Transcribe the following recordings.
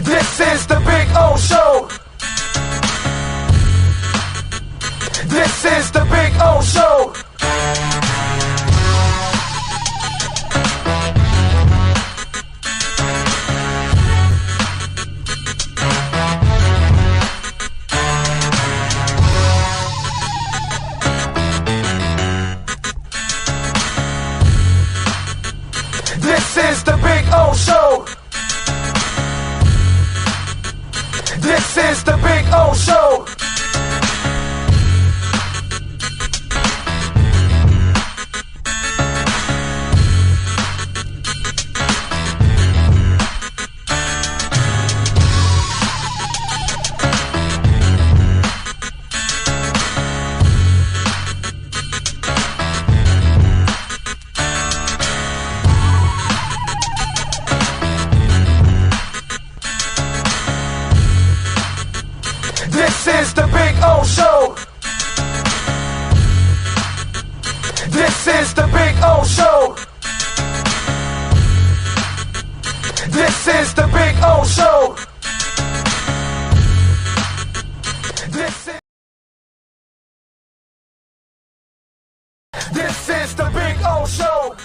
This is the Big O Show. This is the Big O Show. This is the Big O Show. This is the Big O Show. This is the Big O Show. This is the Big O Show. This is the Big O Show. This is the Big O Show.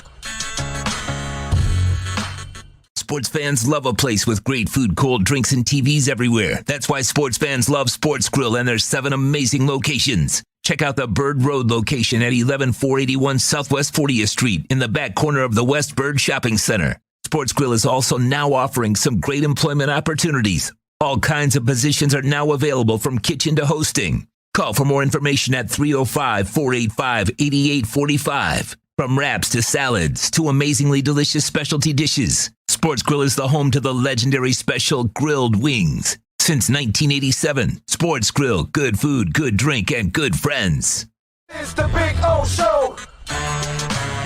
Sports fans love a place with great food, cold drinks, and TVs everywhere. That's why sports fans love Sports Grill and their 7 amazing locations. Check out the Bird Road location at 11481 Southwest 40th Street in the back corner of the West Bird Shopping Center. Sports Grill is also now offering some great employment opportunities. All kinds of positions are now available from kitchen to hosting. Call for more information at 305-485-8845. From wraps to salads to amazingly delicious specialty dishes, Sports Grill is the home to the legendary special grilled wings. Since 1987, Sports Grill, good food, good drink, and good friends. It's the Big O Show.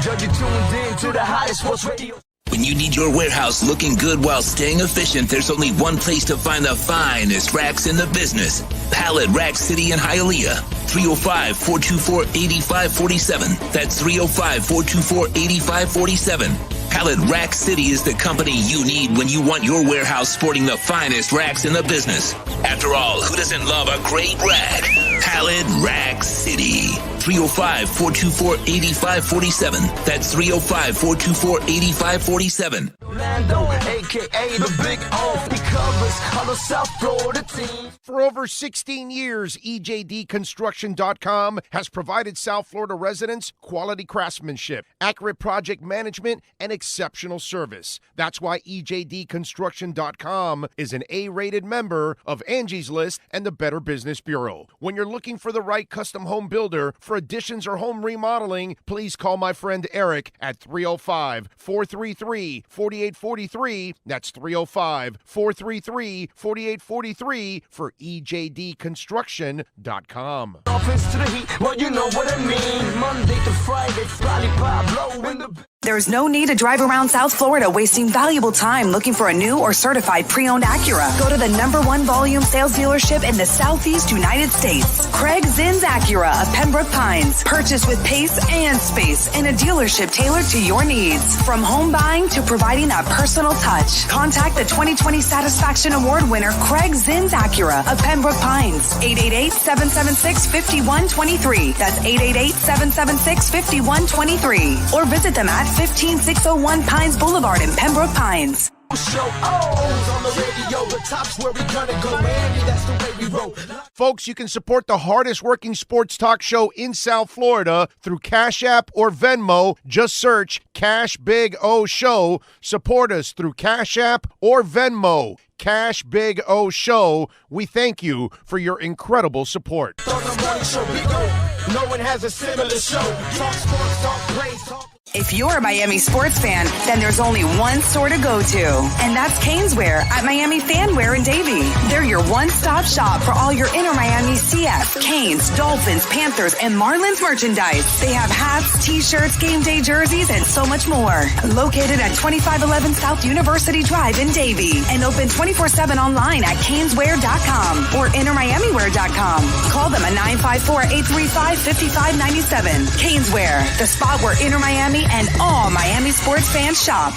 You're tuned in to the hottest sports radio. When you need your warehouse looking good while staying efficient, there's only one place to find the finest racks in the business. Pallet Rack City in Hialeah. 305-424-8547. That's 305-424-8547. Pallet Rack City is the company you need when you want your warehouse sporting the finest racks in the business. After all, who doesn't love a great rack? Pallet Rack City. 305-424-8547. That's 305-424-8547. Orlando, a.k.a. the Big O. He covers all the South Florida teams. For over 16 years, EJDconstruction.com has provided South Florida residents quality craftsmanship, accurate project management, and exceptional service. That's why EJDconstruction.com is an A-rated member of Angie's List and the Better Business Bureau. When you're looking for the right custom home builder for additions or home remodeling, please call my friend Eric at 305-433-4843. That's 305-433-4843 for EJDconstruction.com. Offense to the heat, well, you know what I mean. Monday to Friday, Fly Pablo in the... There's no need to drive around South Florida wasting valuable time looking for a new or certified pre-owned Acura. Go to the #1 volume sales dealership in the Southeast United States. Craig Zinn's Acura of Pembroke Pines. Purchase with pace and space in a dealership tailored to your needs. From home buying to providing that personal touch. Contact the 2020 Satisfaction Award winner Craig Zinn's Acura of Pembroke Pines. 888-776-5123. That's 888-776-5123. Or visit them at 15601 Pines Boulevard in Pembroke Pines. Show O's on the radio, the top's where we gonna go, Miami, that's the way we roll. Folks, you can support the hardest working sports talk show in South Florida through Cash App or Venmo. Just search Cash Big O Show. Support us through Cash App or Venmo. Cash Big O Show. We thank you for your incredible support. On the morning show, Big O, no one has a similar show. Talk sports, talk plays, talk... If you're a Miami sports fan, then there's only one store to go to, and that's Caneswear at Miami Fanwear in Davie. They're your one-stop shop for all your inner Miami CF, Canes, Dolphins, Panthers, and Marlins merchandise. They have hats, t-shirts, game day jerseys, and so much more. Located at 2511 South University Drive in Davie, and open 24/7 online at Caneswear.com or InnerMiamiWear.com. Call them at 954-835-5597. Caneswear, the spot where Inner Miami and all Miami sports fans shop.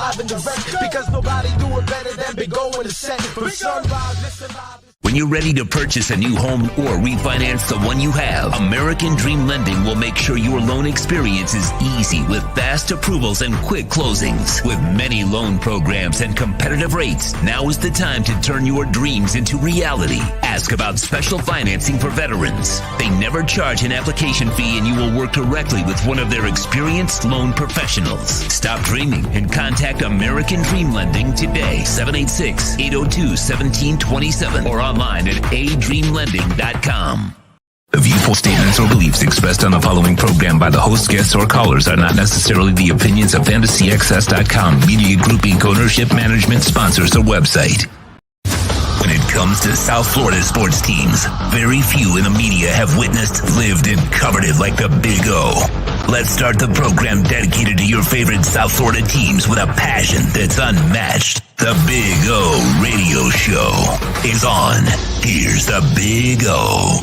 live and direct, because nobody do it better than Big O in the set. From sunrise, listen live. When you're ready to purchase a new home or refinance the one you have, American Dream Lending will make sure your loan experience is easy with fast approvals and quick closings. With many loan programs and competitive rates, now is the time to turn your dreams into reality. Ask about special financing for veterans. They never charge an application fee, and you will work directly with one of their experienced loan professionals. Stop dreaming and contact American Dream Lending today, 786-802-1727, or online at adreamlending.com. The viewpoint, statements, or beliefs expressed on the following program by the host, guests, or callers are not necessarily the opinions of FantasyXS.com, Media Group Inc., ownership, management, sponsors, or website. When it comes to South Florida sports teams, very few in the media have witnessed, lived, and covered it like the Big O. Let's start the program dedicated to your favorite South Florida teams with a passion that's unmatched. The Big O Radio Show is on. Here's the Big O.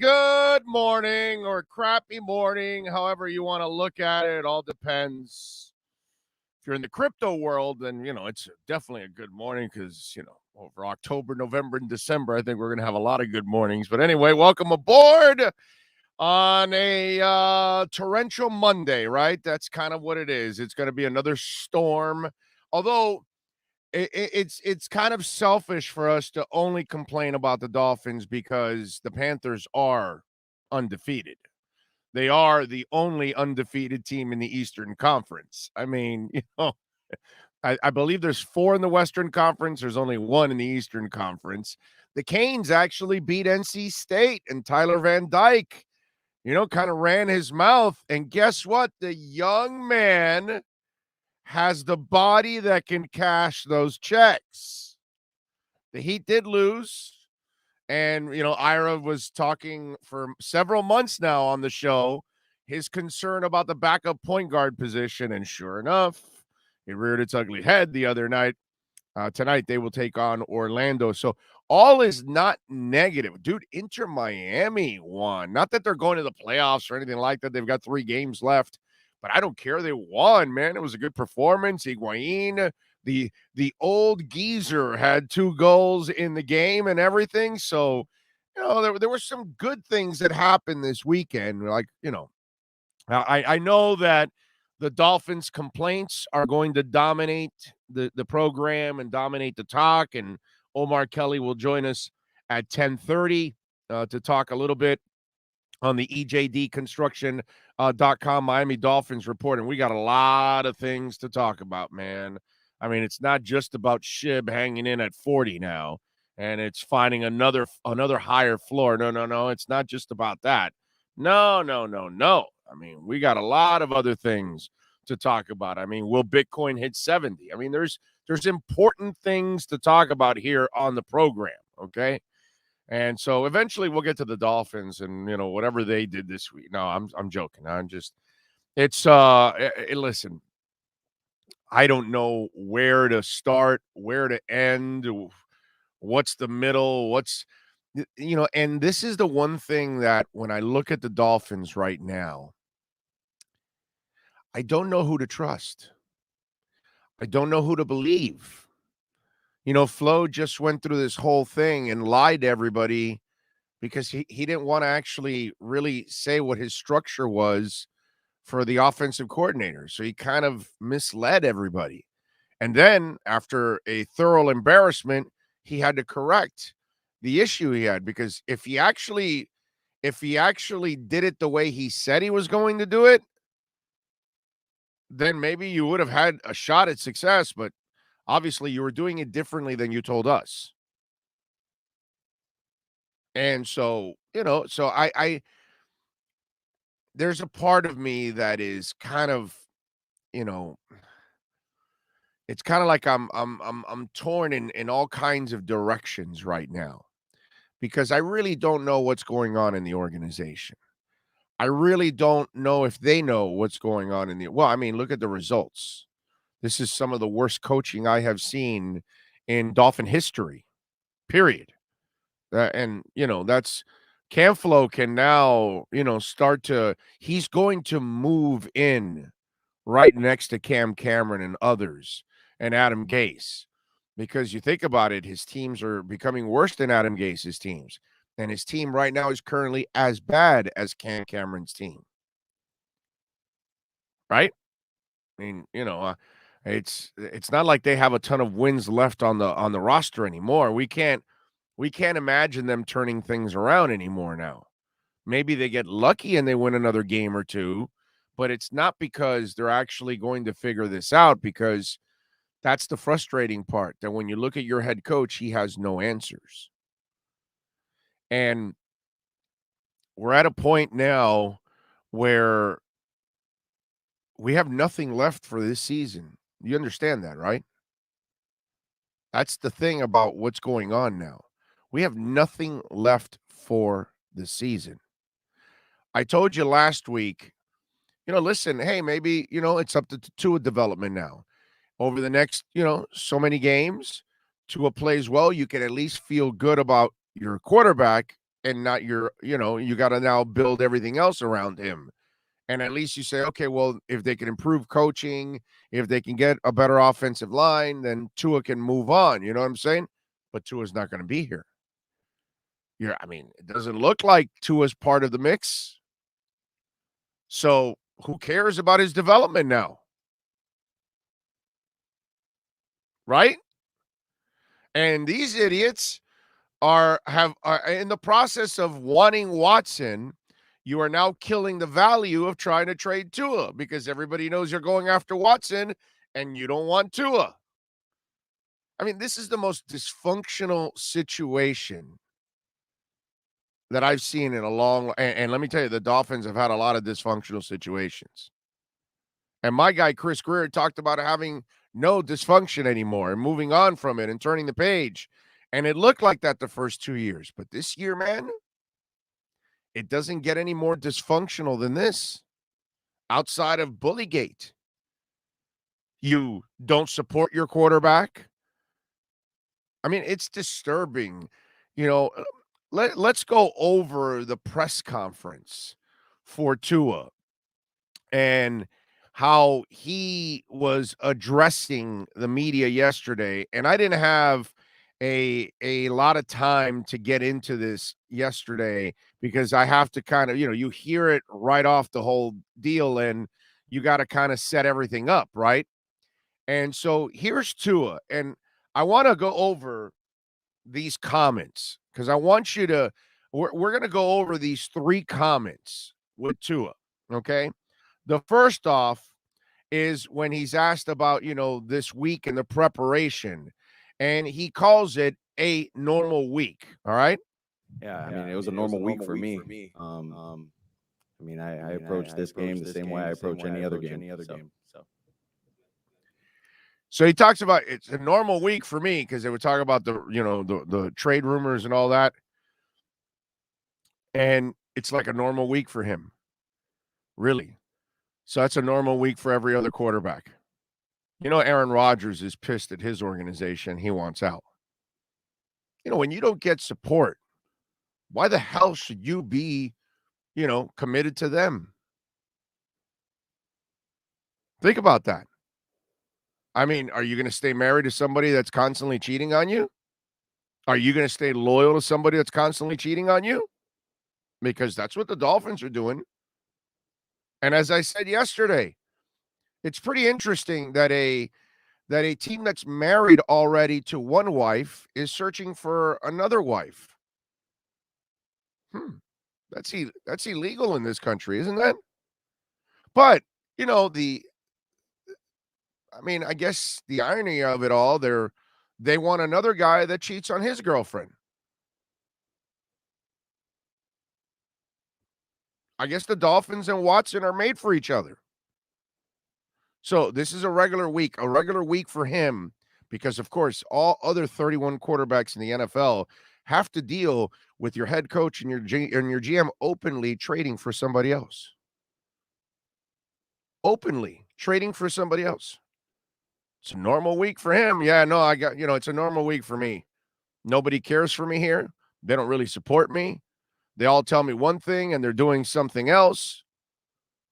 Good morning, or crappy morning, however you want to look at it. It all depends. If you're in the crypto world, then, it's definitely a good morning because, over October, November, and December, I think we're going to have a lot of good mornings. But anyway, welcome aboard on a torrential Monday, right? That's kind of what it is. It's going to be another storm, although it's kind of selfish for us to only complain about the Dolphins because the Panthers are undefeated. They are the only undefeated team in the Eastern Conference. I mean, I believe there's 4 in the Western Conference. There's only 1 in the Eastern Conference. The Canes actually beat NC State, and Tyler Van Dyke, kind of ran his mouth. And guess what? The young man has the body that can cash those checks. The Heat did lose. And, Ira was talking for several months now on the show, his concern about the backup point guard position. And sure enough, it reared its ugly head the other night. Tonight, they will take on Orlando. So all is not negative. Dude, Inter Miami won. Not that they're going to the playoffs or anything like that. They've got 3 games left. But I don't care. They won, man. It was a good performance. Higuain, the old geezer, had 2 goals in the game and everything. So, there were some good things that happened this weekend. Like, I know that the Dolphins' complaints are going to dominate the program and dominate the talk. And Omar Kelly will join us at 10:30 to talk a little bit on the EJDconstruction.com Miami Dolphins report. And we got a lot of things to talk about, man. I mean, it's not just about Shib hanging in at 40 now, and it's finding another higher floor. No. It's not just about that. No. I mean, we got a lot of other things to talk about. I mean, will Bitcoin hit 70? I mean, there's important things to talk about here on the program, okay? And so eventually we'll get to the Dolphins and, whatever they did this week. No, I'm joking. Listen, I don't know where to start, where to end, what's the middle, and this is the one thing that when I look at the Dolphins right now, I don't know who to trust. I don't know who to believe. Flo just went through this whole thing and lied to everybody because he didn't want to actually really say what his structure was for the offensive coordinator. So he kind of misled everybody. And then after a thorough embarrassment, he had to correct the issue he had, because if he actually did it the way he said he was going to do it, then maybe you would have had a shot at success, but obviously you were doing it differently than you told us. And so, I there's a part of me that is kind of, it's kind of like I'm torn in all kinds of directions right now, because I really don't know what's going on in the organization. I really don't know if they know what's going on look at the results. This is some of the worst coaching I have seen in Dolphin history, period. And that's Camflo can now, he's going to move in right next to Cam Cameron and others and Adam Gase. Because you think about it, his teams are becoming worse than Adam Gase's teams. And his team right now is currently as bad as Cam Cameron's team. Right? I mean, it's not like they have a ton of wins left on the roster anymore. We can't imagine them turning things around anymore now. Maybe they get lucky and they win another game or two, but it's not because they're actually going to figure this out, because that's the frustrating part, that when you look at your head coach, he has no answers. And we're at a point now where we have nothing left for this season. You understand that, right? That's the thing about what's going on now. We have nothing left for the season. I told you last week, listen, hey, maybe, it's up to Tua development now. Over the next, so many games, Tua plays well, you can at least feel good about your quarterback and not your, you got to now build everything else around him. And at least you say, okay, well, if they can improve coaching, if they can get a better offensive line, then Tua can move on. You know what I'm saying? But Tua's not going to be here. It doesn't look like Tua's part of the mix. So who cares about his development now? Right? And these idiots are in the process of wanting Watson. You are now killing the value of trying to trade Tua, because everybody knows you're going after Watson and you don't want Tua. This is the most dysfunctional situation that I've seen in a long, and let me tell you, the Dolphins have had a lot of dysfunctional situations. And my guy, Chris Greer, talked about having no dysfunction anymore and moving on from it and turning the page. And it looked like that the first 2 years. But this year, man, it doesn't get any more dysfunctional than this outside of Bullygate. You don't support your quarterback. It's disturbing. Let's go over the press conference for Tua and how he was addressing the media yesterday. And I didn't have a lot of time to get into this yesterday because I have to kind of, you hear it right off the whole deal and you got to kind of set everything up, right? And so here's Tua. And I want to go over these comments because I want you to, we're going to go over these 3 comments with Tua, okay? The first off is when he's asked about, this week and the preparation, and he calls it a normal week, all right? Yeah, it was a normal week for me. I approach this game the same way I approach any other game. So he talks about it's a normal week for me because they were talking about the trade rumors and all that. And it's like a normal week for him. Really. So that's a normal week for every other quarterback. Aaron Rodgers is pissed at his organization. He wants out. When you don't get support, why the hell should you be, committed to them? Think about that. Are you going to stay married to somebody that's constantly cheating on you? Are you going to stay loyal to somebody that's constantly cheating on you? Because that's what the Dolphins are doing. And as I said yesterday, it's pretty interesting that a team that's married already to one wife is searching for another wife. That's illegal in this country, isn't that? But, I guess the irony of it all, they want another guy that cheats on his girlfriend. I guess the Dolphins and Watson are made for each other. So this is a regular week for him because, of course, all other 31 quarterbacks in the NFL have to deal with your head coach and your GM openly trading for somebody else. Openly trading for somebody else. It's a normal week for him. Yeah, no, it's a normal week for me. Nobody cares for me here. They don't really support me. They all tell me one thing and they're doing something else.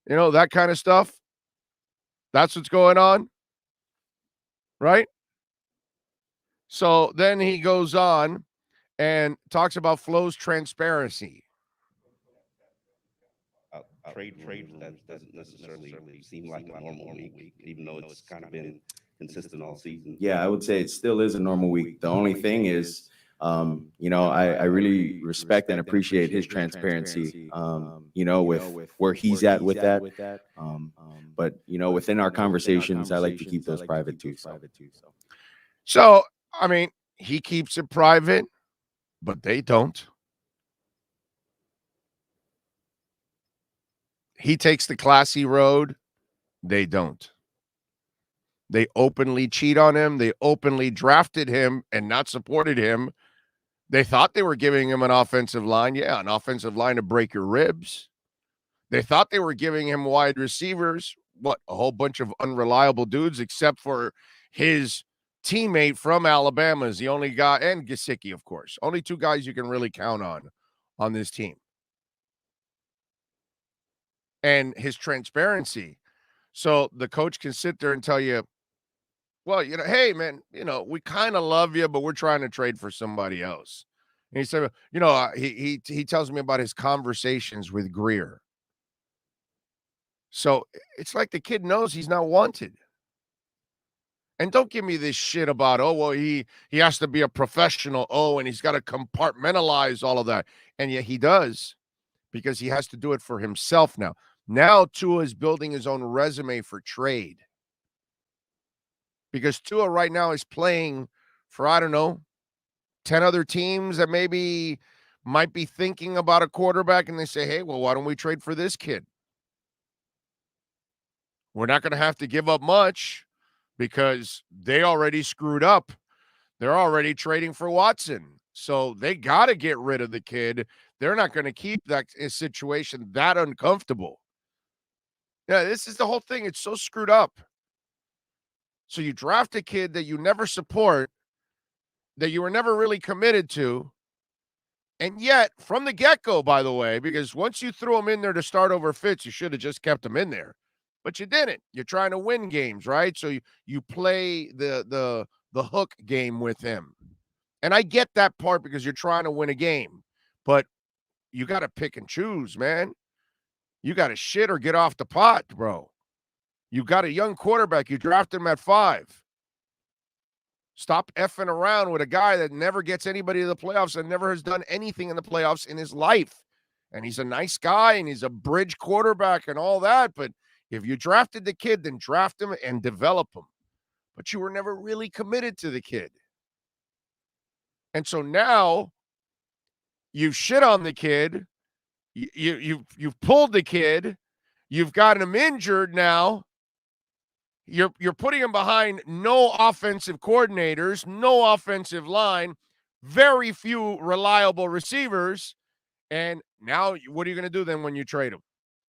That kind of stuff. That's what's going on, right? So then he goes on and talks about Flo's transparency. Trade that doesn't necessarily seem like a normal week, even though it's kind of been consistent all season. Yeah, I would say it still is a normal week. The only thing is, I really respect and appreciate his transparency, with where he's at with that. But, within our conversations, I like to keep those private too. So, I mean, he keeps it private, but they don't. He takes the classy road. They don't. They openly cheat on him. They openly drafted him and not supported him. They thought they were giving him an offensive line. Yeah, an offensive line to break your ribs. They thought they were giving him wide receivers. What, a whole bunch of unreliable dudes, except for his teammate from Alabama is the only guy, and Gesicki, of course. Only two guys you can really count on this team. And his transparency. So the coach can sit there and tell you, well, hey, man, we kind of love you, but we're trying to trade for somebody else. And he said, he tells me about his conversations with Grier. So it's like the kid knows he's not wanted. And don't give me this shit about, he has to be a professional. And he's got to compartmentalize all of that. And yet he does, because he has to do it for himself now. Now Tua is building his own resume for trade. Because Tua right now is playing for, 10 other teams that maybe might be thinking about a quarterback, and they say, hey, well, why don't we trade for this kid? We're not going to have to give up much because they already screwed up. They're already trading for Watson. So they got to get rid of the kid. They're not going to keep that situation that uncomfortable. Yeah, this is the whole thing. It's so screwed up. So you draft a kid that you never support, that you were never really committed to, and yet from the get-go, by the way, because once you threw him in there to start over Fitz, you should have just kept him in there. But you didn't. You're trying to win games, right? So you play the hook game with him. And I get that part because you're trying to win a game. But you got to pick and choose, man. You got to shit or get off the pot, bro. You got a young quarterback. You drafted him at 5. Stop effing around with a guy that never gets anybody to the playoffs and never has done anything in the playoffs in his life. And he's a nice guy and he's a bridge quarterback and all that. But if you drafted the kid, then draft him and develop him. But you were never really committed to the kid. And so now you shit on the kid. You've pulled the kid. You've gotten him injured now. You're putting him behind no offensive coordinators, no offensive line, very few reliable receivers. And now what are you going to do then when you trade him?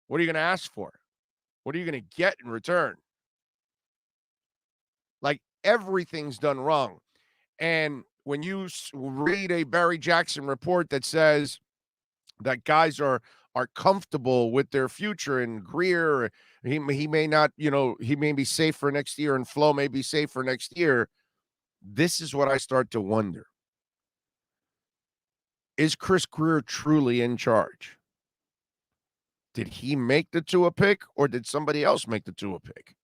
What are you going to ask for? What are you going to get in return? Like, everything's done wrong. And when you read a Barry Jackson report that says that guys are comfortable with their future, and Grier, he may not, he may be safe for next year, and Flo may be safe for next year. This is what I start to wonder. Is Chris Grier truly in charge? Did he make the Tua pick, or did somebody else make the Tua pick?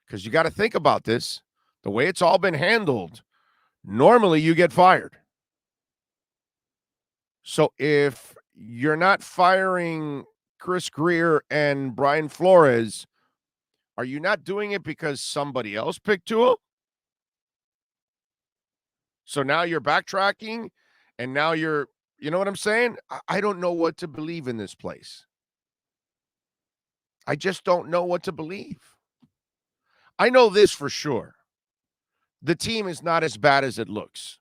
Because you got to think about this. The way it's all been handled, normally you get fired. So if you're not firing Chris Grier and Brian Flores, are you not doing it because somebody else picked Tua? So now you're backtracking, and now you're, you know what I'm saying? I don't know what to believe in this place. I just don't know what to believe. I know this for sure. The team is not as bad as it looks.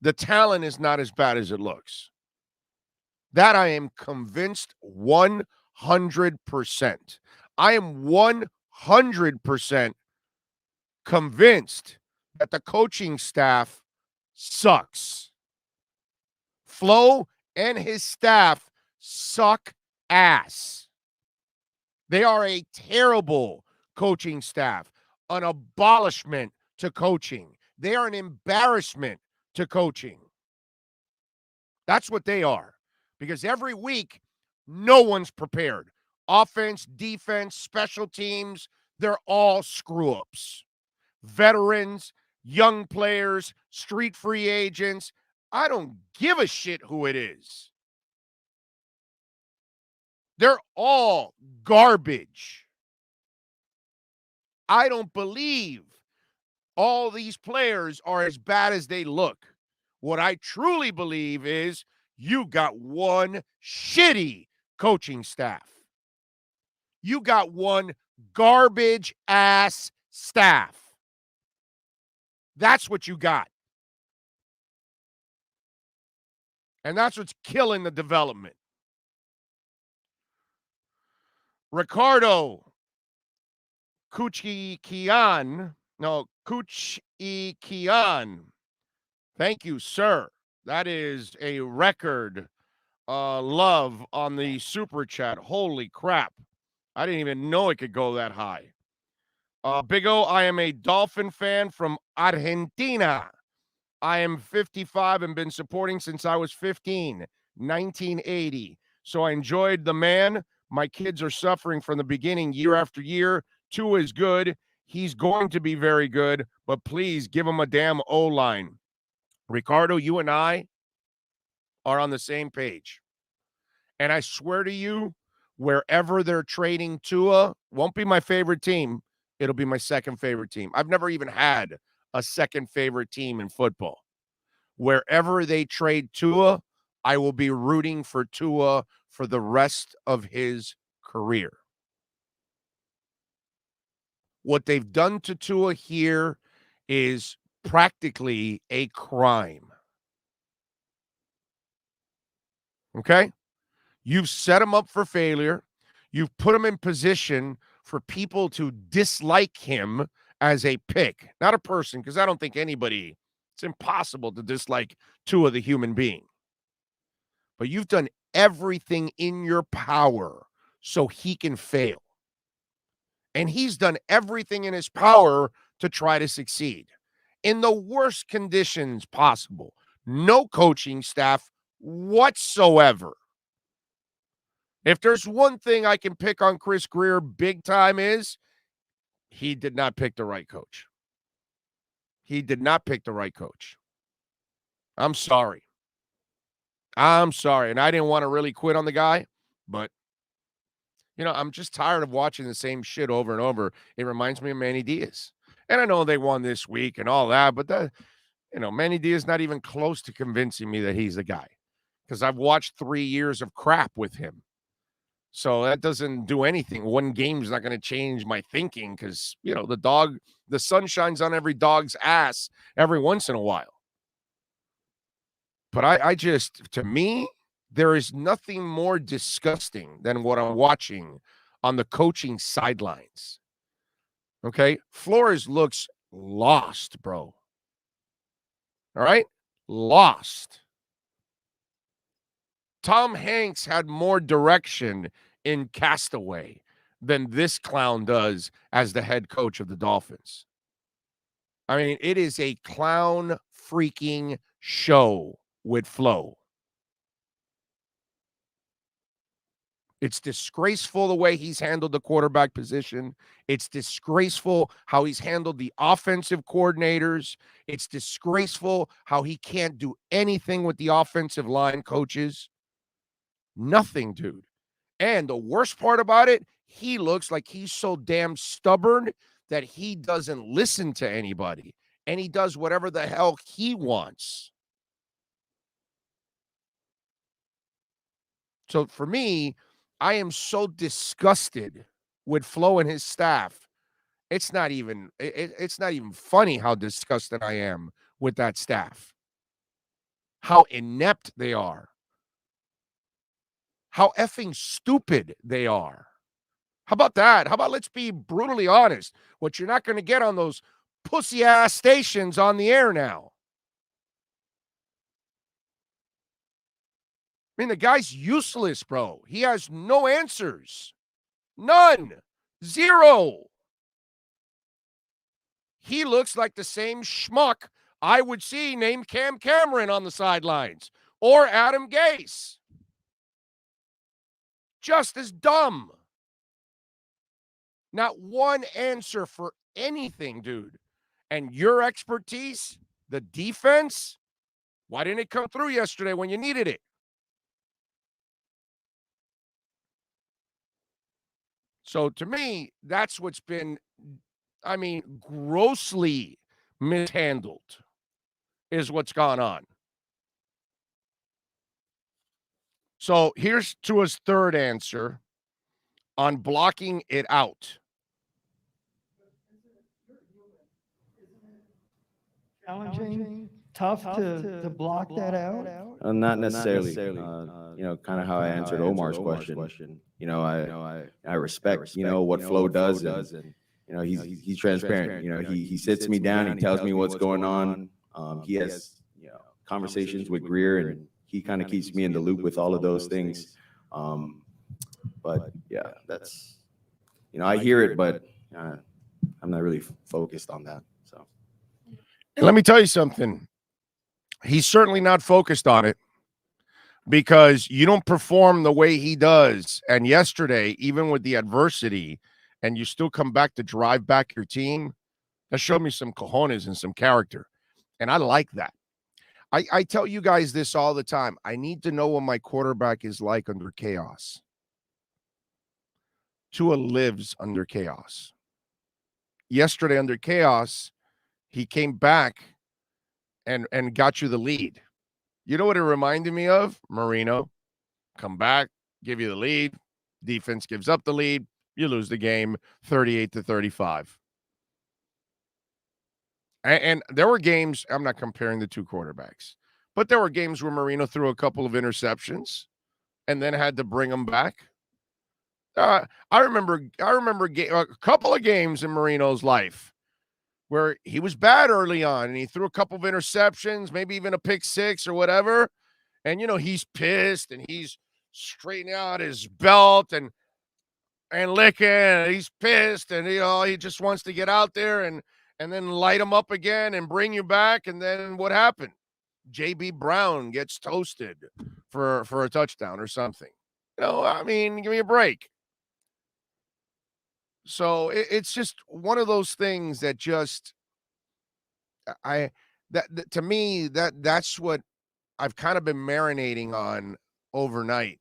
The talent is not as bad as it looks. That I am convinced 100%. I am 100% convinced that the coaching staff sucks. Flo and his staff suck ass. They are a terrible coaching staff, an abolishment to coaching. They are an embarrassment to coaching. That's what they are. Because every week, no one's prepared. Offense, defense, special teams, they're all screw-ups. Veterans, young players, street free agents. I don't give a shit who it is. They're all garbage. I don't believe all these players are as bad as they look. What I truly believe is you got one shitty coaching staff. You got one garbage ass staff. That's what you got. And that's what's killing the development. Ricardo Kuchikian. Thank you, sir. That is a record love on the super chat. Holy crap. I didn't even know it could go that high. Big O, I am a Dolphin fan from Argentina. I am 55 and been supporting since I was 15, 1980. So I enjoyed the man. My kids are suffering from the beginning year after year. Tua is good. He's going to be very good, but please give him a damn O-line. Ricardo, you and I are on the same page. And I swear to you, wherever they're trading Tua, won't be my favorite team. It'll be my second favorite team. I've never even had a second favorite team in football. Wherever they trade Tua, I will be rooting for Tua for the rest of his career. What they've done to Tua here is practically a crime. Okay? You've set him up for failure. You've put him in position for people to dislike him as a pick, not a person, because I don't think anybody, it's impossible to dislike Tua, the human being. But you've done everything in your power so he can fail. And he's done everything in his power to try to succeed in the worst conditions possible. No coaching staff whatsoever. If there's one thing I can pick on Chris Grier big time is he did not pick the right coach. He did not pick the right coach. I'm sorry. And I didn't want to really quit on the guy, but I'm just tired of watching the same shit over and over. It reminds me of Manny Diaz. And I know they won this week and all that, but Manny Diaz is not even close to convincing me that he's the guy because I've watched 3 years of crap with him. So that doesn't do anything. One game's not going to change my thinking because, the sun shines on every dog's ass every once in a while. But I just, to me, there is nothing more disgusting than what I'm watching on the coaching sidelines. Okay? Flores looks lost, bro. All right? Lost. Tom Hanks had more direction in Castaway than this clown does as the head coach of the Dolphins. I mean, it is a clown freaking show with Flo. It's disgraceful the way he's handled the quarterback position. It's disgraceful how he's handled the offensive coordinators. It's disgraceful how he can't do anything with the offensive line coaches. Nothing, dude. And the worst part about it, he looks like he's so damn stubborn that he doesn't listen to anybody. And he does whatever the hell he wants. So for me, I am so disgusted with Flo and his staff. It's not even funny how disgusted I am with that staff. How inept they are. How effing stupid they are. How about that? How about let's be brutally honest? What you're not going to get on those pussy-ass stations on the air now. I mean, the guy's useless, bro. He has no answers. None. Zero. he looks like the same schmuck I would see named Cam Cameron on the sidelines or Adam Gase. Just as dumb. Not one answer for anything, dude. And your expertise, the defense, why didn't it come through yesterday when you needed it? So to me, that's what's been, grossly mishandled is what's gone on. So here's Tua's third answer on blocking it out. Challenging, tough to block that out? Not necessarily. Kind of how I answered Omar's question. I respect, what Flo does, and he's transparent. He sits me down, he tells me what's going on. He has conversations with Greer, and he kind of keeps me in the loop with all of those things. But yeah, that's I hear it, but I'm not really focused on that. So let me tell you something. He's certainly not focused on it because you don't perform the way he does. And yesterday, even with the adversity, and you still come back to drive back your team, that showed me some cojones and some character. And I like that. I tell you guys this all the time. I need to know what my quarterback is like under chaos. Tua lives under chaos. Yesterday under chaos, he came back and got you the lead. You know what it reminded me of? Marino. Come back, give you the lead. Defense gives up the lead. You lose the game 38-35. And there were games, I'm not comparing the two quarterbacks, but there were games where Marino threw a couple of interceptions and then had to bring them back. I remember a couple of games in Marino's life where he was bad early on and he threw a couple of interceptions, maybe even a pick six or whatever. And, he's pissed and he's straightening out his belt and licking, and he's pissed and, he just wants to get out there and then light him up again and bring you back. And then what happened? J.B. Brown gets toasted for a touchdown or something. Give me a break. So it's just one of those things that just to me, that's what I've kind of been marinating on overnight,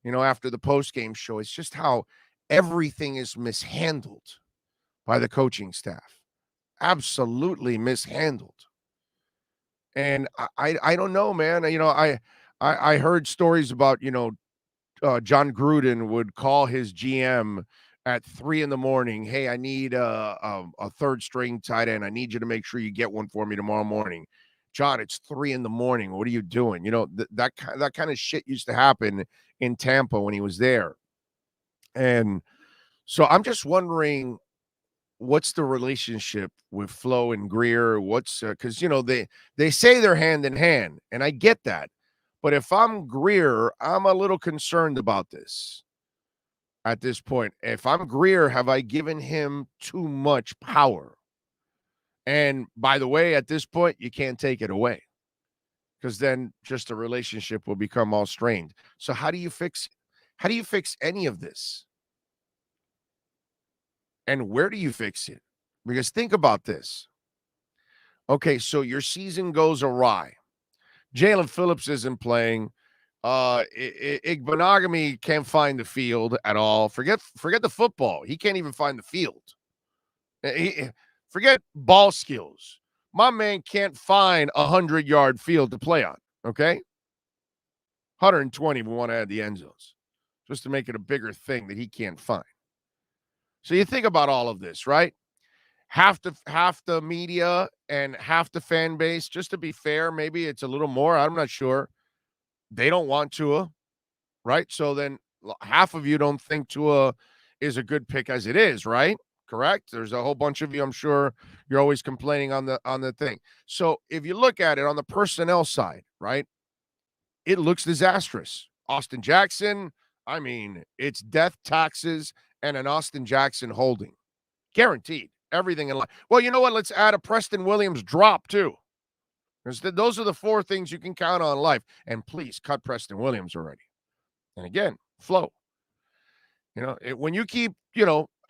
after the post-game show. It's just how everything is mishandled by the coaching staff. Absolutely mishandled. And I don't know, man. I heard stories about, John Gruden would call his GM at 3 a.m. Hey, I need a third string tight end. I need you to make sure you get one for me tomorrow morning. John, it's 3 a.m. What are you doing? That kind of shit used to happen in Tampa when he was there. And so I'm just wondering, what's the relationship with Flo and Greer? What's because they say they're hand in hand, and I get that. But if I'm Greer, I'm a little concerned about this at this point. If I'm Greer, have I given him too much power? And by the way, at this point, you can't take it away because then just the relationship will become all strained. So how do you fix any of this? And where do you fix it? Because think about this. Okay, so your season goes awry. Jalen Phillips isn't playing. Igbenogany can't find the field at all. Forget the football. He can't even find the field. Forget ball skills. My man can't find a 100-yard field to play on, okay? 120 we want to add the end zones just to make it a bigger thing that he can't find. So you think about all of this, right? Half the media and half the fan base, just to be fair, maybe it's a little more, I'm not sure. They don't want Tua, right? So then half of you don't think Tua is a good pick as it is, right? Correct? There's a whole bunch of you, I'm sure you're always complaining on the thing. So if you look at it on the personnel side, right, it looks disastrous. Austin Jackson, it's death, taxes, and an Austin Jackson holding. Guaranteed. everything in life. Well, you know what? Let's add a Preston Williams drop, too. Those are the 4 things you can count on in life. And please cut Preston Williams already. And again, flow. When you keep,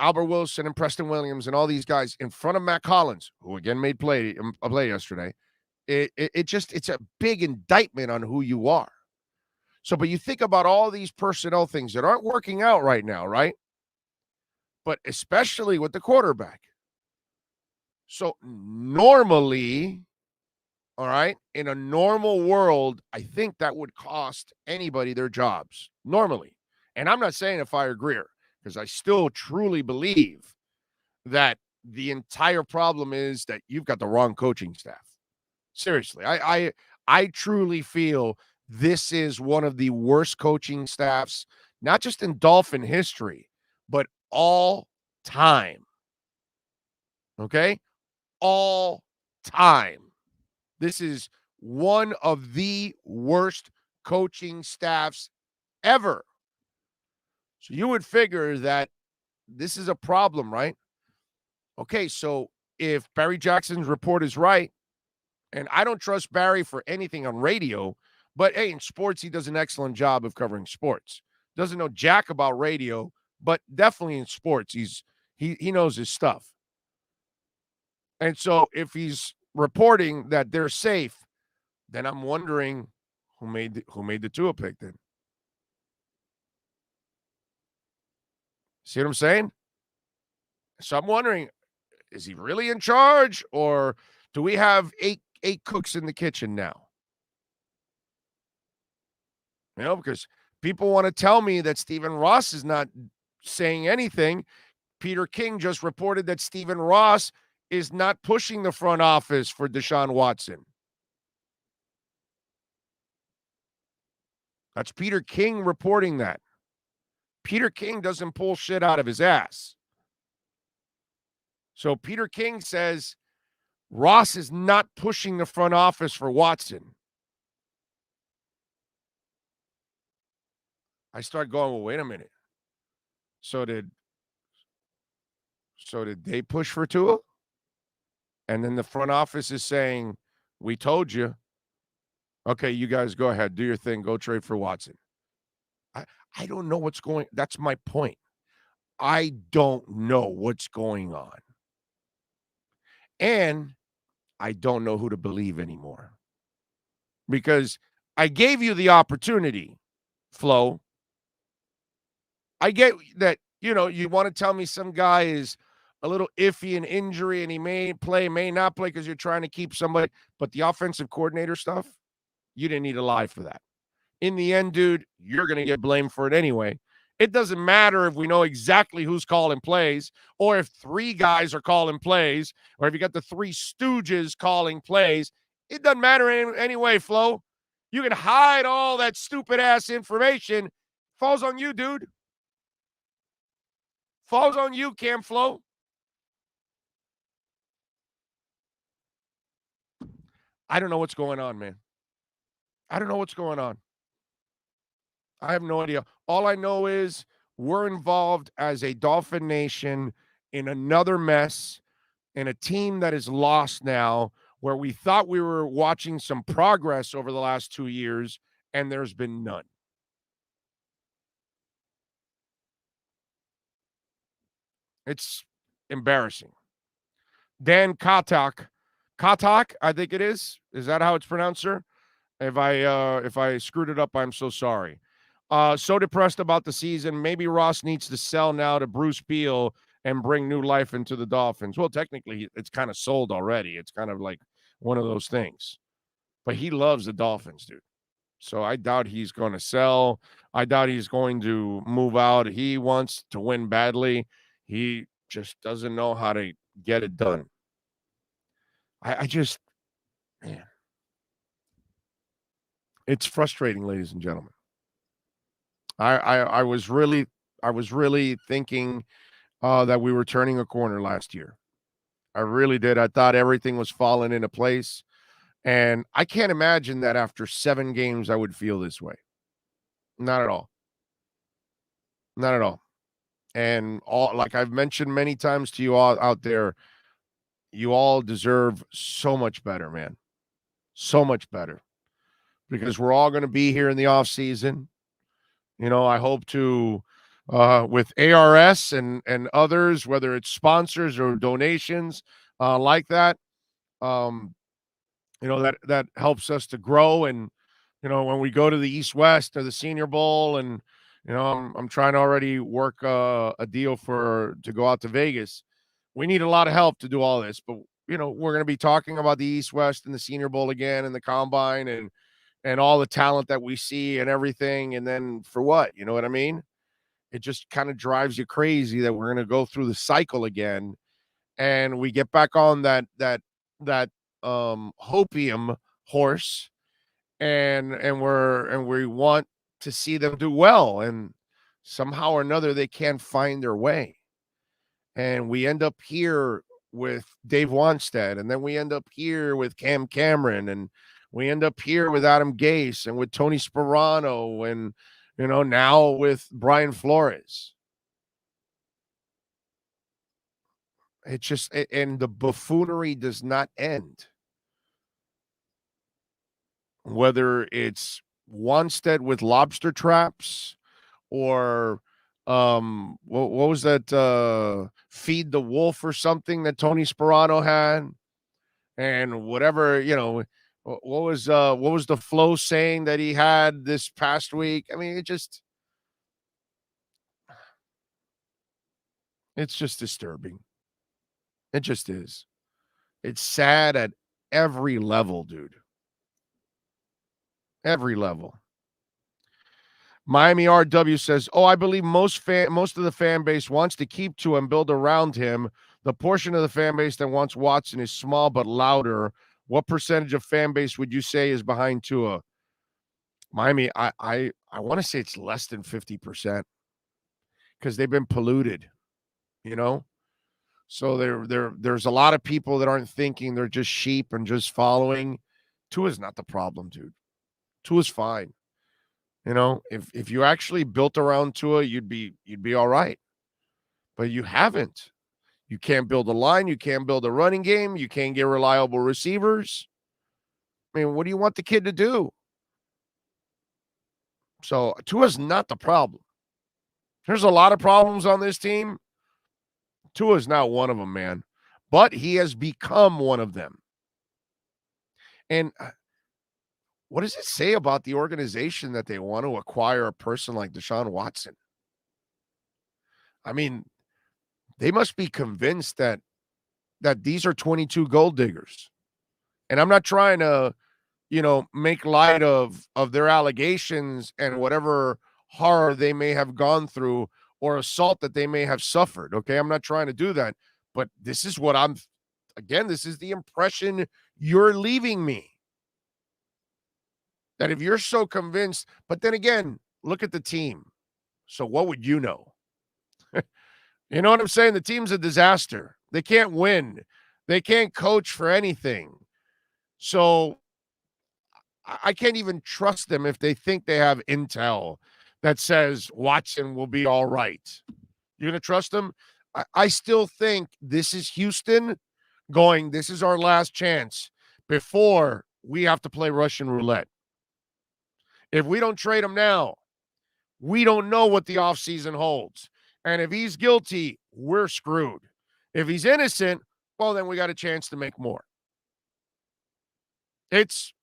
Albert Wilson and Preston Williams and all these guys in front of Matt Collins, who again made a play yesterday, it's a big indictment on who you are. So, but you think about all these personnel things that aren't working out right now, right? But especially with the quarterback. So normally, all right, in a normal world, I think that would cost anybody their jobs, normally. And I'm not saying to fire Greer, because I still truly believe that the entire problem is that you've got the wrong coaching staff. Seriously, I truly feel this is one of the worst coaching staffs, not just in Dolphin history, but all time. Okay? All time. This is one of the worst coaching staffs ever. So you would figure that this is a problem, right? Okay, so if Barry Jackson's report is right, and I don't trust Barry for anything on radio, but hey, in sports, he does an excellent job of covering sports. Doesn't know jack about radio, but definitely in sports, he knows his stuff. And so if he's reporting that they're safe, then I'm wondering who made the Tua pick then. See what I'm saying? So I'm wondering, is he really in charge, or do we have eight cooks in the kitchen now? Because people want to tell me that Stephen Ross is not saying anything. Peter King just reported that Stephen Ross is not pushing the front office for Deshaun Watson. That's Peter King reporting that. Peter King doesn't pull shit out of his ass. So Peter King says Ross is not pushing the front office for Watson. I start going, well, wait a minute. So did they push for Tua? And then the front office is saying, we told you. Okay, you guys go ahead. Do your thing. Go trade for Watson. I don't know what's going. That's my point. I don't know what's going on. And I don't know who to believe anymore. Because I gave you the opportunity, Flo. I get that, you want to tell me some guy is a little iffy in injury and he may play, may not play because you're trying to keep somebody. But the offensive coordinator stuff, you didn't need to lie for that. In the end, dude, you're going to get blamed for it anyway. It doesn't matter if we know exactly who's calling plays, or if 3 guys are calling plays, or if you got the 3 stooges calling plays. It doesn't matter anyway, Flo. You can hide all that stupid-ass information. Falls on you, dude. Falls on you, Cam Flo. I don't know what's going on, man. I don't know what's going on. I have no idea. All I know is we're involved as a Dolphin Nation in another mess, in a team that is lost now, where we thought we were watching some progress over the last 2 years, and there's been none. It's embarrassing. Dan Katak, I think it is. Is that how it's pronounced, sir? If I screwed it up, I'm so sorry. So depressed about the season. Maybe Ross needs to sell now to Bruce Beal and bring new life into the Dolphins. Well, technically, it's kind of sold already. It's kind of like one of those things. But he loves the Dolphins, dude. So I doubt he's going to sell. I doubt he's going to move out. He wants to win badly. He just doesn't know how to get it done. Man. It's frustrating, ladies and gentlemen. I was really thinking that we were turning a corner last year. I really did. I thought everything was falling into place. And I can't imagine that after 7 games I would feel this way. Not at all. Not at all. And like I've mentioned many times to you all out there, you all deserve so much better, man. So much better. Because we're all going to be here in the off season. I hope to with ARS and others, whether it's sponsors or donations like that, that helps us to grow. And when we go to the East West or the Senior Bowl, and I'm trying to already work a deal to go out to Vegas. We need a lot of help to do all this, but we're going to be talking about the East West and the Senior Bowl again, and the Combine, and all the talent that we see and everything. And then for what? You know what I mean? It just kind of drives you crazy that we're going to go through the cycle again, and we get back on that hopium horse, and we want to see them do well, and somehow or another they can't find their way, and we end up here with Dave Wanstead, and then we end up here with Cam Cameron, and we end up here with Adam Gase and with Tony Sperano, and now with Brian Flores. It's just, and the buffoonery does not end. Whether it's Wanstead with lobster traps, or what was that, Feed the Wolf or something that Tony Sperano had, and whatever, what was the Flow saying that he had this past week? I mean, it's just disturbing. It just is. It's sad at every level, dude. Every level. Miami RW says, I believe most of the fan base wants to keep Tua and build around him. The portion of the fan base that wants Watson is small but louder. What percentage of fan base would you say is behind Tua? Miami, I want to say it's less than 50%, because they've been polluted, So there's a lot of people that aren't thinking, they're just sheep and just following. Tua's not the problem, dude. Tua's fine. If you actually built around Tua, you'd be all right. But you haven't. You can't build a line. You can't build a running game. You can't get reliable receivers. I mean, what do you want the kid to do? So Tua's not the problem. There's a lot of problems on this team. Tua's not one of them, man. But he has become one of them. And what does it say about the organization that they want to acquire a person like Deshaun Watson? I mean, they must be convinced that these are 22 gold diggers. And I'm not trying to, make light of their allegations and whatever horror they may have gone through or assault that they may have suffered. Okay. I'm not trying to do that, but this is what this is the impression you're leaving me. That if you're so convinced, but then again, look at the team. So what would you know? You know what I'm saying? The team's a disaster. They can't win. They can't coach for anything. So I can't even trust them if they think they have intel that says Watson will be all right. You're going to trust them? I still think this is Houston going, this is our last chance before we have to play Russian roulette. If we don't trade him now, we don't know what the offseason holds. And if he's guilty, we're screwed. If he's innocent, well, then we got a chance to make more. It's,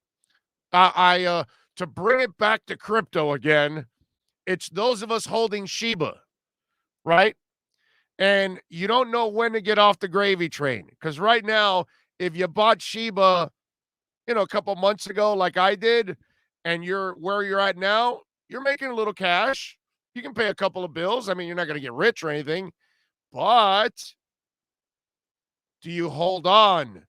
to bring it back to crypto again, it's those of us holding Shiba, right? And you don't know when to get off the gravy train. Because right now, if you bought Shiba, a couple months ago, like I did, and you're where you're at now, you're making a little cash. You can pay a couple of bills. I mean, you're not going to get rich or anything, but do you hold on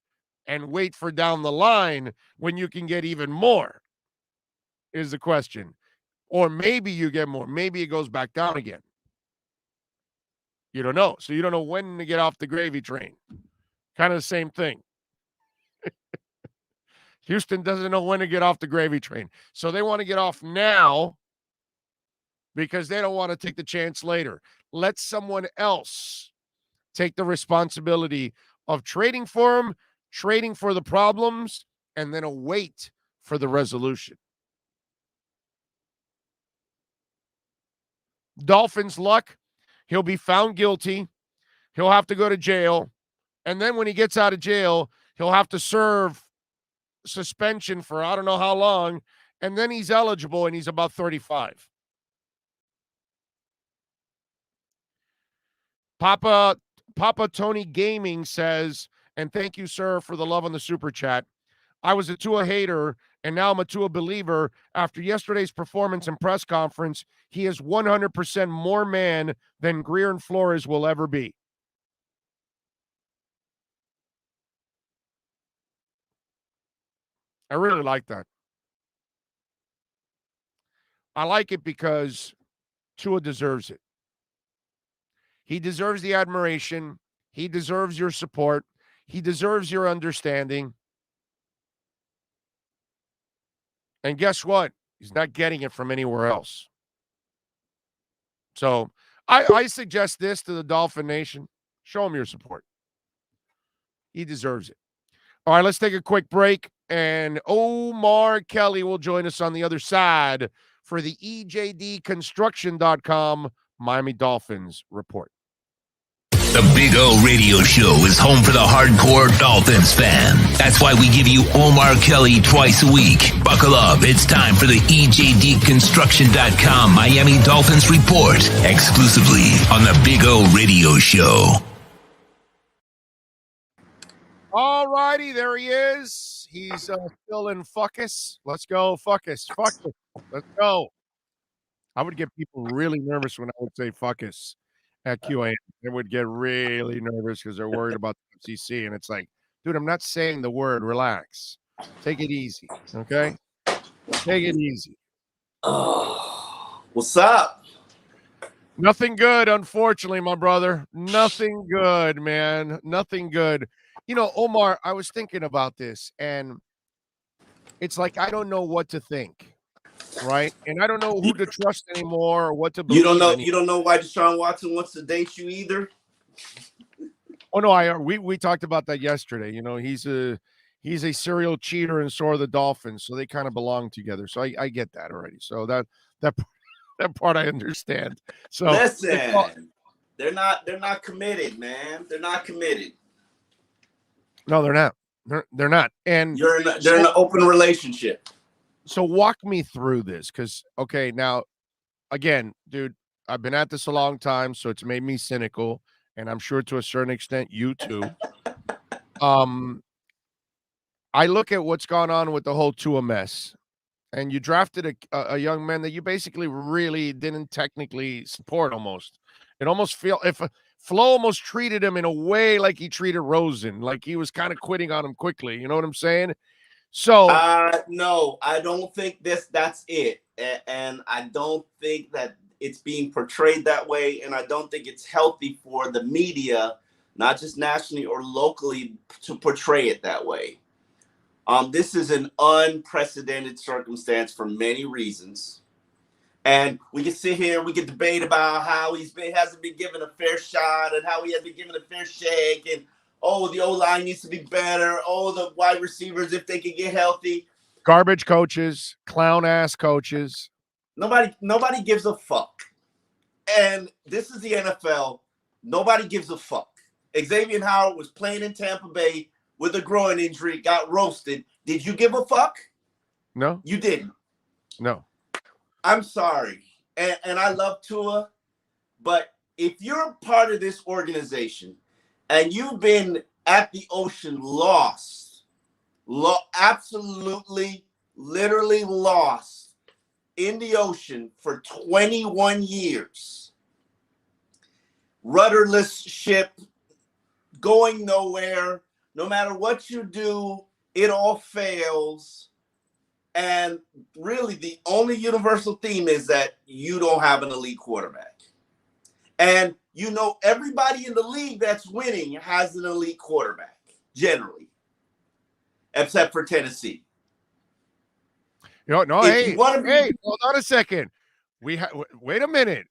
and wait for down the line when you can get even more is the question. Or maybe you get more. Maybe it goes back down again. You don't know. So you don't know when to get off the gravy train. Kind of the same thing. Houston doesn't know when to get off the gravy train. So they want to get off now because they don't want to take the chance later. Let someone else take the responsibility of trading for him, trading for the problems, and then a wait for the resolution. Dolphins luck, he'll be found guilty. He'll have to go to jail. And then when he gets out of jail, he'll have to serve suspension for I don't know how long. And then he's eligible and he's about 35. Papa Tony Gaming says, and thank you, sir, for the love on the super chat. I was a Tua hater, and now I'm a Tua believer. After yesterday's performance and press conference, he is 100% more man than Greer and Flores will ever be. I really like that. I like it because Tua deserves it. He deserves the admiration. He deserves your support. He deserves your understanding. And guess what? He's not getting it from anywhere else. So I suggest this to the Dolphin Nation. Show him your support. He deserves it. All right, let's take a quick break. And Omar Kelly will join us on the other side for the EJDconstruction.com Miami Dolphins report. The Big O Radio Show is home for the hardcore Dolphins fan. That's why we give you Omar Kelly twice a week. Buckle up. It's time for the EJDconstruction.com Miami Dolphins report, exclusively on the Big O Radio Show. All righty, there he is. He's still in Fuckus. Let's go, Fuckus. Fuckus. Let's go. I would get people really nervous when I would say Fuckus at QAM. They would get really nervous because they're worried about the FCC. And it's like, dude, I'm not saying the word. Relax. Take it easy, okay? Take it easy. Oh, what's up? Nothing good, unfortunately, my brother. Nothing good, man. Nothing good. You know, Omar, I was thinking about this, and it's like I don't know what to think, right? And I don't know who to trust anymore or what to believe. You don't know why Deshaun Watson wants to date you either? Oh no, we talked about that yesterday. You know, he's a serial cheater, and so are the Dolphins, so they kind of belong together. So I get that already. So that part I understand. So listen, they're not committed, man. They're not committed. No, they're not. They're not. And they're in an open relationship. So walk me through this, because okay, now again, dude, I've been at this a long time, so it's made me cynical, and I'm sure to a certain extent you too. I look at what's gone on with the whole Tua mess, and you drafted a young man that you basically really didn't technically support. Almost, it almost feel if Flo almost treated him in a way like he treated Rosen, like he was kind of quitting on him quickly. You know what I'm saying? So no, I don't think that's it. And I don't think that it's being portrayed that way. And I don't think it's healthy for the media, not just nationally or locally, to portray it that way. This is an unprecedented circumstance for many reasons. And we can sit here, we can debate about how hasn't been given a fair shot and how he hasn't been given a fair shake. And, oh, the O-line needs to be better. Oh, the wide receivers, if they can get healthy. Garbage coaches, clown-ass coaches. Nobody gives a fuck. And this is the NFL. Nobody gives a fuck. Xavier Howard was playing in Tampa Bay with a groin injury, got roasted. Did you give a fuck? No. You didn't. No. I'm sorry. And I love Tua, but if you're part of this organization and you've been at the ocean absolutely, literally lost in the ocean for 21 years, rudderless ship, going nowhere, no matter what you do, it all fails. And really, the only universal theme is that you don't have an elite quarterback. And you know, everybody in the league that's winning has an elite quarterback, generally, except for Tennessee. No, hey, hold on a second. Wait a minute.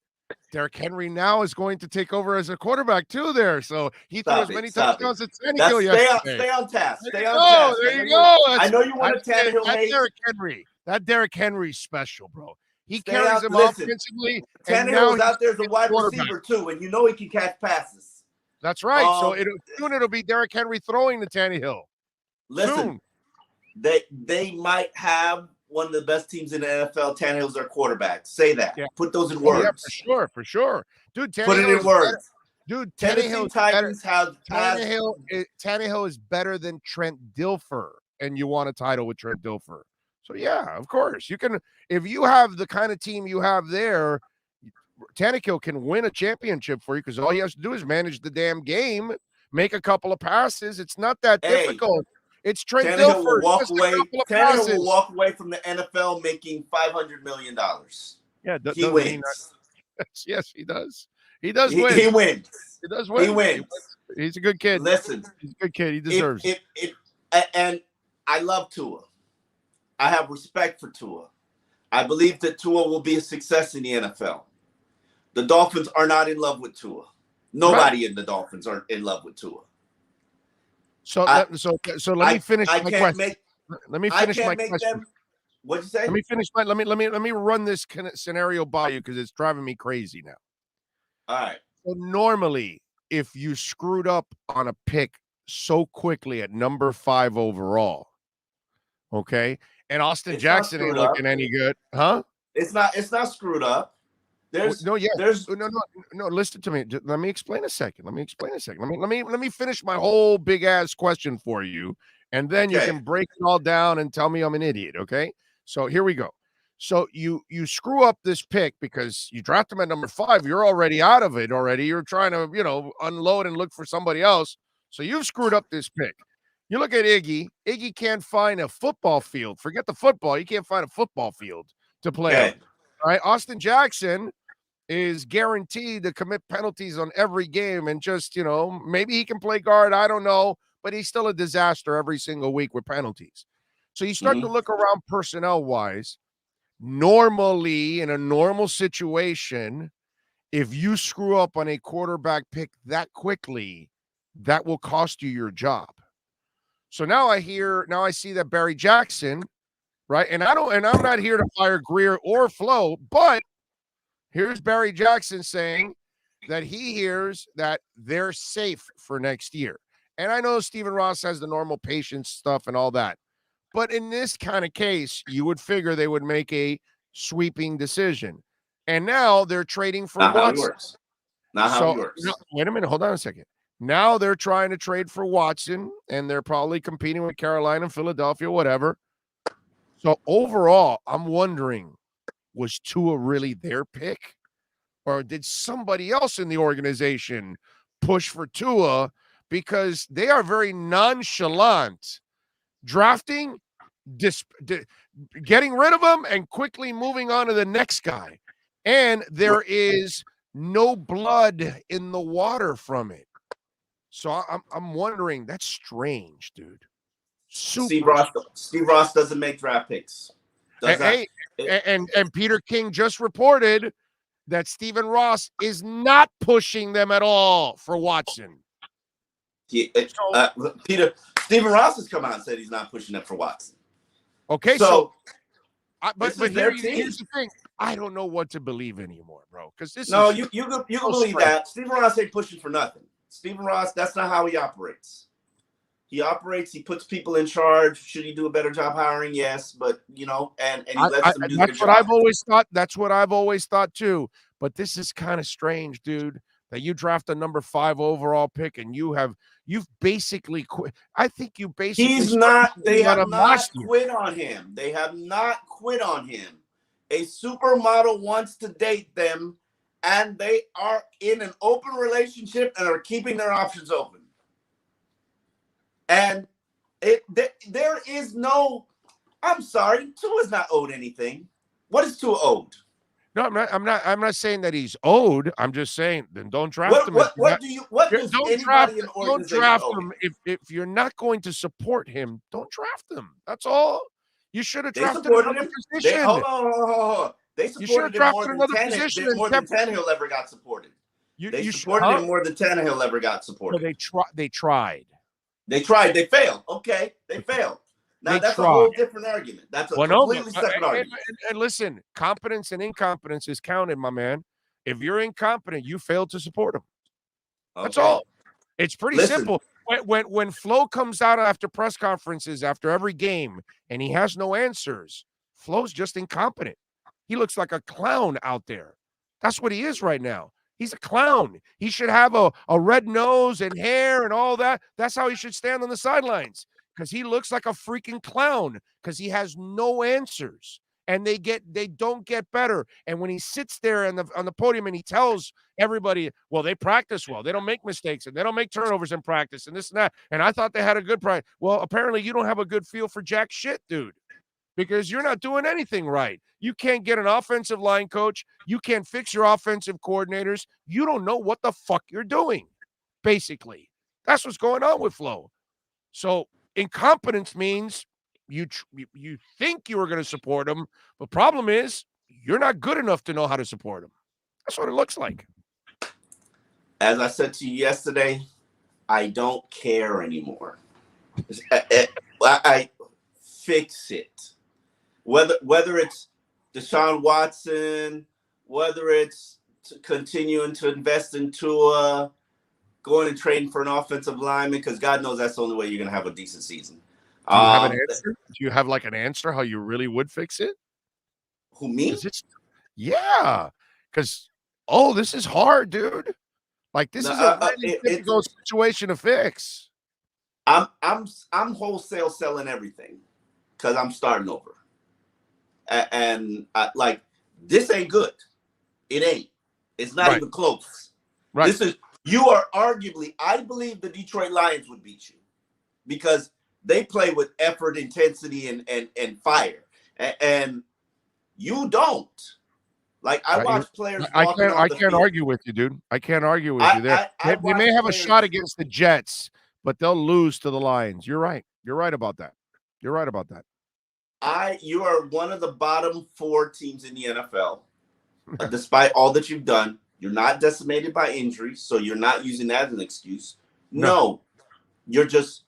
Derrick Henry now is going to take over as a quarterback too there. So he threw as many touchdowns as Stay Tannehill yesterday. stay on task. Stay on Oh, task. there you go. I know you want a Tannehill that hate. Derrick Henry. That Derrick Henry's special, bro. He Stay carries out- him listen, offensively. And now Tannehill is he's out there as a wide quarterback. receiver too, and you know he can catch passes. That's right. So Um, soon it'll be Derrick Henry throwing to Tannehill. Listen, Soon. they might have one of the best teams in the NFL. Tannehill's their quarterback. Say that. Yeah. Put those in Oh, words. yeah, for sure. Dude, Put it Tannehill in is words. better. Dude, Tennessee Tannehill Titans have Tannehill is better than Trent Dilfer, and you want a title with Trent Dilfer. So yeah, of course. You can, if you have the kind of team you have there, Tannehill can win a championship for you because all he has to do is manage the damn game, make a couple of passes. It's not that difficult. It's Trent Tannehill will Dilfer. walk Just a away. couple of Tannehill passes. will walk away from the NFL making $500 million. Yeah, He wins. Yes, he does. He does He win. wins. He does win. He wins. He's a good kid. Listen, He's a good kid. He deserves it. And I love Tua. I have respect for Tua. I believe that Tua will be a success in the NFL. The Dolphins are not in love with Tua. Nobody in the Dolphins are in love with Tua. So let me finish my question. Let me finish my question. What'd you say? Let me run this scenario by you because it's driving me crazy now. All right. So normally, if you screwed up on a pick so quickly at number 5 overall, okay, and Austin Jackson ain't looking any good, huh? It's not screwed up. No. Listen to me. Let me explain a second. Let me finish my whole big ass question for you, and then you can break it all down and tell me I'm an idiot. Okay. So here we go. So you screw up this pick because you draft him at number 5. You're already out of it already. You're trying to, unload and look for somebody else. So you've screwed up this pick. You look at Iggy. Iggy can't find a football field. Forget the football. He can't find a football field to play on. All right. Austin Jackson is guaranteed to commit penalties on every game and just, maybe he can play guard. I don't know, but he's still a disaster every single week with penalties. So you start to look around personnel-wise. Normally, in a normal situation, if you screw up on a quarterback pick that quickly, that will cost you your job. So now I see that Barry Jackson, right? And I'm not here to fire Greer or Flo, but here's Barry Jackson saying that he hears that they're safe for next year. And I know Stephen Ross has the normal patience stuff and all that. But in this kind of case, you would figure they would make a sweeping decision. And now they're trading for Watson. Not how it works. No, wait a minute. Hold on a second. Now they're trying to trade for Watson, and they're probably competing with Carolina, Philadelphia, whatever. So overall, I'm wondering, was Tua really their pick? Or did somebody else in the organization push for Tua? Because they are very nonchalant drafting, getting rid of him, and quickly moving on to the next guy. And there is no blood in the water from it. So I'm wondering, that's strange, dude. Steve Ross doesn't make draft picks. And Peter King just reported that Stephen Ross is not pushing them at all for Watson. Stephen Ross has come out and said he's not pushing them for Watson. Okay, but here's the thing. I don't know what to believe anymore, bro. Because you can believe that Stephen Ross ain't pushing for nothing. Stephen Ross, that's not how he operates. He puts people in charge. Should he do a better job hiring? Yes, but and he lets them do their job. That's what I've always thought too. But this is kind of strange, dude, that you draft a number 5 overall pick and you've basically quit. I think you basically they have not quit on him. They have not quit on him. A supermodel wants to date them, and they are in an open relationship and are keeping their options open. And there is no, I'm sorry, Tua's not owed anything. What is Tua owed? No, I'm not saying that he's owed. I'm just saying then don't draft him. Don't draft him if you're not going to support him. Don't draft him. That's all. You should have drafted another position. Hold on. They You should have supported him drafted another position and more than kept. Tannehill ever got supported. They You supported huh? him more than Tannehill ever got So supported. they tried. They tried. They failed. Okay, they failed. Now They that's tried. a whole different argument. That's a Well, no, completely but, separate argument. and listen, competence and incompetence is counted, my man. If you're incompetent, you failed to support him. That's Okay. all. It's pretty Listen. simple. When Flo comes out after press conferences after every game and he has no answers, Flo's just incompetent. He looks like a clown out there. That's what he is right now. He's a clown. He should have a red nose and hair and all that. That's how he should stand on the sidelines, because he looks like a freaking clown because he has no answers. And they don't get better. And when he sits there on the podium and he tells everybody, well, they practice well, they don't make mistakes, and they don't make turnovers in practice, and this and that. And I thought they had a good practice. Well, apparently you don't have a good feel for jack shit, dude, because you're not doing anything right. You can't get an offensive line coach. You can't fix your offensive coordinators. You don't know what the fuck you're doing, basically. That's what's going on with Flo. So incompetence means you think you were going to support him, but problem is you're not good enough to know how to support him. That's what it looks like. As I said to you yesterday, I don't care anymore. I fix it. Whether it's Deshaun Watson, whether it's continuing to invest in Tua, going and trading for an offensive lineman, because God knows that's the only way you're going to have a decent season. Do you have an answer? Do you have like an answer how you really would fix it? Who, me? Yeah, because this is hard, dude. Like this is a really difficult situation to fix. I'm wholesale selling everything because I'm starting over, and like this ain't good. It ain't. It's not even close. Right. You are arguably. I believe the Detroit Lions would beat you because they play with effort, intensity, and fire, and you don't. Like I watch players. I can't argue with you, dude. I can't argue with you there. They may have a shot against the Jets, but they'll lose to the Lions. You're right. You're right about that. You're right about that. You are one of the bottom 4 teams in the NFL. Despite all that you've done, you're not decimated by injuries, so you're not using that as an excuse. No, you're just.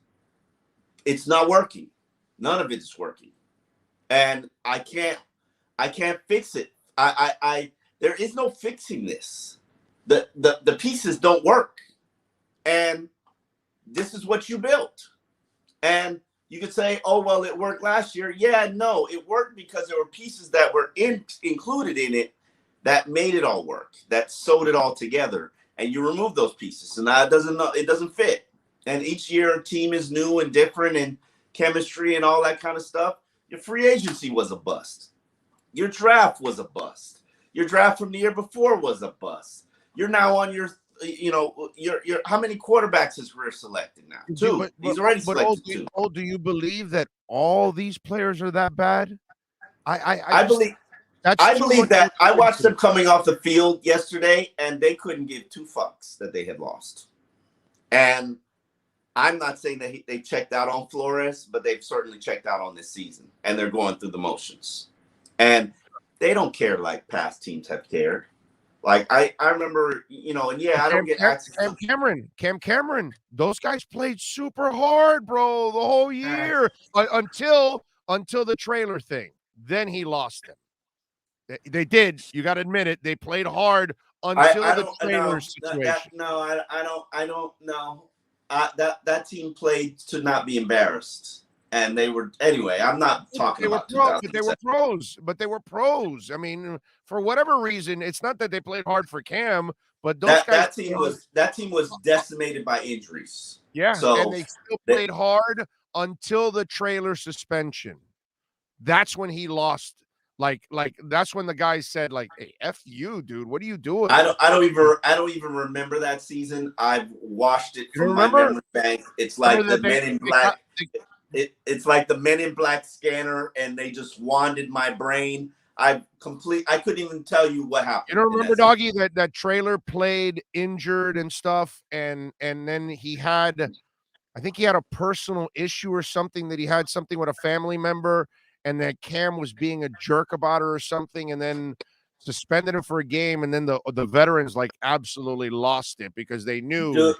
It's not working. None of it is working, and I can't fix it. There is no fixing this. The pieces don't work, and this is what you built. And you could say, oh well, it worked last year. Yeah, no, it worked because there were pieces that were included in it that made it all work, that sewed it all together. And you remove those pieces, and now it doesn't fit. And each year a team is new and different, and chemistry and all that kind of stuff. Your free agency was a bust. Your draft was a bust. Your draft from the year before was a bust. You're now on your how many quarterbacks is we're selecting now? 2. He's already selected 2. Do you believe that all these players are that bad? I believe that. I watched them coming off the field yesterday, and they couldn't give 2 fucks that they had lost. And I'm not saying that they checked out on Flores, but they've certainly checked out on this season, and they're going through the motions. And they don't care like past teams have cared. Like I remember, and I don't get access. Cam Cameron, those guys played super hard, bro, the whole year until the trailer thing. Then he lost them. They did. You got to admit it. They played hard until the trailer situation. I don't know. That team played to not be embarrassed. And they were anyway. I'm not talking about. They were pros. I mean, for whatever reason, it's not that they played hard for Cam, but that team was decimated by injuries. Yeah, and they still played hard until the trailer suspension. That's when he lost. Like that's when the guys said, like, "Hey, F you, dude. What are you doing?" I don't even remember that season. I've watched it from my memory bank. It's like the Men in Black. It's like the Men in Black scanner, and they just wanded my brain. I couldn't even tell you what happened. You don't remember, Doggy, that trailer played injured and stuff, and then he had, I think he had a personal issue or something, that he had something with a family member, and that Cam was being a jerk about her or something, and then suspended him for a game, and then the veterans like absolutely lost it because they knew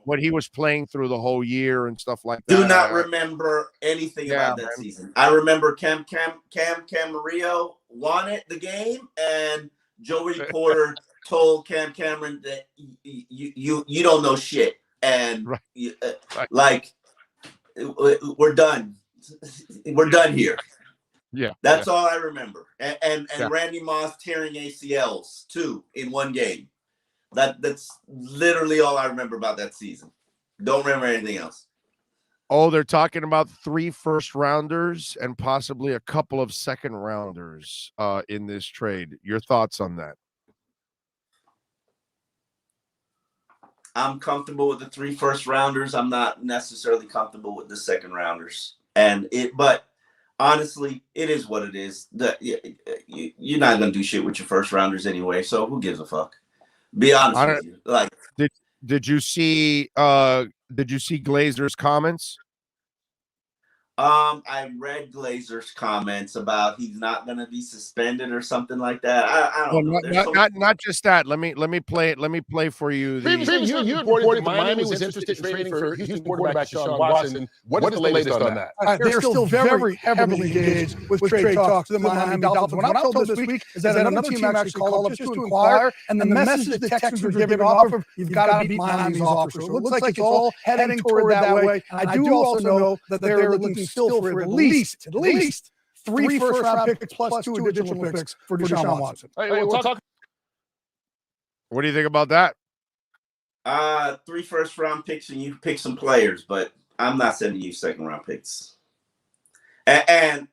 what he was playing through the whole year and stuff like that. Do not remember anything about that season. I remember Cam Camarillo wanted the game, and Joey Porter told Cam Cameron that you don't know shit, and like we're done. We're done here. Yeah, that's all I remember. And Randy Moss tearing ACLs too in one game. That's literally all I remember about that season. Don't remember anything else. Oh, they're talking about 3 first-rounders and possibly a couple of second-rounders in this trade. Your thoughts on that? I'm comfortable with the 3 first-rounders. I'm not necessarily comfortable with the second-rounders. But honestly, it is what it is. You're not gonna do shit with your first-rounders anyway. So who gives a fuck? Be honest with you. Like, did you see Glazer's comments? I read Glazer's comments about he's not going to be suspended or something like that. I don't know. Not just that. Let me play it. Let me play for you. Previously, you reported that Miami was interested in trading for Houston quarterback Deshaun Watson. What is the latest on that? They're still very heavily engaged with trade talks to the Miami Dolphins. What I'm told this week is that another team actually called up just to inquire, and the message the Texans were giving off of, you've got to beat Miami's offer. So it looks like it's all heading toward that way. I do also know that they're looking still for at least 3 first-round picks plus 2 additional picks for Deshaun Watson. What do you think about that? 3 first-round picks and you pick some players, but I'm not sending you second-round picks. And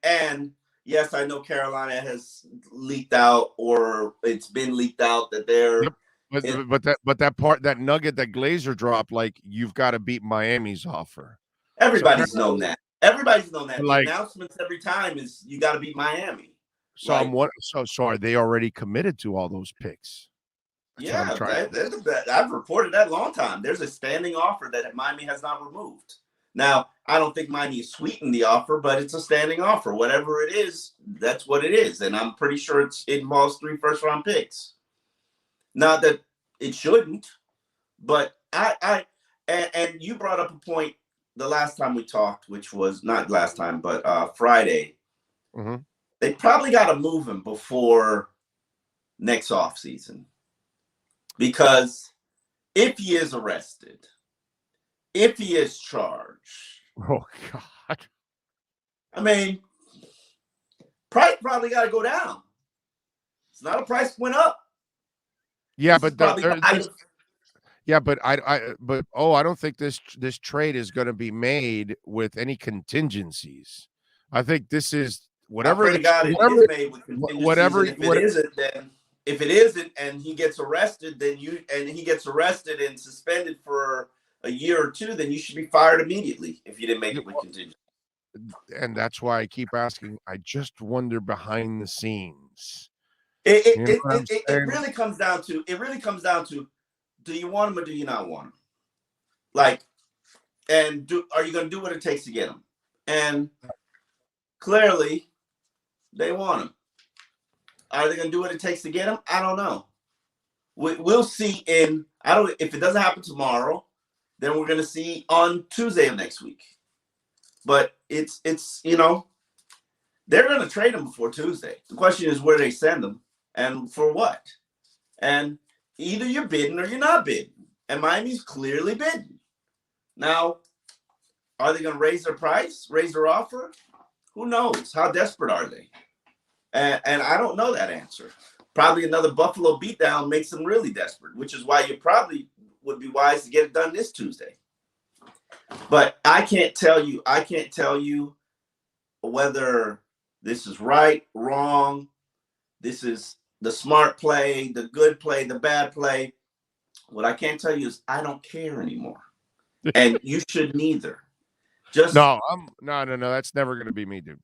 yes, I know Carolina has leaked out, or it's been leaked out that they're. But that nugget that Glazer dropped, like, you've got to beat Miami's offer. Everybody's known that. Everybody's known that. Like, the announcements every time is you got to beat Miami. So so are they already committed to all those picks? That's I've reported that a long time. There's a standing offer that Miami has not removed. Now, I don't think Miami sweetened the offer, but it's a standing offer. Whatever it is, that's what it is. And I'm pretty sure it involves 3 first-round picks. Not that it shouldn't, but and you brought up a point the last time we talked, which was not last time, but Friday. Mm-hmm. They probably got to move him before next offseason. Because if he is arrested, if he is charged, oh God, I mean, price probably got to go down. It's not a price went up. Yeah, but I don't think this trade is going to be made with any contingencies. I think this is whatever. If it isn't, and he gets arrested, he gets arrested and suspended for a year or 2, then you should be fired immediately if you didn't make it with contingency. And that's why I keep asking. I just wonder behind the scenes. It really comes down to do you want him or do you not want him? Like, and are you going to do what it takes to get him? And clearly, they want him. Are they going to do what it takes to get him? I don't know. We'll see. If it doesn't happen tomorrow, then we're going to see on Tuesday of next week. But it's they're going to trade him before Tuesday. The question is where they send him and for what. And either you're bidding or you're not bidding. And Miami's clearly bidding. Now, are they going to raise their price, raise their offer? Who knows? How desperate are they? And I don't know that answer. Probably another Buffalo beatdown makes them really desperate, which is why you probably would be wise to get it done this Tuesday. But I can't tell you whether this is right, wrong. This is the smart play, the good play, the bad play. What I can't tell you is I don't care anymore. And you should neither. No. That's never going to be me, dude.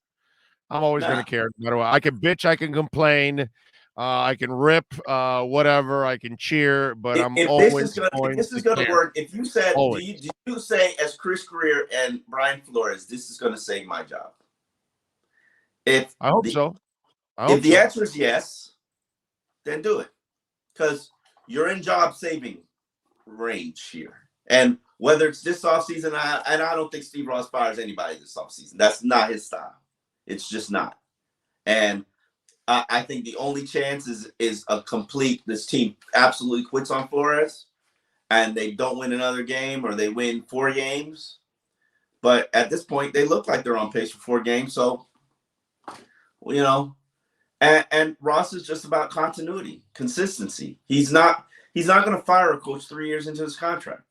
I'm always going to care. No matter what. I can bitch, I can complain, I can rip, whatever, I can cheer, but this is going to work. If you said, do you say as Chris Greer and Brian Flores, this is going to save my job? If I hope the, so. If the answer is yes, then do it, because you're in job saving range here. And whether it's this offseason, and I don't think Steve Ross fires anybody this offseason. That's not his style. It's just not. And I think the only chance is a complete, this team absolutely quits on Flores and they don't win another game, or they win 4 games. But at this point, they look like they're on pace for 4 games. So, you know, and Ross is just about continuity, consistency. He's not going to fire a coach 3 years into his contract.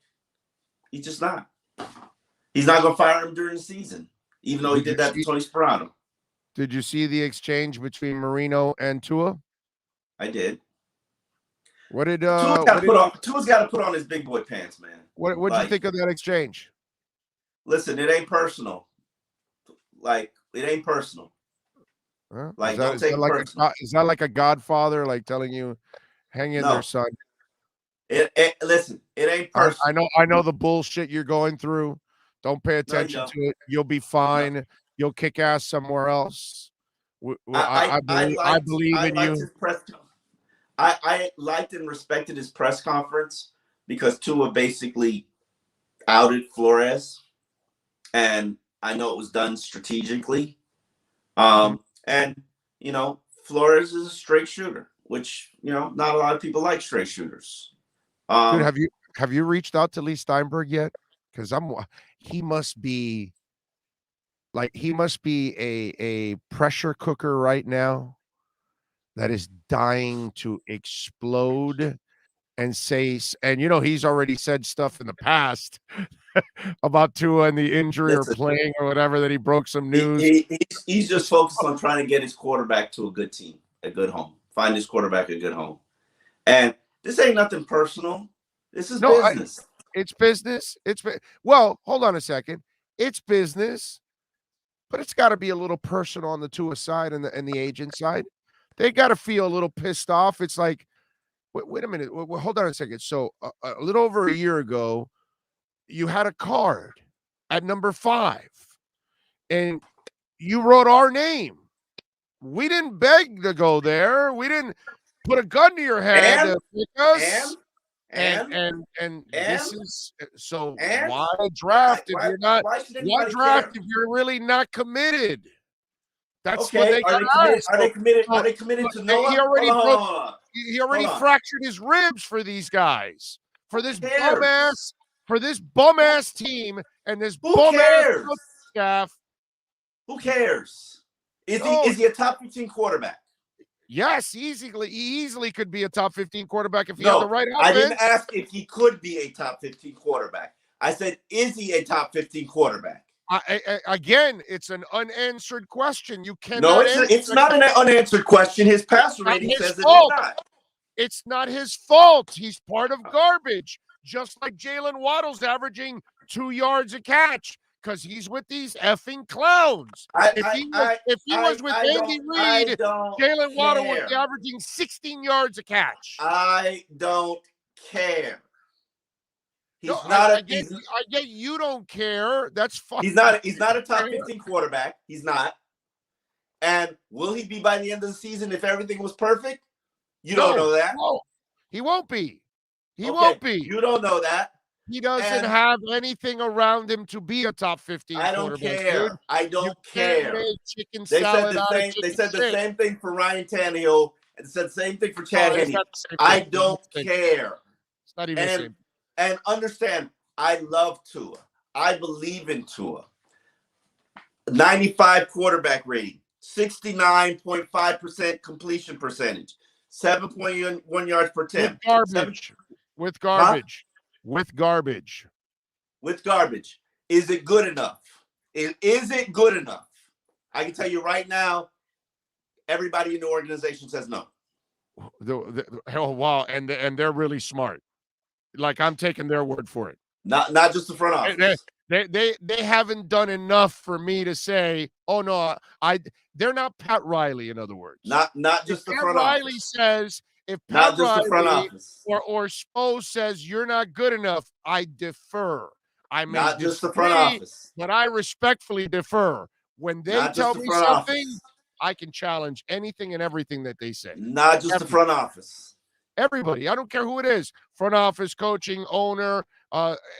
He's just not. He's not going to fire him during the season, even though he did that to Tony Sperano. Did you see the exchange between Marino and Tua? I did. What did Tua's got to put on his big boy pants, man. What did you think of that exchange? Listen, it ain't personal. Like, it ain't personal. Huh? Like, don't take it personal. Is that like a godfather, like telling you, hang in there, son? Listen, it ain't personal. I know the bullshit you're going through. Don't pay attention to it. You'll be fine. No. You'll kick ass somewhere else. I believe in you. I liked and respected his press conference because Tua basically outed Flores, and I know it was done strategically. And you know, Flores is a straight shooter, which, you know, not a lot of people like straight shooters. Dude, have you reached out to Lee Steinberg yet? Because he must be a pressure cooker right now that is dying to explode and say, and you know, he's already said stuff in the past about Tua and the injury or playing or whatever, that he broke some news. He's just focused on trying to get his quarterback to a good team, a good home, find his quarterback a good home. And this ain't nothing personal. This is business. It's business. Well, hold on a second. It's business, but it's got to be a little personal on the Tua side and the agent side. They got to feel a little pissed off. It's like, wait a minute. Hold on a second. So a little over a year ago, you had a card at number 5, and you wrote our name. We didn't beg to go there. We didn't put a gun to your head to pick us. And this is so. Why draft if you're not? Why draft if you're really not committed? That's what they got. Are they committed? Are they committed to Noah? He already fractured his ribs for these guys, for this bum ass team and this bum ass staff. Who cares? Is he a top 15 quarterback? Yes, he easily could be a top 15 quarterback if he had the right offense. I didn't ask if he could be a top 15 quarterback. I said, is he a top 15 quarterback? Again, it's an unanswered question. You cannot. No, it's not an unanswered question. His passer rating says it's not. It's not his fault. He's part of garbage, just like Jalen Waddle's averaging 2 yards a catch. Because he's with these effing clowns. If he was with Andy Reid, Jalen Waddle would be averaging 16 yards a catch. I don't care. I get you don't care. That's fine. He's not a top 15 quarterback. He's not. And will he be by the end of the season if everything was perfect? You don't know that. No, he won't be. He won't be. You don't know that. He doesn't have anything around him to be a top 15 quarterback. I don't care. Dude. I don't care. They said the same thing for Ryan Tannehill, and said the same thing for Chad Henne. I don't care. It's not even the same. And understand, I love Tua. I believe in Tua. 95 quarterback rating, 69.5% completion percentage, 7.1 yards per attempt. With garbage. With garbage. Is it good enough? Is it good enough? I can tell you right now, everybody in the organization says no. Wow, and they're really smart. Like, I'm taking their word for it. Not just the front office. They haven't done enough for me to say, oh no, they're not Pat Riley, in other words. Not just the front office. Riley says, if Pat Riley or Spo says you're not good enough, I defer. I may not just the front office, but I respectfully defer. When they tell me something, I can challenge anything and everything that they say. Not just the front office. Everybody. I don't care who it is. Front office, coaching, owner,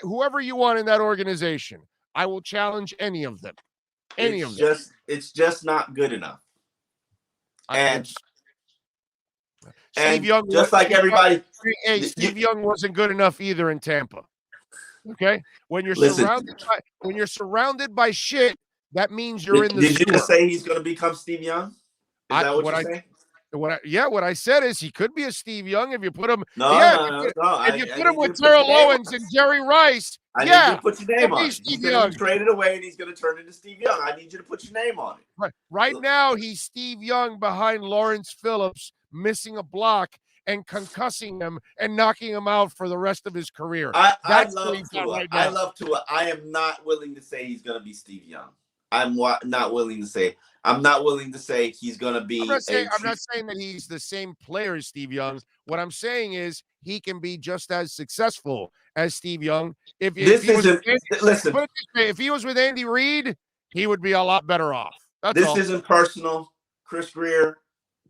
whoever you want in that organization. I will challenge any of them. It's just not good enough. And Steve Young, just like everybody. Hey, Steve Young wasn't good enough either in Tampa. Okay? When you're surrounded by shit, that means you're in the Did you just say he's going to become Steve Young? Is that what you're saying? What I said is he could be a Steve Young if you put him. If you put him with Terrell Owens and Jerry Rice. I need you to put your name on it. Steve He's going to be traded away and he's going to turn into Steve Young. I need you to put your name on it. Right now, he's Steve Young behind Lawrence Phillips, missing a block and concussing him and knocking him out for the rest of his career. I love Tua. I love Tua. I am not willing to say he's going to be Steve Young. I'm not willing to say. I'm not willing to say he's going to be. I'm not saying that he's the same player as Steve Young. What I'm saying is he can be just as successful as Steve Young. If he was with Andy Reid, he would be a lot better off. This isn't personal. Chris Greer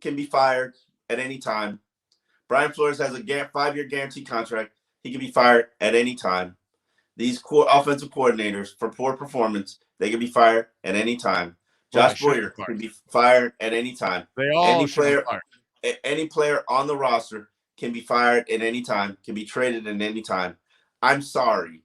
can be fired at any time. Brian Flores has a 5-year guaranteed contract. He can be fired at any time. These offensive coordinators, for poor performance, they can be fired at any time. Josh Boyer can be fired at any time. Any player on the roster can be fired at any time, can be traded at any time. I'm sorry.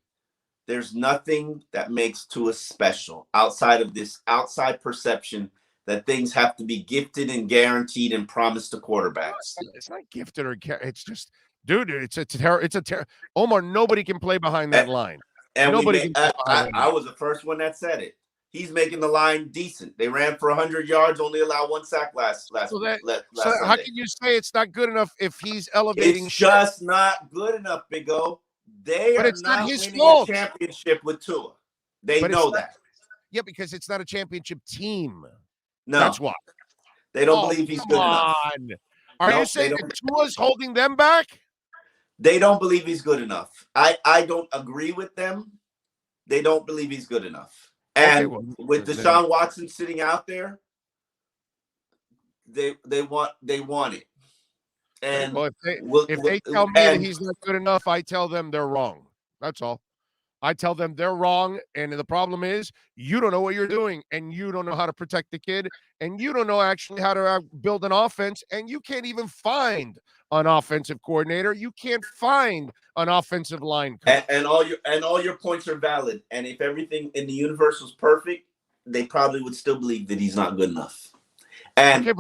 There's nothing that makes Tua special outside of this outside perception that things have to be gifted and guaranteed and promised to quarterbacks. It's not gifted or it's just, dude. It's a terror. Omar. Nobody can play behind that line. And I was the first one that said it. He's making the line decent. They ran for 100 yards, only allowed 1 sack last so Sunday. How can you say it's not good enough if he's elevating? It's just not good enough, Big O. They are not winning a championship with Tua. They know that. Yeah, because it's not a championship team. No, that's why they don't believe he's good enough. Are you saying that Tua's holding them back? They don't believe he's good enough. I don't agree with them. They don't believe he's good enough. And with Deshaun Watson sitting out there, they want it. And if they tell me that he's not good enough, I tell them they're wrong. That's all. I tell them they're wrong, and the problem is you don't know what you're doing, and you don't know how to protect the kid, and you don't know actually how to build an offense, and you can't even find an offensive coordinator. You can't find an offensive line coach. And all your points are valid. And if everything in the universe was perfect, they probably would still believe that he's not good enough. And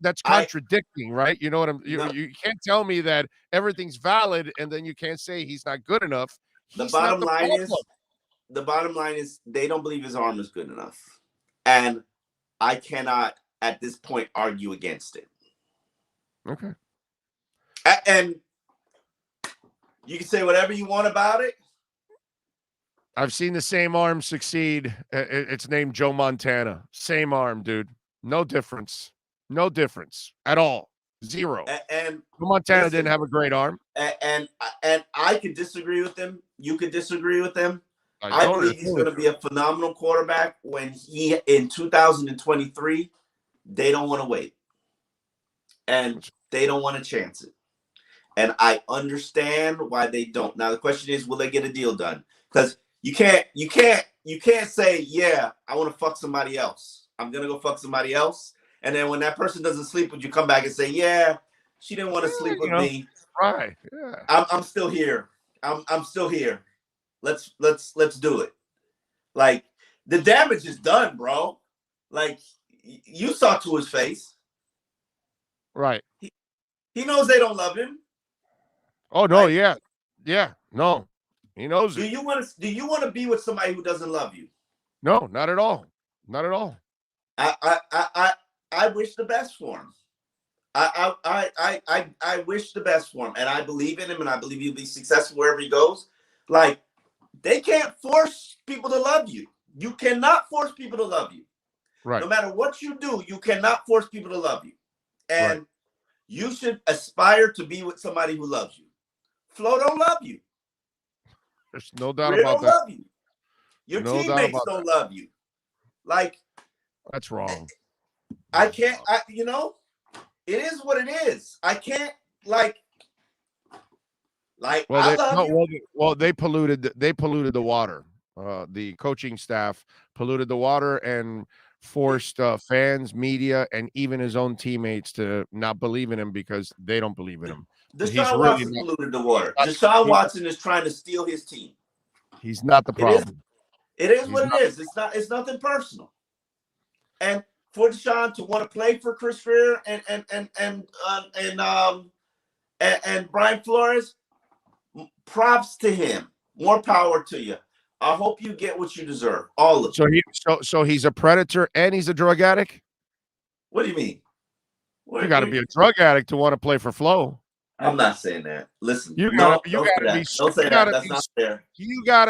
that's contradicting, right? You know what you can't tell me that everything's valid and then you can't say he's not good enough. The bottom line is they don't believe his arm is good enough. And I cannot at this point argue against it. Okay. And you can say whatever you want about it. I've seen the same arm succeed. It's named Joe Montana. Same arm, dude. No difference. No difference at all. Zero. And Joe Montana didn't have a great arm. And I could disagree with them. You could disagree with them. I believe he's going to be a phenomenal quarterback when he in 2023. They don't want to wait. And they don't want to chance it. And I understand why they don't. Now the question is, will they get a deal done? Because you can't say, yeah, I want to fuck somebody else. I'm gonna go fuck somebody else. And then when that person doesn't sleep with you, come back and say, yeah, she didn't want to sleep with me. Right. Yeah. I'm still here. I'm still here. Let's do it. Like the damage is done, bro. Like you saw to his face. Right. He knows they don't love him. Oh no, yeah. No. He knows do you want to be with somebody who doesn't love you? No, not at all. Not at all. I wish the best for him. I wish the best for him, and I believe in him, and I believe he'll be successful wherever he goes. Like they can't force people to love you. You cannot force people to love you. Right. No matter what you do, you cannot force people to love you. And you should aspire to be with somebody who loves you. Flo don't love you. There's no doubt about that. Love you. Your teammates don't love you. Like that's wrong. I can't. It is what it is. I can't like. Well, they polluted the water. The coaching staff polluted the water and forced fans, media, and even his own teammates to not believe in him because they don't believe in him. Deshaun Watson polluted the water. Deshaun Watson is trying to steal his team. He's not the problem. It is what it is. It's nothing personal. And for Deshaun to want to play for Chris Greer and Brian Flores, props to him. More power to you. I hope you get what you deserve. All of it. So he's a predator and he's a drug addict? What do you mean? You got to be a drug addict to want to play for Flo. I'm not saying that. Listen, you gotta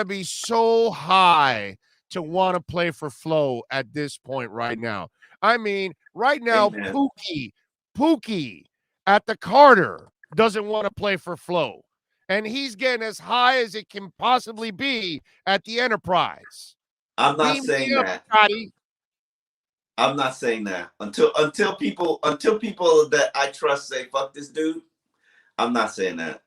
be so high to want to play for Flo at this point right now. I mean, right now, Pookie at the Carter doesn't want to play for Flo. And he's getting as high as it can possibly be at the Enterprise. I'm not saying that. I'm not saying that. Until people that I trust say fuck this dude, I'm not saying that.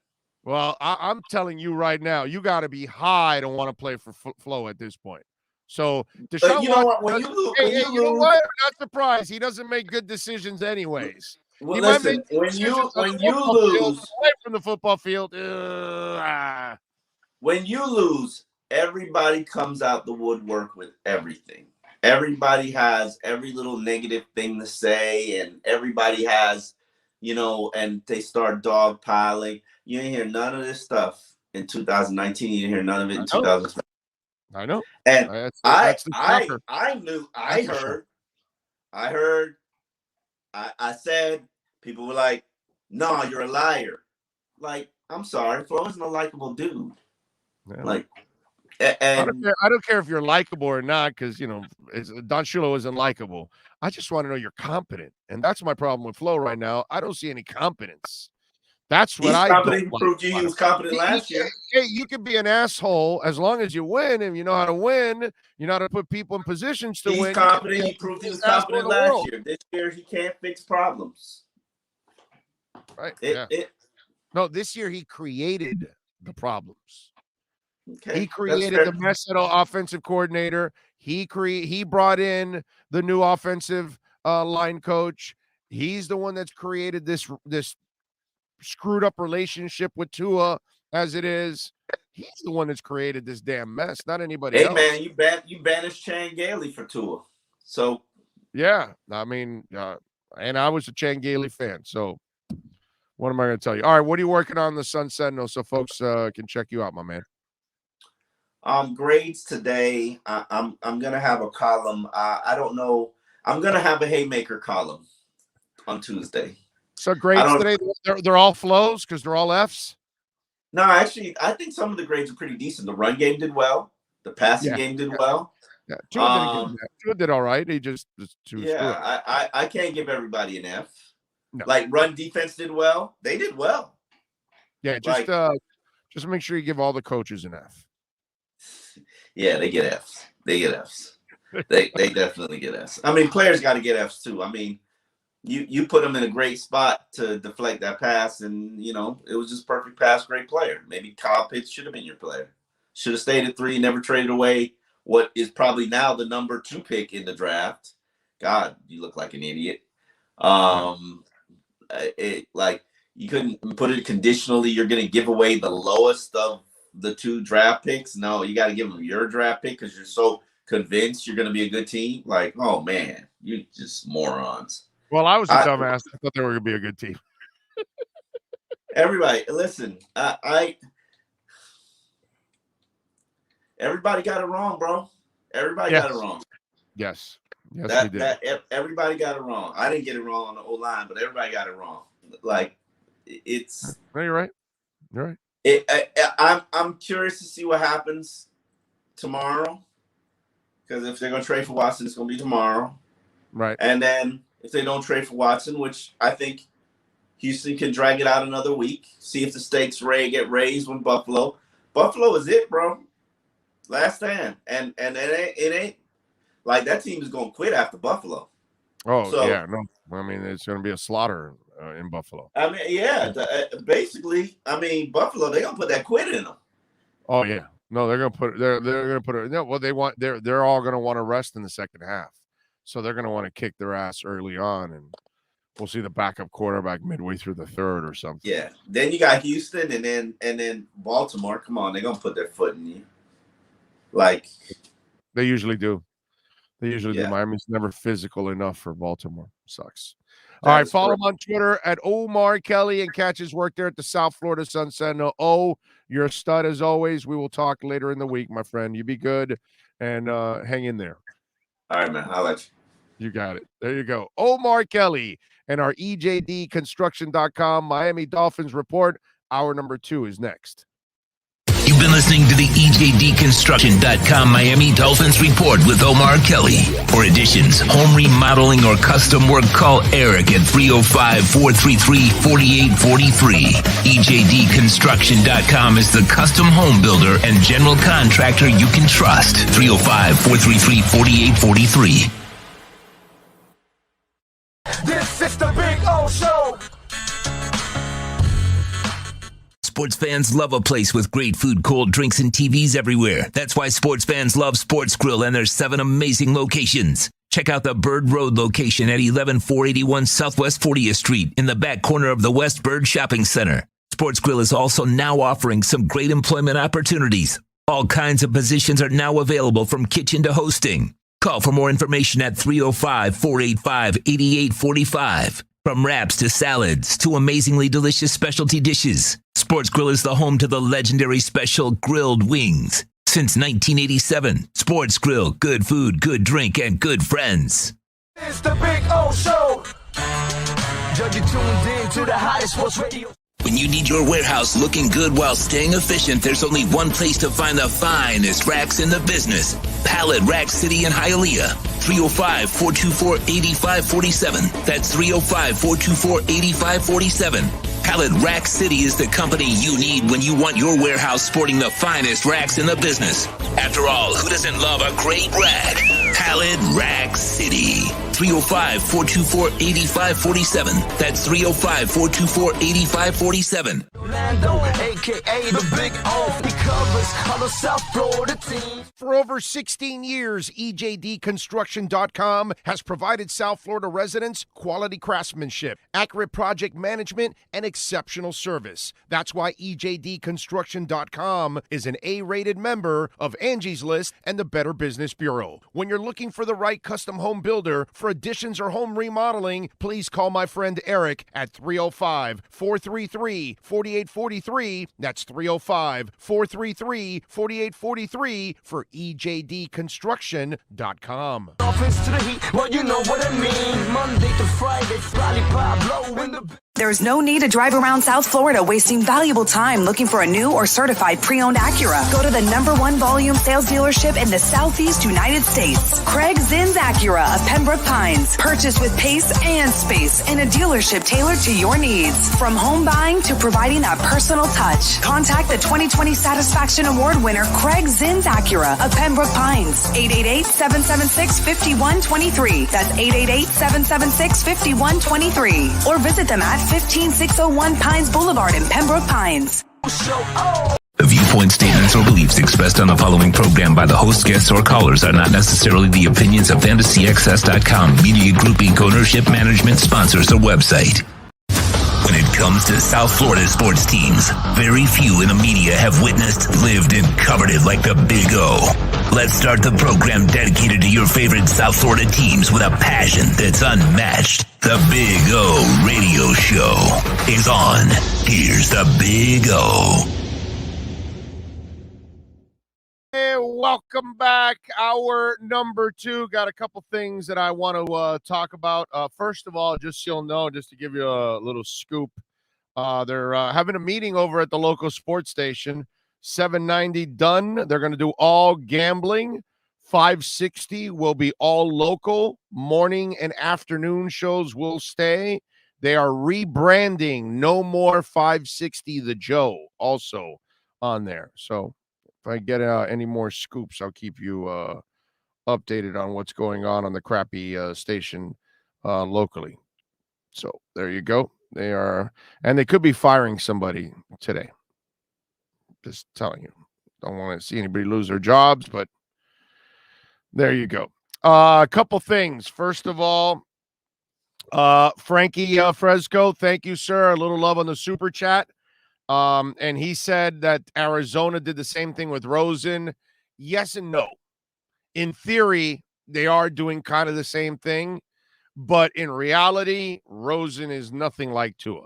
Well, I'm telling you right now, you got to be high to want to play for Flo at this point. So, Deshaun you know what? When you lose, you know what? I'm not surprised. He doesn't make good decisions anyways. Well, listen, when you lose away from the football field, when you lose, everybody comes out the woodwork with everything. Everybody has every little negative thing to say, and everybody has, and they start dogpiling. You didn't hear none of this stuff in 2019. You didn't hear none of it in 2020. I know. And I heard. I said, people were like, "No, you're a liar." Like, I'm sorry, Flo isn't a likable dude. Yeah. Like, I don't care if you're likable or not, because Don Shula isn't likable. I just want to know you're competent, and that's my problem with Flo right now. I don't see any competence. That's what I don't like. He was competent last year. Hey, you can be an asshole as long as you win, and you know how to win. You know how to put people in positions to win. He's competent. He proved he was competent last year. This year, he can't fix problems. Right. No, this year he created the problems. Okay. He created the mess at offensive coordinator. He brought in the new offensive line coach. He's the one that's created this screwed up relationship with Tua as it is. He's the one that's created this damn mess, not anybody else. Hey man, you banished Chan Gailey for Tua. So yeah, I mean, and I was a Chan Gailey fan. So what am I going to tell you? All right, what are you working on the Sun Sentinel so folks can check you out, my man? Grades today. I'm gonna have a column. I don't know. I'm gonna have a Haymaker column on Tuesday. So grades today, they're all flows because they're all Fs? No, actually, I think some of the grades are pretty decent. The run game did well. The passing game did well. Yeah, Tua did all right. He just too. Yeah, I can't give everybody an F. No. Like run defense did well. They did well. Yeah, just make sure you give all the coaches an F. Yeah, they get Fs. They get Fs. They definitely get Fs. I mean, players got to get Fs too. I mean, you put them in a great spot to deflect that pass, and it was just perfect pass, great player. Maybe Kyle Pitts should have been your player. Should have stayed at 3, never traded away what is probably now the number 2 pick in the draft. God, you look like an idiot. You couldn't put it conditionally. You're going to give away the lowest of the 2 draft picks. No, you got to give them your draft pick because you're so convinced you're going to be a good team. Like, oh man, you just morons. Well, I was a dumbass. I thought they were going to be a good team. Everybody, listen. Everybody got it wrong, bro. Everybody got it wrong. Yes, we did. Everybody got it wrong. I didn't get it wrong on the O-line, but everybody got it wrong. Like, it's. No, you're right. You're right. I'm curious to see what happens tomorrow, because if they're going to trade for Watson, it's going to be tomorrow. Right. And then if they don't trade for Watson, which I think Houston can drag it out another week, see if the stakes get raised with Buffalo. Buffalo is it, bro. Last stand. And it ain't like that team is going to quit after Buffalo. Oh, So, yeah. No, I mean, it's going to be a slaughter in Buffalo. I mean, yeah, basically, I mean, Buffalo, they're gonna put that quid in them. Oh, yeah. No, they're going to put they're going to put it. No, well, they're all going to want to rest in the second half. So they're going to want to kick their ass early on, and we'll see the backup quarterback midway through the third or something. Yeah. Then you got Houston, and then Baltimore. Come on, they're gonna put their foot in you. Like They usually do. They usually do. Yeah. Miami's never physical enough for Baltimore. Sucks. All right, follow him on Twitter at Omar Kelly and catch his work there at the South Florida Sun Sentinel. Oh, you're a stud as always. We will talk later in the week, my friend. You be good and hang in there. All right, man. I'll let you. You got it. There you go. Omar Kelly and our EJDconstruction.com Miami Dolphins report. Hour number 2 is next. You've been listening to the EJDconstruction.com Miami Dolphins report with Omar Kelly. For additions, home remodeling, or custom work, call Eric at 305-433-4843. EJDconstruction.com is the custom home builder and general contractor you can trust. 305-433-4843. This is the Big O Show. Sports fans love a place with great food, cold drinks, and TVs everywhere. That's why sports fans love Sports Grill and their 7 amazing locations. Check out the Bird Road location at 11481 Southwest 40th Street in the back corner of the West Bird Shopping Center. Sports Grill is also now offering some great employment opportunities. All kinds of positions are now available from kitchen to hosting. Call for more information at 305-485-8845. From wraps to salads to amazingly delicious specialty dishes, Sports Grill is the home to the legendary special grilled wings. Since 1987, Sports Grill, good food, good drink, and good friends. It's the Big O Show. Judge, you tuned in to the hottest sports radio. When you need your warehouse looking good while staying efficient, there's only one place to find the finest racks in the business. Pallet Rack City in Hialeah. 305-424-8547. That's 305-424-8547. Pallet Rack City is the company you need when you want your warehouse sporting the finest racks in the business. After all, who doesn't love a great rack? Pallet Rack City. 305-424-8547. That's 305-424-8547. Orlando, a.k.a. the Big O. He covers all the South Florida teams. For over 16 years, EJDconstruction.com has provided South Florida residents quality craftsmanship, accurate project management, and exceptional service. That's why EJDconstruction.com is an A-rated member of Angie's List and the Better Business Bureau. When you're looking for the right custom home builder for additions or home remodeling, please call my friend Eric at 305-433-4843. That's 305-433-4843 for EJDconstruction.com. Offense to the heat, well, you know what I mean. Monday to Friday, Fly Pablo in the... There's no need to drive around South Florida wasting valuable time looking for a new or certified pre-owned Acura. Go to the #1 volume sales dealership in the Southeast United States. Craig Zinn's Acura of Pembroke Pines. Purchase with pace and space in a dealership tailored to your needs. From home buying to providing that personal touch. Contact the 2020 Satisfaction Award winner Craig Zinn's Acura of Pembroke Pines. 888-776-5123. That's 888-776-5123. Or visit them at 15601 Pines Boulevard in Pembroke Pines. The viewpoint, statements, or beliefs expressed on the following program by the host, guests, or callers are not necessarily the opinions of FantasyXS.com, Media Group Inc. ownership, management, sponsors, or website. When it comes to South Florida sports teams, very few in the media have witnessed, lived, and covered it like the Big O. Let's start the program dedicated to your favorite South Florida teams with a passion that's unmatched. The Big O Radio Show is on. Here's the Big O. Hey, welcome back. Hour number 2. Got a couple things that I want to talk about. First of all, just so you'll know, just to give you a little scoop, they're having a meeting over at the local sports station. 790 done. They're going to do all gambling. 560 will be all local. Morning and afternoon shows will stay. They are rebranding No More 560 The Joe also on there. So if I get any more scoops, I'll keep you updated on what's going on the crappy station locally. So there you go. They are, and they could be firing somebody today. Just telling you. Don't want to see anybody lose their jobs, but there you go. A couple things. First of all, Frankie Fresco, thank you, sir. A little love on the super chat. And he said that Arizona did the same thing with Rosen. Yes and no. In theory, they are doing kind of the same thing, but in reality, Rosen is nothing like Tua.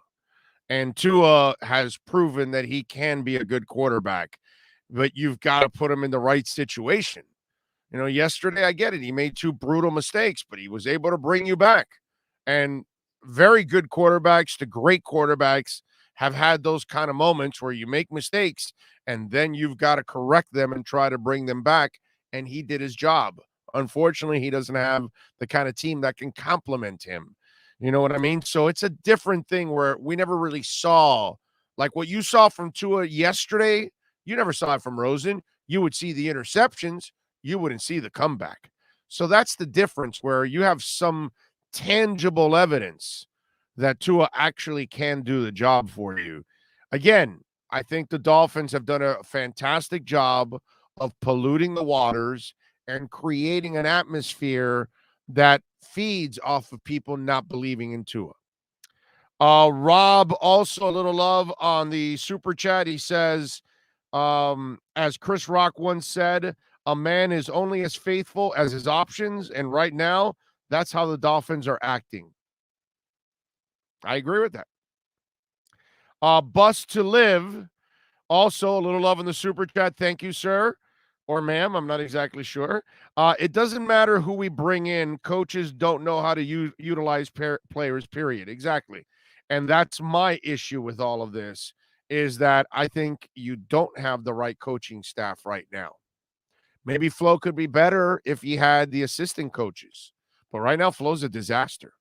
And Tua has proven that he can be a good quarterback, but you've got to put him in the right situation. You know, yesterday, I get it. He made 2 brutal mistakes, but he was able to bring you back. And very good quarterbacks to great quarterbacks have had those kind of moments where you make mistakes and then you've got to correct them and try to bring them back. And he did his job. Unfortunately, he doesn't have the kind of team that can complement him. You know what I mean? So it's a different thing where we never really saw, like what you saw from Tua yesterday, you never saw it from Rosen. You would see the interceptions. You wouldn't see the comeback. So that's the difference where you have some tangible evidence that Tua actually can do the job for you. Again, I think the Dolphins have done a fantastic job of polluting the waters and creating an atmosphere that feeds off of people not believing in Tua. Rob, also a little love on the super chat. He says, as Chris Rock once said, a man is only as faithful as his options. And right now, that's how the Dolphins are acting. I agree with that. Bus to Live, also a little love in the super chat. Thank you, sir. Or ma'am, I'm not exactly sure. It doesn't matter who we bring in. Coaches don't know how to utilize players, period. Exactly. And that's my issue with all of this, is that I think you don't have the right coaching staff right now. Maybe Flo could be better if he had the assistant coaches. But right now, Flo's a disaster.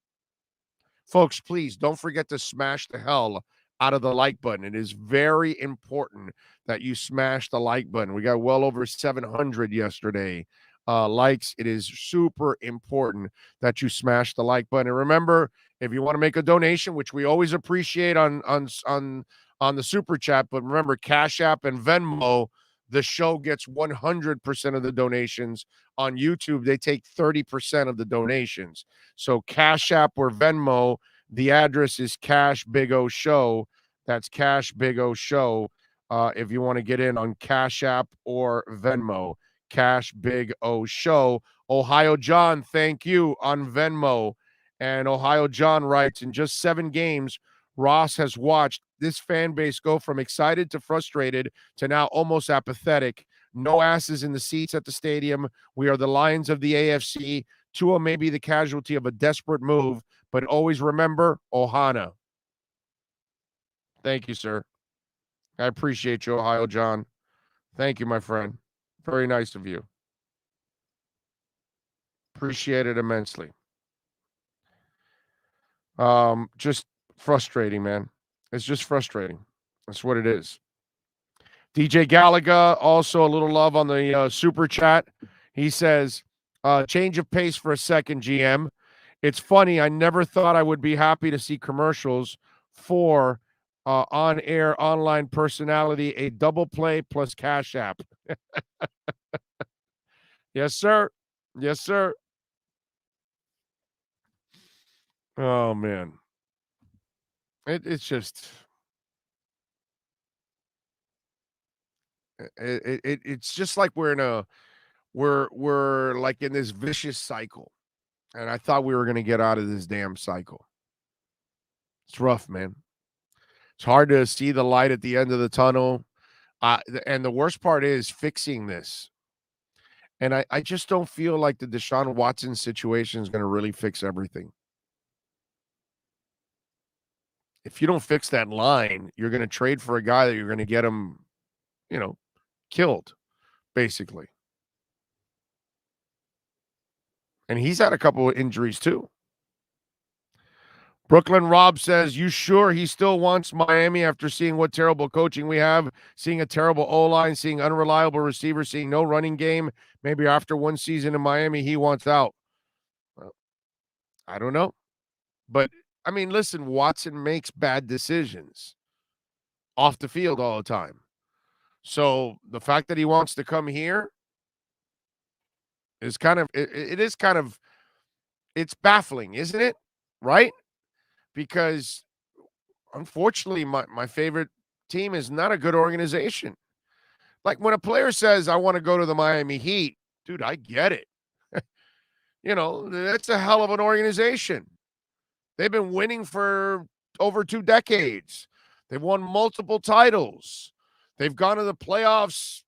Folks, please don't forget to smash the hell out of the like button. It is very important that you smash the like button. We got well over 700 yesterday likes. It is super important that you smash the like button. And remember, if you want to make a donation, which we always appreciate on the super chat, but remember, Cash App and Venmo, the show gets 100% of the donations. On YouTube, they take 30% of the donations. So Cash App or Venmo, the address is Cash Big O Show. That's Cash Big O Show. If you want to get in on Cash App or Venmo, Cash Big O Show. Ohio John, thank you on Venmo. And Ohio John writes, in just 7 games, Ross has watched this fan base go from excited to frustrated to now almost apathetic. No asses in the seats at the stadium. We are the Lions of the AFC. Tua may be the casualty of a desperate move, but always remember Ohana. Thank you, sir. I appreciate you, Ohio John. Thank you, my friend. Very nice of you. Appreciate it immensely. Just frustrating, man. It's just frustrating. That's what it is. DJ Gallagher, also a little love on the super chat. He says, change of pace for a second, GM. It's funny. I never thought I would be happy to see commercials for on-air online personality, a double play plus Cash App. Yes, sir. Yes, sir. Oh, man. It's just... It's just like we're like in this vicious cycle, and I thought we were going to get out of this damn cycle. It's rough, man. It's hard to see the light at the end of the tunnel, and the worst part is fixing this. And I just don't feel like the Deshaun Watson situation is going to really fix everything. If you don't fix that line, you're going to trade for a guy that you're going to get him, killed, basically. And he's had a couple of injuries too. Brooklyn Rob says, you sure he still wants Miami after seeing what terrible coaching we have, seeing a terrible O-line, seeing unreliable receivers, seeing no running game? Maybe after one season in Miami, he wants out. Well, I don't know. But, I mean, listen, Watson makes bad decisions off the field all the time. So the fact that he wants to come here is kind of it is kind of it's baffling, isn't it? Right? Because unfortunately my favorite team is not a good organization. Like when a player says I want to go to the Miami Heat, dude, I get it. That's a hell of an organization. They've been winning for over 2 decades. They've won multiple titles. They've gone to the playoffs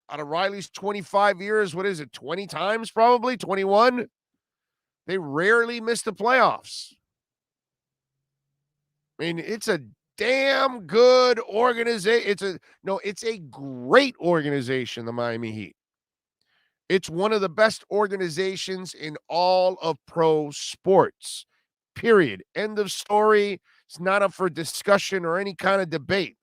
out of Riley's 25 years. What is it, 20 times probably? 21? They rarely miss the playoffs. I mean, it's a damn good organization. It's a great organization, the Miami Heat. It's one of the best organizations in all of pro sports. Period. End of story. It's not up for discussion or any kind of debate.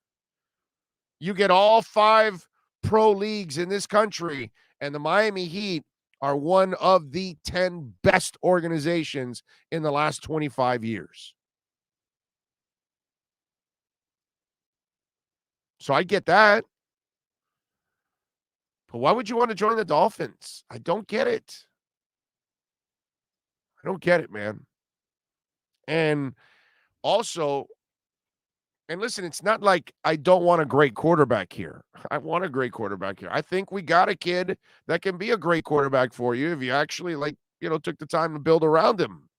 You get all 5 pro leagues in this country, and the Miami Heat are one of the 10 best organizations in the last 25 years. So I get that. But why would you want to join the Dolphins? I don't get it. I don't get it, man. And also, and listen, it's not like I don't want a great quarterback here. I want a great quarterback here. I think we got a kid that can be a great quarterback for you if you actually took the time to build around him.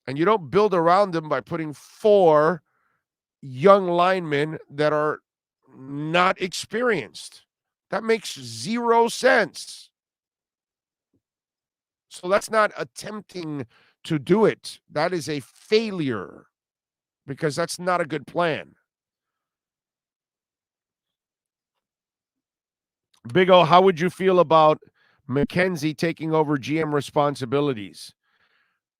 And you don't build around him by putting 4 young linemen that are not experienced. That makes 0 sense. So that's not attempting to do it. That is a failure because that's not a good plan. Big O, how would you feel about McKenzie taking over GM responsibilities?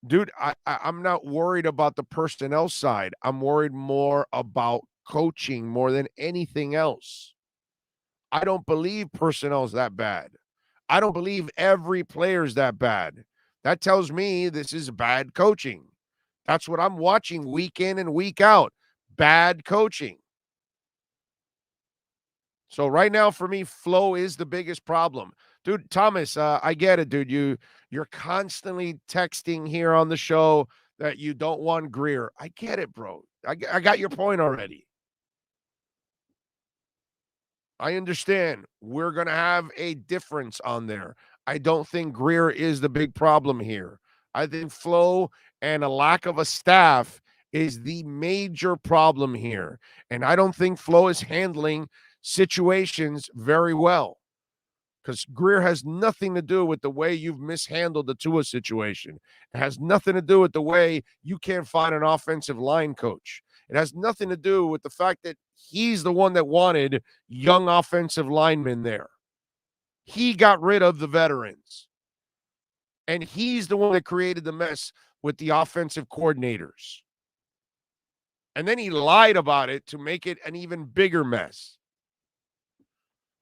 Dude, I'm not worried about the personnel side. I'm worried more about coaching more than anything else. I don't believe personnel is that bad. I don't believe every player is that bad. That tells me this is bad coaching. That's what I'm watching week in and week out. Bad coaching. So right now for me, flow is the biggest problem. Dude, Thomas, I get it, dude. You're constantly texting here on the show that you don't want Grier. I get it, bro. I got your point already. I understand. We're going to have a difference on there. I don't think Grier is the big problem here. I think flow and a lack of a staff is the major problem here. And I don't think flow is handling situations very well. Because Grier has nothing to do with the way you've mishandled the Tua situation. It has nothing to do with the way you can't find an offensive line coach. It has nothing to do with the fact that he's the one that wanted young offensive linemen there. He got rid of the veterans. And he's the one that created the mess with the offensive coordinators. And then he lied about it to make it an even bigger mess.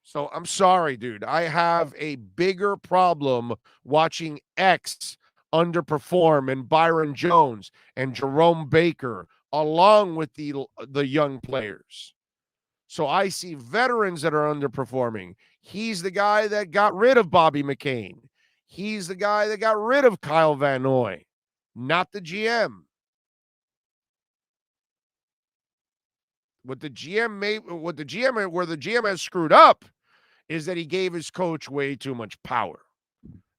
So I'm sorry, dude. I have a bigger problem watching X underperform and Byron Jones and Jerome Baker along with the young players. So I see veterans that are underperforming. He's the guy that got rid of Bobby McCain. He's the guy that got rid of Kyle Van Noy, not the GM. Where the GM has screwed up is that he gave his coach way too much power.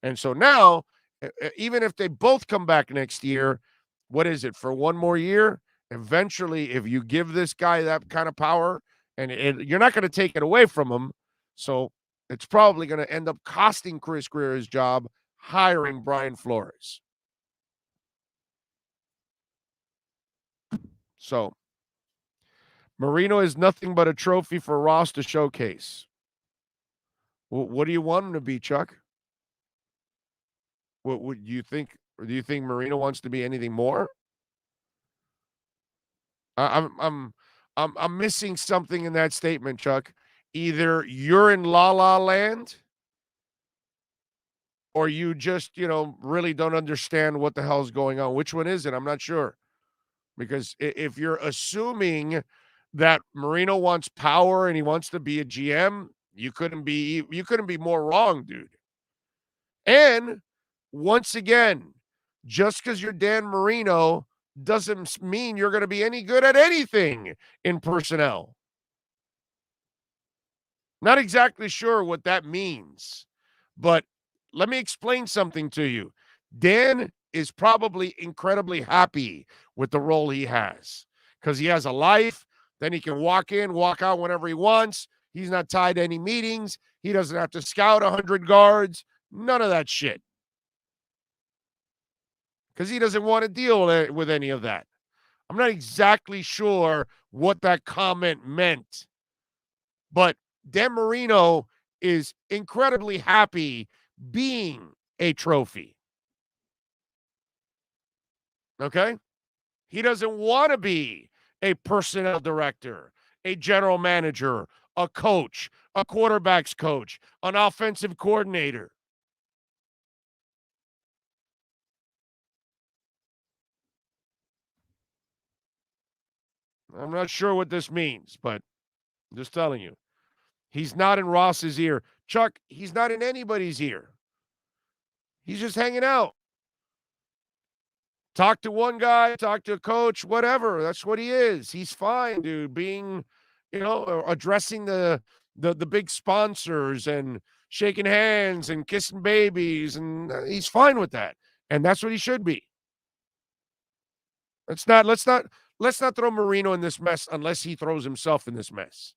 And so now, even if they both come back next year, what is it, for one more year? Eventually, if you give this guy that kind of power, and you're not going to take it away from him, so it's probably going to end up costing Chris Grier his job, hiring Brian Flores. So, Marino is nothing but a trophy for Ross to showcase. What do you want him to be, Chuck? What would you think? Or do you think Marino wants to be anything more? I'm missing something in that statement, Chuck. Either you're in La La Land or you just, really don't understand what the hell's going on. Which one is it? I'm not sure. Because if you're assuming that Marino wants power and he wants to be a GM, you couldn't be more wrong, dude. And once again, just because you're Dan Marino doesn't mean you're going to be any good at anything in personnel. Not exactly sure what that means, but let me explain something to you. Dan is probably incredibly happy with the role he has because he has a life. Then he can walk in, walk out whenever he wants. He's not tied to any meetings. He doesn't have to scout 100 guards. None of that shit. Because he doesn't want to deal with any of that. I'm not exactly sure what that comment meant, but Dan Marino is incredibly happy being a trophy. Okay? He doesn't want to be a personnel director, a general manager, a coach, a quarterback's coach, an offensive coordinator. I'm not sure what this means, but I'm just telling you. He's not in Ross's ear. Chuck, he's not in anybody's ear. He's just hanging out. Talk to one guy, talk to a coach, whatever. That's what he is. He's fine, dude. Being, addressing the big sponsors and shaking hands and kissing babies, and he's fine with that. And that's what he should be. Let's not throw Marino in this mess unless he throws himself in this mess.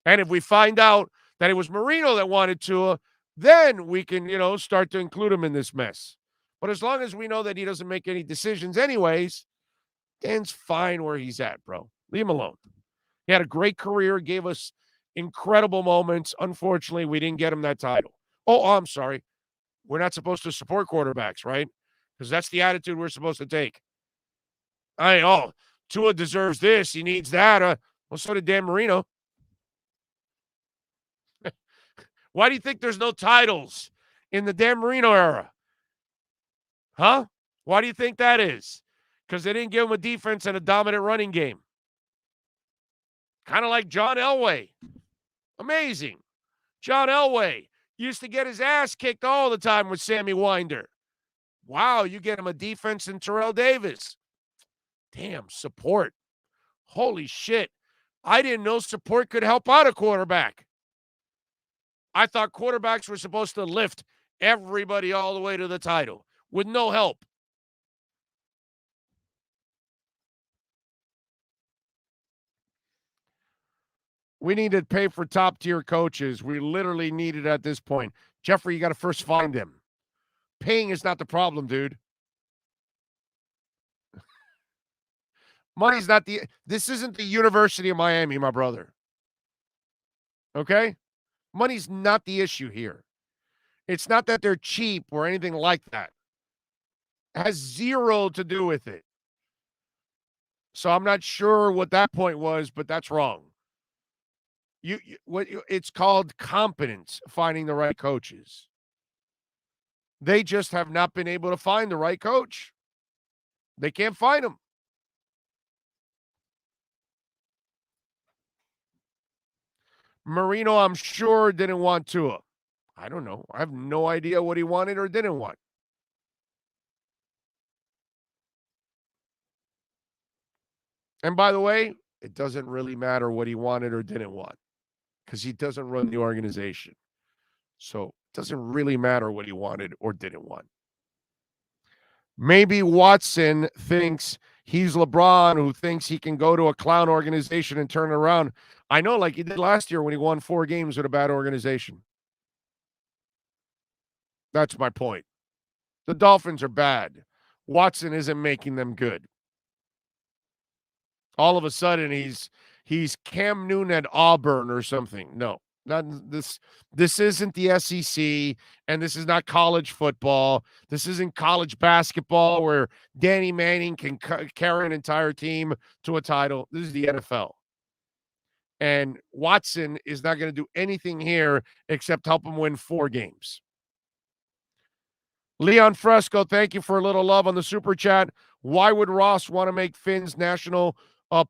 And if we find out that it was Marino that wanted Tua, then we can, start to include him in this mess. But as long as we know that he doesn't make any decisions anyways, Dan's fine where he's at, bro. Leave him alone. He had a great career, gave us incredible moments. Unfortunately, we didn't get him that title. Oh, I'm sorry. We're not supposed to support quarterbacks, right? Because that's the attitude we're supposed to take. Tua deserves this. He needs that. Well, so did Dan Marino. Why do you think there's no titles in the Dan Marino era? Huh? Why do you think that is? Because they didn't give him a defense and a dominant running game. Kind of like John Elway. Amazing. John Elway used to get his ass kicked all the time with Sammy Winder. Wow, you get him a defense in Terrell Davis. Damn, support. Holy shit. I didn't know support could help out a quarterback. I thought quarterbacks were supposed to lift everybody all the way to the title with no help. We need to pay for top-tier coaches. We literally need it at this point. Jeffrey, you got to first find them. Paying is not the problem, dude. Money's not this isn't the University of Miami, my brother. Okay? Money's not the issue here. It's not that they're cheap or anything like that. It has zero to do with it. So I'm not sure what that point was, but that's wrong. It's called competence, finding the right coaches. They just have not been able to find the right coach. They can't find them. Marino, I'm sure, didn't want Tua. I don't know. I have no idea what he wanted or didn't want. And by the way, it doesn't really matter what he wanted or didn't want because he doesn't run the organization. So it doesn't really matter what he wanted or didn't want. Maybe Watson thinks he's LeBron, who thinks he can go to a clown organization and turn it around. I know, like he did last year when he won 4 games with a bad organization. That's my point. The Dolphins are bad. Watson isn't making them good. All of a sudden, he's Cam Newton at Auburn or something. No, not this. This isn't the SEC, and this is not college football. This isn't college basketball where Danny Manning can carry an entire team to a title. This is the NFL. And Watson is not going to do anything here except help him win 4 games. Leon Fresco, thank you for a little love on the super chat. Why would Ross want to make Finn's national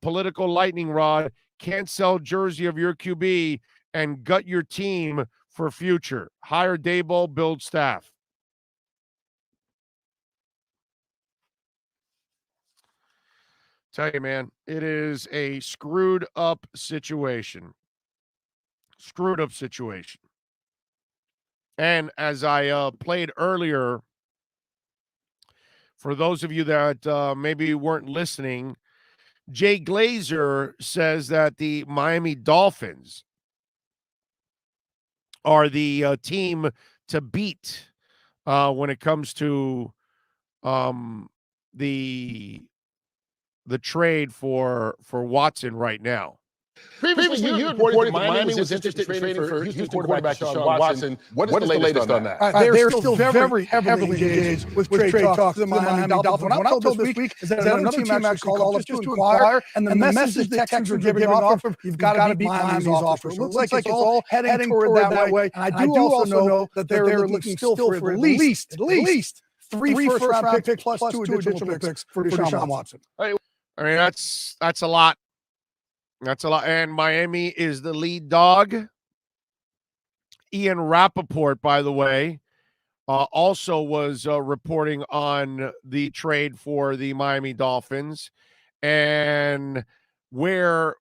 political lightning rod? Can't sell jersey of your QB and gut your team for future. Hire Daboll, build staff. Tell you, man, it is a screwed up situation. Screwed up situation. And as I played earlier, for those of you that maybe weren't listening, Jay Glazer says that the Miami Dolphins are the team to beat when it comes to the trade for Watson right now. Previously, you reported that Miami was interested in trading for Houston quarterback Deshaun Watson. What is the latest on that? They're still very heavily engaged with trade talks with the Miami Dolphins. What I'm told this week is that another team actually called up just to inquire, and the message the Texans are giving off of, you've got to beat Miami's offer. So it looks like it's all heading toward that way. And I do also know that they're looking still for at least three first-round picks plus two additional picks for Deshaun Watson. I mean, that's a lot. That's a lot. And Miami is the lead dog. Ian Rappaport, by the way, also was reporting on the trade for the Miami Dolphins and where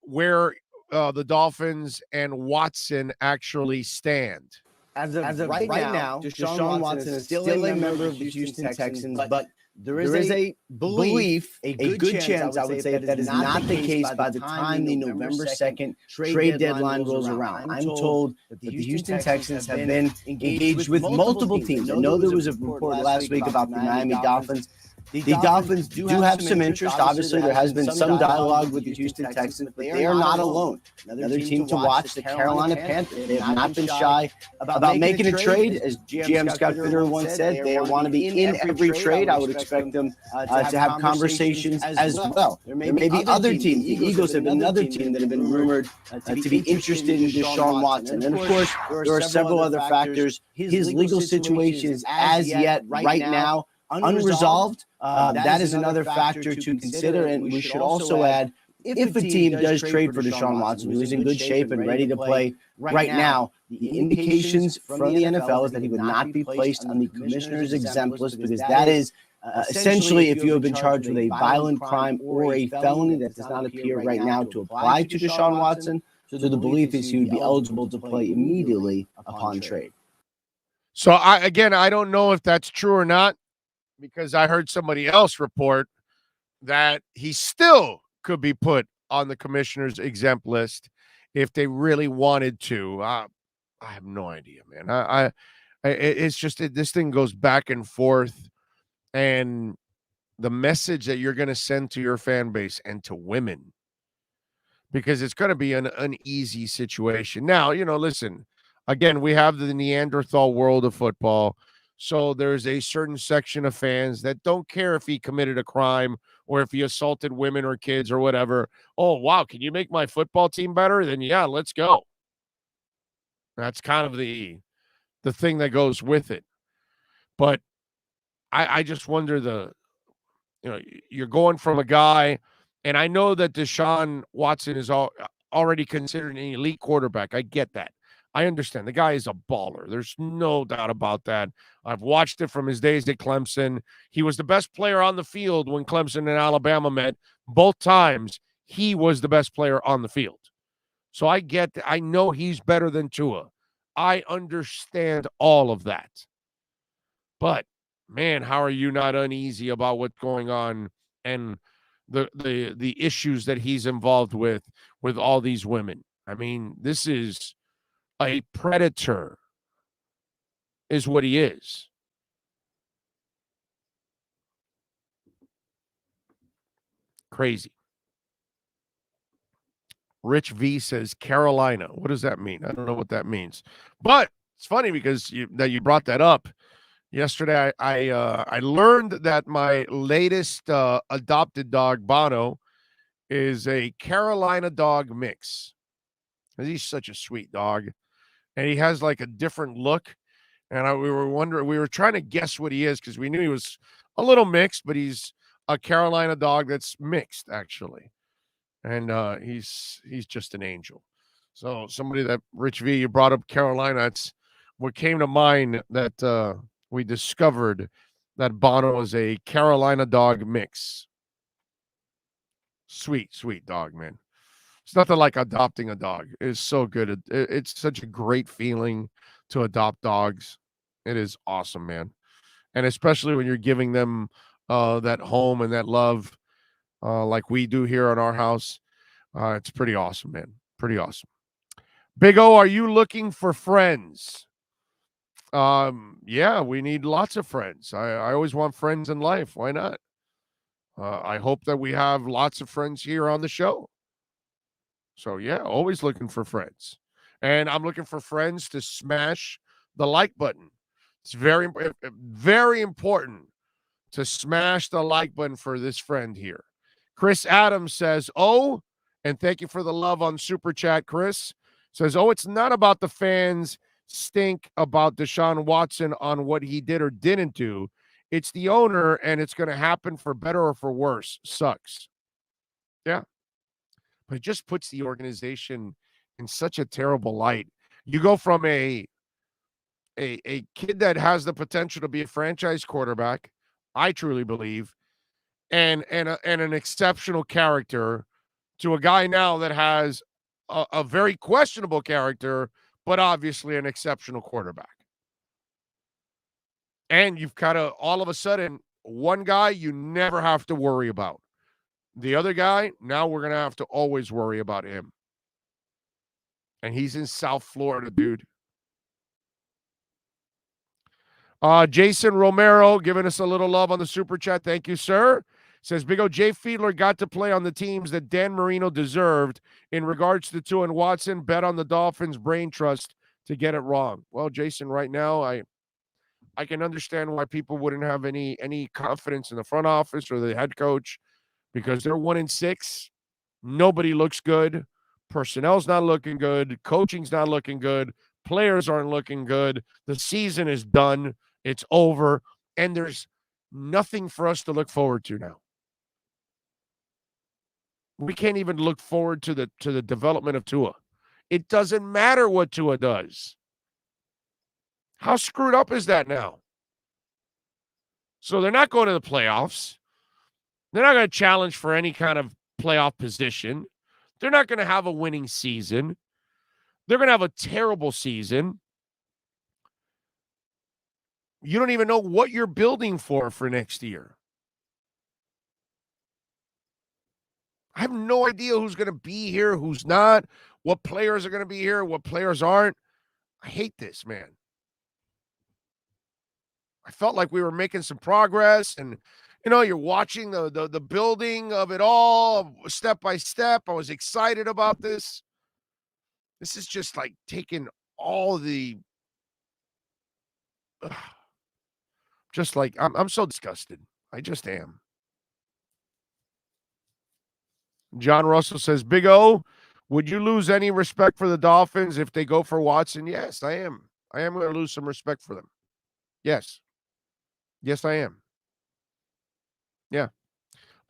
the Dolphins and Watson actually stand. As of right now, Deshaun Watson is still a member of the Houston Texans, but there is a belief, a good chance, I would say, that is not the case by the time the November 2nd trade deadline rolls around. I'm told that the Houston Texans have been engaged with multiple teams. I know there was a report last week about the Miami Dolphins. The Dolphins do have some interest. Obviously, there has been some dialogue with the Houston Texans, but they are not alone. Another team to watch, the Carolina Panthers. They have not been shy about making a trade. As GM Scott Fitterer once said, they want to be in every trade. I would expect them to have conversations as well. There may be other teams. The Eagles have been another team that have been rumored to be interested in Deshaun Watson. And, of course, there are several other factors. His legal situation is as yet, right now, unresolved. That is another factor to consider, and we should also add, if a team does trade for Deshaun Watson, who is in good shape and ready to play right now, the indications from the NFL is that he would not be placed on the commissioner's exempt list, because that is essentially if you have been charged with a violent crime or a felony that does not appear right now to apply to Deshaun Watson. So the belief is he would be eligible to play immediately upon trade. So I don't know if that's true or not, because I heard somebody else report that he still could be put on the commissioner's exempt list if they really wanted to. I have no idea, man. It's just this thing goes back and forth, and the message that you're going to send to your fan base and to women, because it's going to be an uneasy situation. Now, listen, again, we have the Neanderthal world of football. So there's a certain section of fans that don't care if he committed a crime or if he assaulted women or kids or whatever. Oh, wow, can you make my football team better? Then, yeah, let's go. That's kind of the thing that goes with it. But I just wonder you're going from a guy, and I know that Deshaun Watson is already considered an elite quarterback. I get that. I understand. The guy is a baller. There's no doubt about that. I've watched it from his days at Clemson. He was the best player on the field when Clemson and Alabama met. Both times, he was the best player on the field. So I get that. I know he's better than Tua. I understand all of that. But, man, how are you not uneasy about what's going on and the issues that he's involved with all these women? I mean, this is a predator is what he is. Crazy. Rich V says Carolina. What does that mean? I don't know what that means. But it's funny because you brought that up. Yesterday, I learned that my latest adopted dog, Bono, is a Carolina dog mix. He's such a sweet dog. And he has like a different look. And we were trying to guess what he is because we knew he was a little mixed, but he's a Carolina dog that's mixed, actually. And he's just an angel. So somebody that, Rich V, you brought up Carolina, it's what came to mind that we discovered that Bono is a Carolina dog mix. Sweet, sweet dog, man. It's nothing like adopting a dog. It's so good. It's such a great feeling to adopt dogs. It is awesome, man. And especially when you're giving them that home and that love like we do here at our house. It's pretty awesome, man. Pretty awesome. Big O, are you looking for friends? Yeah, we need lots of friends. I always want friends in life. Why not? I hope that we have lots of friends here on the show. So, yeah, always looking for friends. And I'm looking for friends to smash the like button. It's very, very important to smash the like button for this friend here. Chris Adams says, oh, and thank you for the love on Super Chat, Chris. Says, oh, it's not about the fans stink about Deshaun Watson on what he did or didn't do. It's the owner, and it's going to happen for better or for worse. Sucks. Yeah. But it just puts the organization in such a terrible light. You go from a kid that has the potential to be a franchise quarterback, I truly believe, and an exceptional character, to a guy now that has a very questionable character, but obviously an exceptional quarterback. And you've kind of, all of a sudden, one guy you never have to worry about. The other guy, now we're going to have to always worry about him. And he's in South Florida, dude. Jason Romero giving us a little love on the Super Chat. Thank you, sir. Says, Big O, Jay Fiedler got to play on the teams that Dan Marino deserved. In regards to Tua and Watson, bet on the Dolphins' brain trust to get it wrong. Well, Jason, right now, I can understand why people wouldn't have any confidence in the front office or the head coach, because they're 1-6. Nobody looks good. Personnel's not looking good. Coaching's not looking good. Players aren't looking good. The season is done. It's over. And there's nothing for us to look forward to now. We can't even look forward to the development of Tua. It doesn't matter what Tua does. How screwed up is that now? So they're not going to the playoffs. They're not going to challenge for any kind of playoff position. They're not going to have a winning season. They're going to have a terrible season. You don't even know what you're building for next year. I have no idea who's going to be here, who's not, what players are going to be here, what players aren't. I hate this, man. I felt like we were making some progress, and you're watching the building of it all step by step. I was excited about this. This is just like taking all the just like I'm so disgusted. I just am. John Russell says, Big O, would you lose any respect for the Dolphins if they go for Watson? Yes, I am. I am going to lose some respect for them. Yes. Yes, I am. Yeah.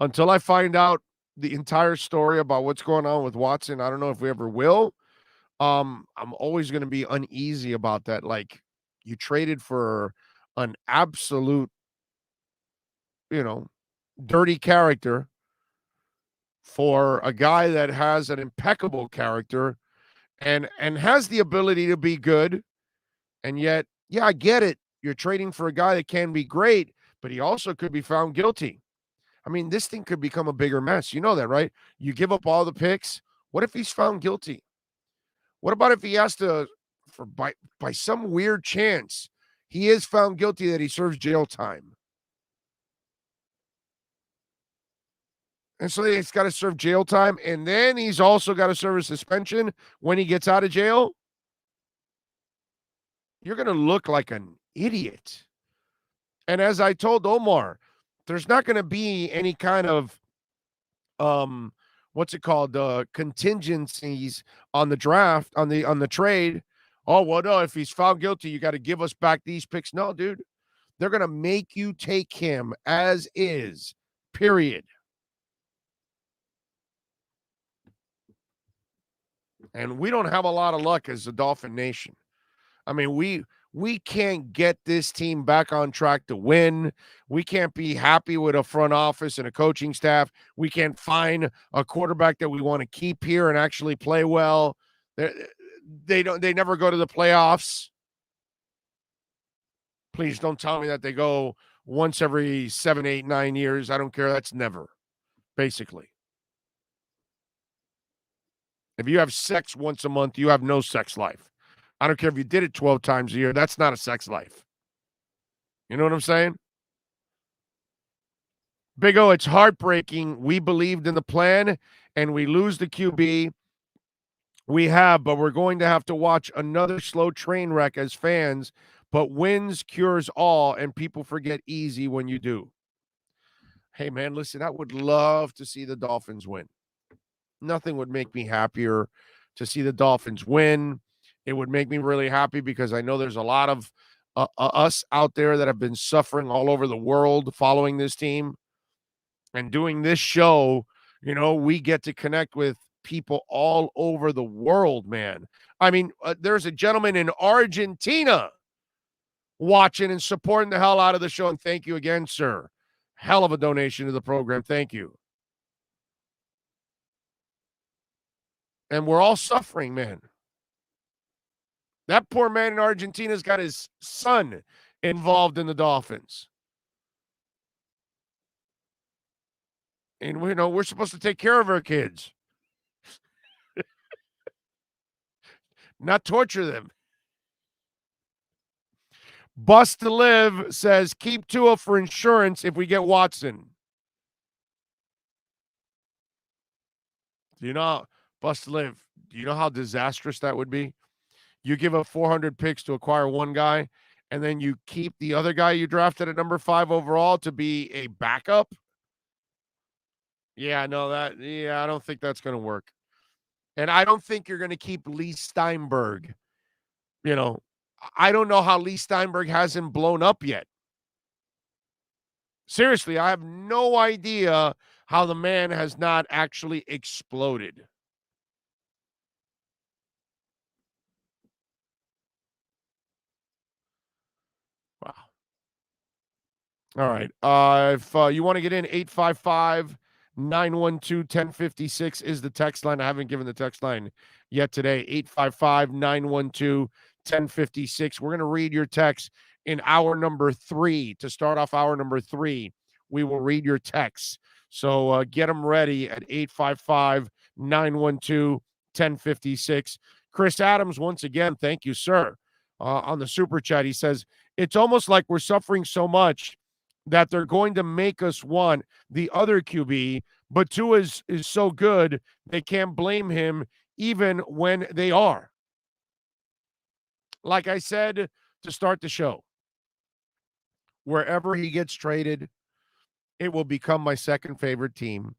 Until I find out the entire story about what's going on with Watson, I don't know if we ever will. I'm always going to be uneasy about that. Like, you traded for an absolute, dirty character for a guy that has an impeccable character and has the ability to be good. And yet, yeah, I get it. You're trading for a guy that can be great, but he also could be found guilty. I mean, this thing could become a bigger mess. You know that, right? You give up all the picks. What if he's found guilty? What about if he has to, by some weird chance, he is found guilty that he serves jail time? And so he's got to serve jail time, and then he's also got to serve a suspension when he gets out of jail. You're going to look like an idiot. And as I told Omar, there's not going to be any kind of, contingencies on the draft, on the trade, Oh, well, no, if he's found guilty, you got to give us back these picks. No, dude. They're going to make you take him as is, period. And we don't have a lot of luck as the Dolphin Nation. I mean, we can't get this team back on track to win. We can't be happy with a front office and a coaching staff. We can't find a quarterback that we want to keep here and actually play well. They never go to the playoffs. Please don't tell me that they go once every 7, 8, 9 years. I don't care. That's never, basically. If you have sex once a month, you have no sex life. I don't care if you did it 12 times a year. That's not a sex life. You know what I'm saying? Big O, it's heartbreaking. We believed in the plan, and we lose the QB. We have, but we're going to have to watch another slow train wreck as fans. But wins cures all, and people forget easy when you do. Hey, man, listen, I would love to see the Dolphins win. Nothing would make me happier to see the Dolphins win. It would make me really happy because I know there's a lot of us out there that have been suffering all over the world following this team. And doing this show, you know, we get to connect with people all over the world, man. I mean, there's a gentleman in Argentina watching and supporting the hell out of the show. And thank you again, sir. Hell of a donation to the program. Thank you. And we're all suffering, man. That poor man in Argentina's got his son involved in the Dolphins. And we know we're supposed to take care of our kids. Not torture them. Bust to Live says, keep Tua for insurance if we get Watson. Do you know, Bust to Live, do you know how disastrous that would be? You give up 400 picks to acquire one guy, and then you keep the other guy you drafted at number 5 overall to be a backup? Yeah, no, I don't think that's going to work. And I don't think you're going to keep Lee Steinberg. You know, I don't know how Lee Steinberg hasn't blown up yet. Seriously, I have no idea how the man has not actually exploded. Wow. All right. If you want to get in, 855-912-1056 is the text line. I haven't given the text line yet today. 855-912-1056. We're going to read your text in hour number 3. To start off hour number 3, we will read your texts. So get them ready at 855-912-1056. Chris Adams, once again, thank you, sir. On the super chat, he says, it's almost like we're suffering so much that they're going to make us want the other QB, but Tua is so good, they can't blame him even when they are. Like I said to start the show, wherever he gets traded, it will become my second favorite team.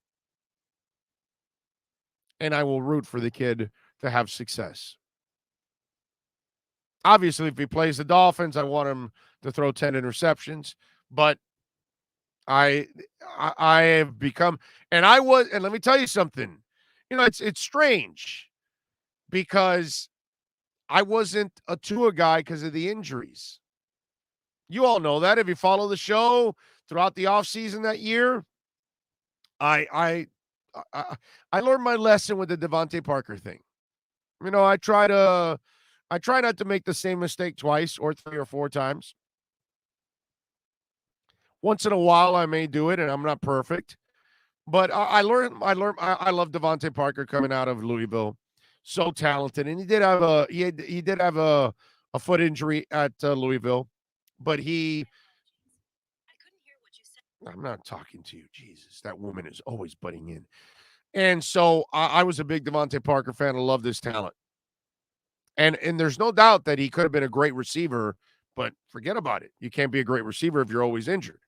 And I will root for the kid to have success. Obviously, if he plays the Dolphins, I want him to throw 10 interceptions. But I have become, and let me tell you something. You know, it's strange because I wasn't a Tua guy because of the injuries. You all know that if you follow the show throughout the offseason that year. I learned my lesson with the Devontae Parker thing. You know, I try not to make the same mistake twice or 3 or 4 times. Once in a while, I may do it, and I'm not perfect. But I love Devontae Parker coming out of Louisville. So talented, and he did have a foot injury at Louisville, but he. I couldn't hear what you said. I'm not talking to you, Jesus. That woman is always butting in, and so I was a big Devontae Parker fan. I love this talent, and there's no doubt that he could have been a great receiver, but forget about it. You can't be a great receiver if you're always injured.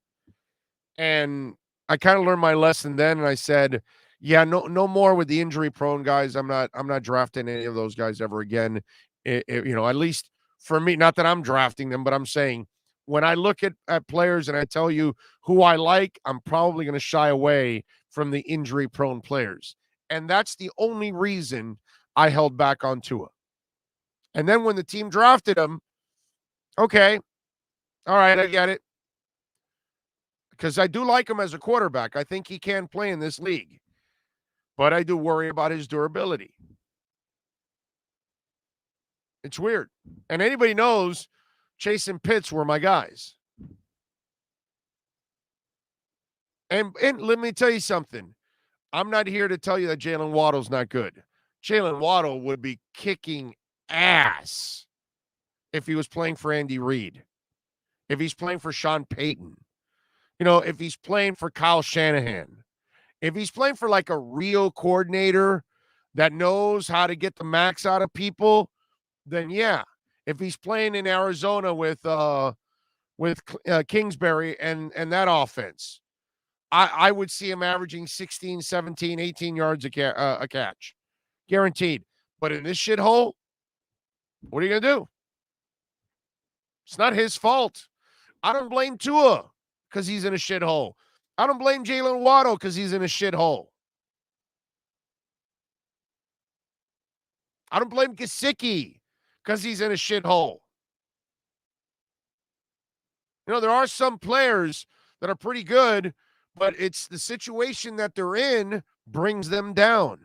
And I kind of learned my lesson then, and I said, yeah, no more with the injury-prone guys. I'm not drafting any of those guys ever again At least for me, not that I'm drafting them, but I'm saying when I look at players and I tell you who I like, I'm probably going to shy away from the injury-prone players. And that's the only reason I held back on Tua. And then when the team drafted him, okay, all right, I get it. Because I do like him as a quarterback. I think he can play in this league. But I do worry about his durability. It's weird. And anybody knows Chase and Pitts were my guys. And let me tell you something. I'm not here to tell you that Jalen Waddle's not good. Jalen Waddle would be kicking ass if he was playing for Andy Reid, if he's playing for Sean Payton, if he's playing for Kyle Shanahan, if he's playing for like a real coordinator that knows how to get the max out of people, then yeah. If he's playing in Arizona with Kingsbury and that offense, I would see him averaging 16, 17, 18 yards a catch. Guaranteed. But in this shithole, what are you going to do? It's not his fault. I don't blame Tua because he's in a shithole. I don't blame Jalen Waddle because he's in a shithole. I don't blame Gesicki because he's in a shithole. There are some players that are pretty good, but it's the situation that they're in brings them down.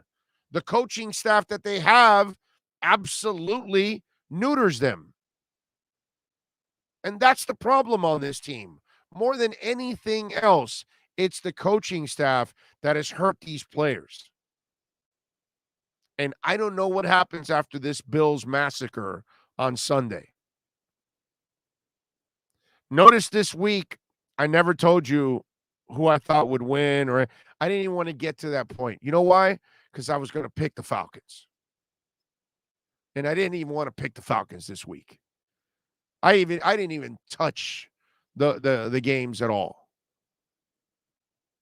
The coaching staff that they have absolutely neuters them. And that's the problem on this team. More than anything else, it's the coaching staff that has hurt these players. And I don't know what happens after this Bills massacre on Sunday. Notice this week, I never told you who I thought would win, or I didn't even want to get to that point. You know why? Because I was going to pick the Falcons. And I didn't even want to pick the Falcons this week. I didn't even touch the games at all.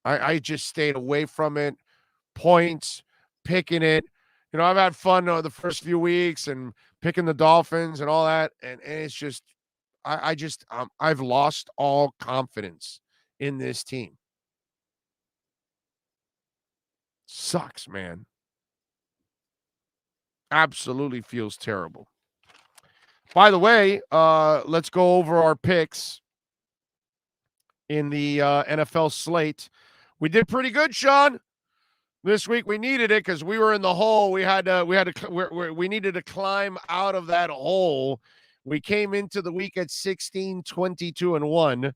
I just stayed away from it. Points, picking it. I've had fun the first few weeks and picking the Dolphins and all that. And it's just, I've lost all confidence in this team. Sucks, man. Absolutely feels terrible. By the way, let's go over our picks in the NFL slate. We did pretty good, Sean. This week we needed it because we were in the hole. We needed to climb out of that hole. We came into the week at 16, 22, and 1.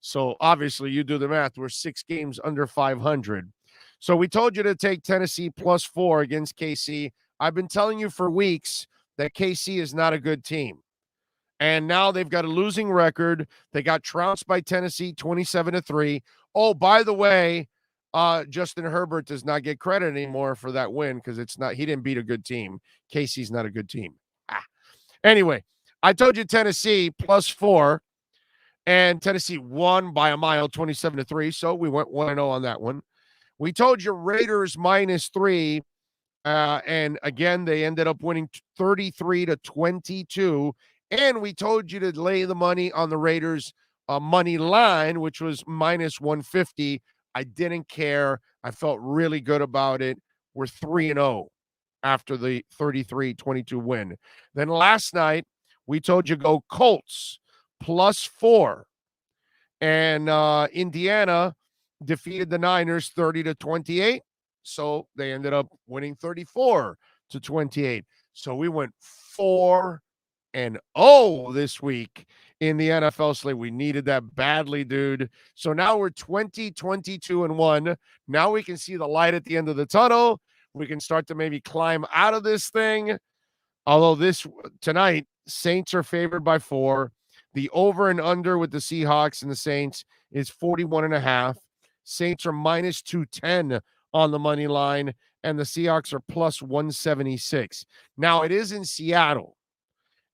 So obviously you do the math. We're 6 games under 500. So we told you to take Tennessee +4 against KC. I've been telling you for weeks that KC is not a good team. And now they've got a losing record. They got trounced by Tennessee 27-3. Oh, by the way, Justin Herbert does not get credit anymore for that win because he didn't beat a good team. KC's not a good team. Anyway, I told you Tennessee +4, and Tennessee won by a mile, 27-3. So we went 1-0 on that one. We told you Raiders -3, and again they ended up winning 33-22. And we told you to lay the money on the Raiders money line, which was -150. I didn't care. I felt really good about it. We're 3-0 after the 33-22 win. Then last night, we told you go Colts +4. And Indiana defeated the Niners 30-28. So they ended up winning 34-28. So we went 4-0 this week in the NFL slate. We needed that badly, dude. So now we're 20-22-1. Now we can see the light at the end of the tunnel. We can start to maybe climb out of this thing. Although tonight, Saints are favored by 4. The over and under with the Seahawks and the Saints is 41.5. Saints are -210 on the money line, and the Seahawks are +176. Now it is in Seattle.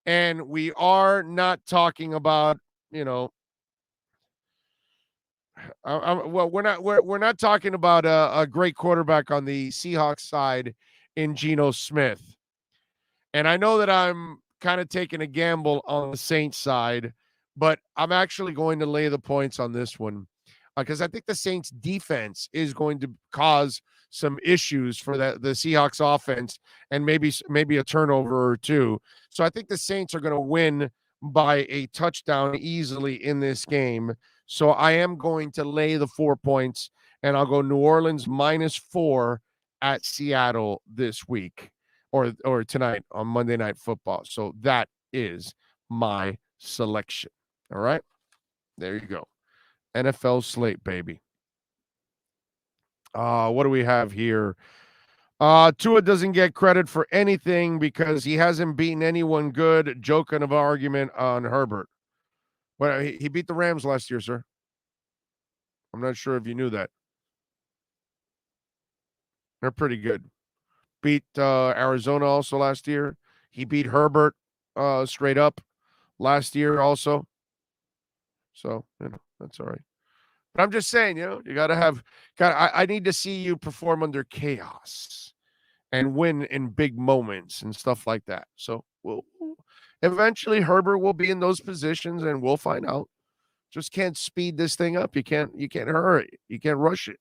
And we are not talking about, we're not talking about a great quarterback on the Seahawks side in Geno Smith. And I know that I'm kind of taking a gamble on the Saints side, but I'm actually going to lay the points on this one because I think the Saints defense is going to cause some issues for the Seahawks offense and maybe a turnover or two. So I think the Saints are going to win by a touchdown easily in this game. So I am going to lay the 4 points, and I'll go New Orleans -4 at Seattle this week or tonight on Monday Night Football. So that is my selection. All right. There you go. NFL slate, baby. What do we have here? Tua doesn't get credit for anything because he hasn't beaten anyone good. Joking of argument on Herbert. Well, he beat the Rams last year, sir. I'm not sure if you knew that. They're pretty good. Beat Arizona also last year. He beat Herbert straight up last year also. So, that's all right. But I'm just saying, you got to have – I need to see you perform under chaos and win in big moments and stuff like that. So, eventually Herbert will be in those positions, and we'll find out. Just can't speed this thing up. You can't hurry. You can't rush it.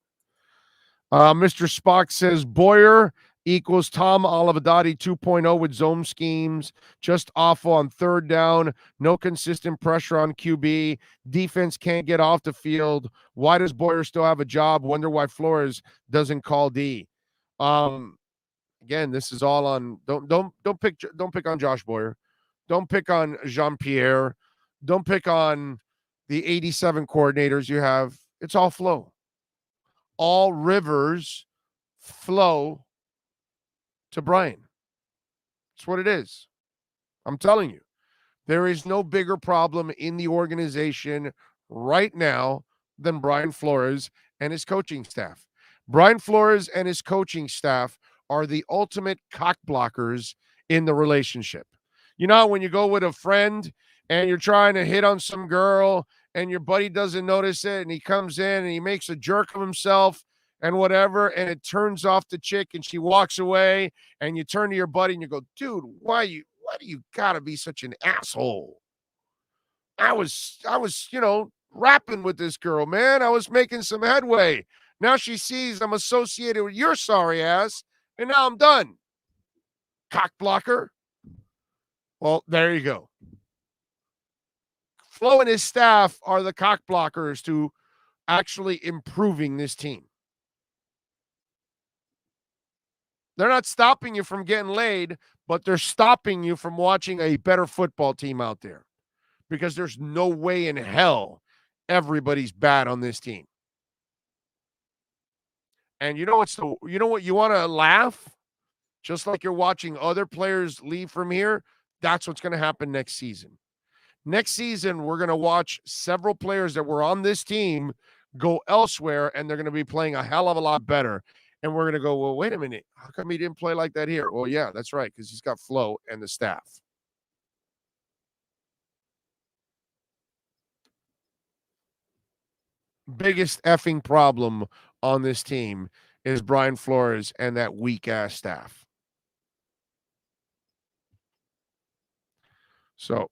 Mr. Spock says Boyer equals Tom Olivadotti 2.0 with zone schemes. Just awful on third down. No consistent pressure on QB. Defense can't get off the field. Why does Boyer still have a job? Wonder why Flores doesn't call D. Again, this is all on. Don't pick on Josh Boyer. Don't pick on Jean-Pierre. Don't pick on the 87 coordinators you have. It's all flow. All rivers flow to Brian. That's what it is. I'm telling you. There is no bigger problem in the organization right now than Brian Flores and his coaching staff. Brian Flores and his coaching staff are the ultimate cock blockers in the relationship. You know, when you go with a friend and you're trying to hit on some girl and your buddy doesn't notice it and he comes in and he makes a jerk of himself and whatever, and it turns off the chick and she walks away, and you turn to your buddy and you go, dude, why do you gotta be such an asshole? I was, rapping with this girl, man. I was making some headway. Now she sees I'm associated with your sorry ass, and now I'm done. Cock blocker. Well, there you go. Flo and his staff are the cock blockers to actually improving this team. They're not stopping you from getting laid, but they're stopping you from watching a better football team out there because there's no way in hell everybody's bad on this team. And you know what you want to laugh? Just like you're watching other players leave from here, that's what's going to happen next season. Next season, we're going to watch several players that were on this team go elsewhere, and they're going to be playing a hell of a lot better. And we're going to go, well, wait a minute. How come he didn't play like that here? Well, yeah, that's right, because he's got Flo and the staff. Biggest effing problem on this team is Brian Flores and that weak-ass staff. So,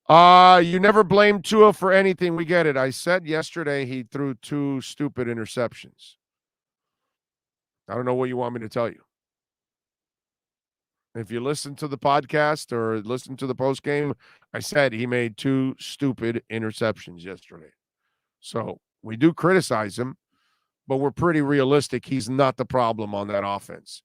you never blame Tua for anything. We get it. I said yesterday he threw 2 stupid interceptions. I don't know what you want me to tell you. If you listen to the podcast or listen to the postgame, I said he made 2 stupid interceptions yesterday. So we do criticize him, but we're pretty realistic. He's not the problem on that offense.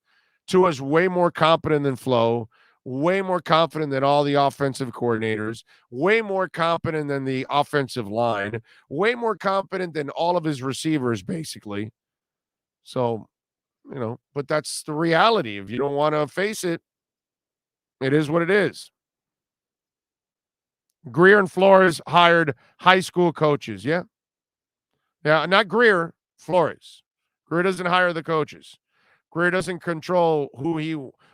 Tua's way more competent than Flo, way more confident than all the offensive coordinators, way more competent than the offensive line, way more confident than all of his receivers, basically. So, but that's the reality. If you don't want to face it, it is what it is. Greer and Flores hired high school coaches. Yeah. Yeah, not Greer, Flores. Greer doesn't hire the coaches. Greer doesn't control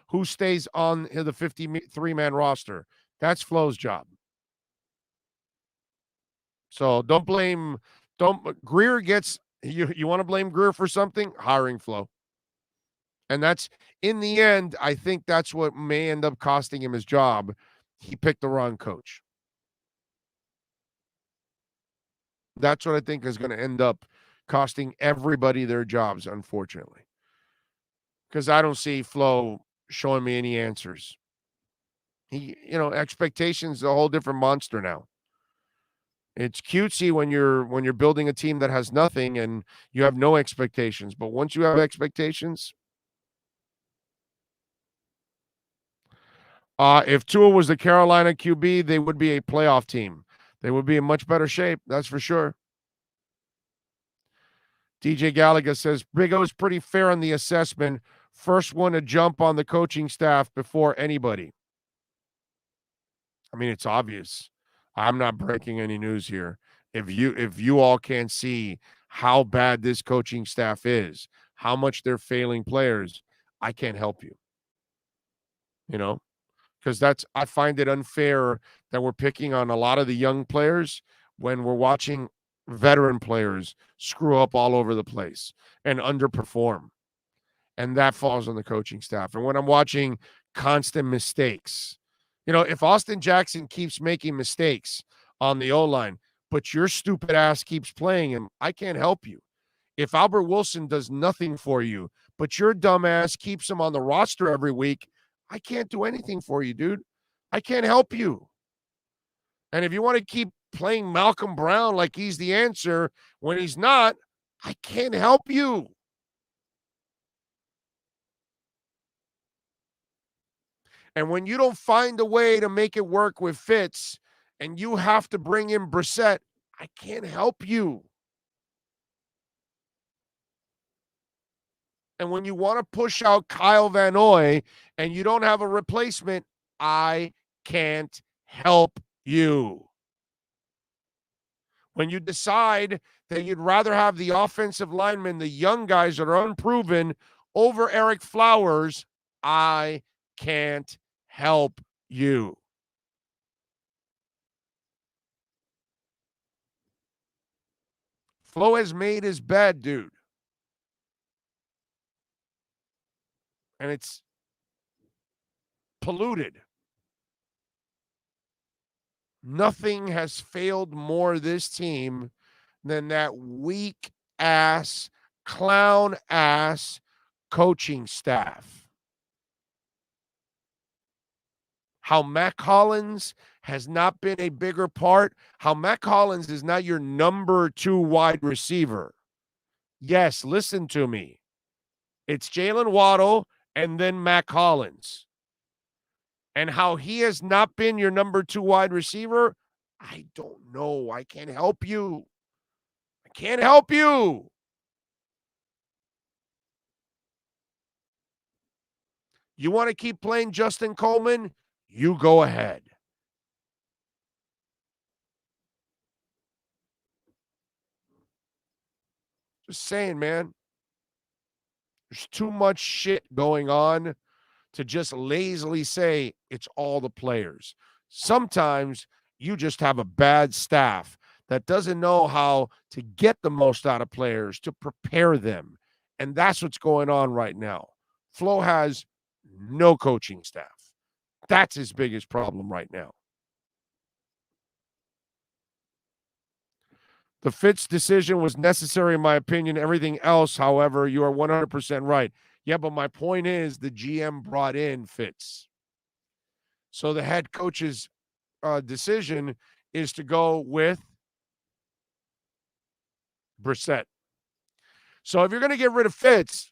who stays on the 53-man roster. That's Flo's job. So Greer gets, you want to blame Greer for something? Hiring Flo. And that's, in the end, I think that's what may end up costing him his job. He picked the wrong coach. That's what I think is going to end up costing everybody their jobs, unfortunately. Because I don't see Flo showing me any answers. Expectations is a whole different monster now. It's cutesy when you're building a team that has nothing and you have no expectations. But once you have expectations, if Tua was the Carolina QB, they would be a playoff team. They would be in much better shape, that's for sure. DJ Gallagher says, Big O's pretty fair on the assessment. First one to jump on the coaching staff before anybody. I mean, it's obvious. I'm not breaking any news here. If you all can't see how bad this coaching staff is, how much they're failing players, I can't help you. Because I find it unfair that we're picking on a lot of the young players when we're watching veteran players screw up all over the place and underperform. And that falls on the coaching staff. And when I'm watching constant mistakes, if Austin Jackson keeps making mistakes on the O-line, but your stupid ass keeps playing him, I can't help you. If Albert Wilson does nothing for you, but your dumb ass keeps him on the roster every week, I can't do anything for you, dude. I can't help you. And if you want to keep playing Malcolm Brown like he's the answer when he's not, I can't help you. And when you don't find a way to make it work with Fitz and you have to bring in Brissett, I can't help you. And when you want to push out Kyle Van Noy and you don't have a replacement, I can't help you. When you decide that you'd rather have the offensive linemen, the young guys that are unproven, over Eric Flowers, I can't help you. Flo has made his bed, dude. And it's polluted. Nothing has failed more this team than that weak-ass, clown-ass coaching staff. How Mac Hollins has not been a bigger part. How Mac Hollins is not your number 2 wide receiver. Yes, listen to me. It's Jalen Waddle and then Mac Hollins. And how he has not been your number 2 wide receiver, I don't know. I can't help you. I can't help you. You want to keep playing Justin Coleman? You go ahead. Just saying, man. There's too much shit going on to just lazily say it's all the players. Sometimes you just have a bad staff that doesn't know how to get the most out of players, to prepare them. And that's what's going on right now. Flo has no coaching staff. That's his biggest problem right now. The Fitz decision was necessary, in my opinion. Everything else, however, you are 100% right. Yeah, but my point is the GM brought in Fitz. So the head coach's decision is to go with Brissett. So if you're going to get rid of Fitz,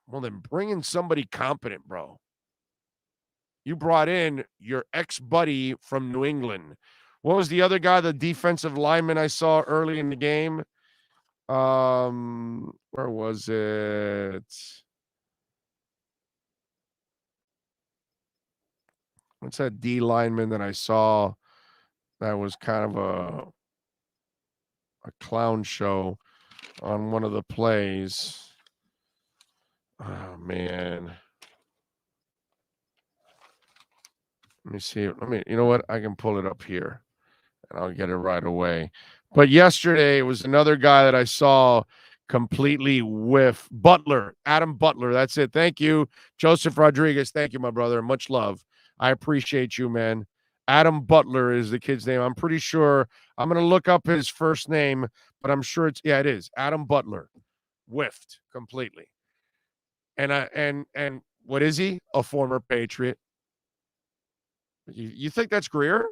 well, then bring in somebody competent, bro. You brought in your ex-buddy from New England. What was the other guy, the defensive lineman I saw early in the game? Where was it? What's that D lineman that I saw that was kind of a clown show on one of the plays? Oh, man. Let me see. You know what? I can pull it up here and I'll get it right away. But yesterday it was another guy that I saw completely whiff. Butler, Adam Butler. That's it. Thank you. Joseph Rodriguez. Thank you, my brother. Much love. I appreciate you, man. Adam Butler is the kid's name. I'm pretty sure. I'm going to look up his first name, but I'm sure it is. Adam Butler. Whiffed completely. And what is he? A former Patriot. You think that's Greer?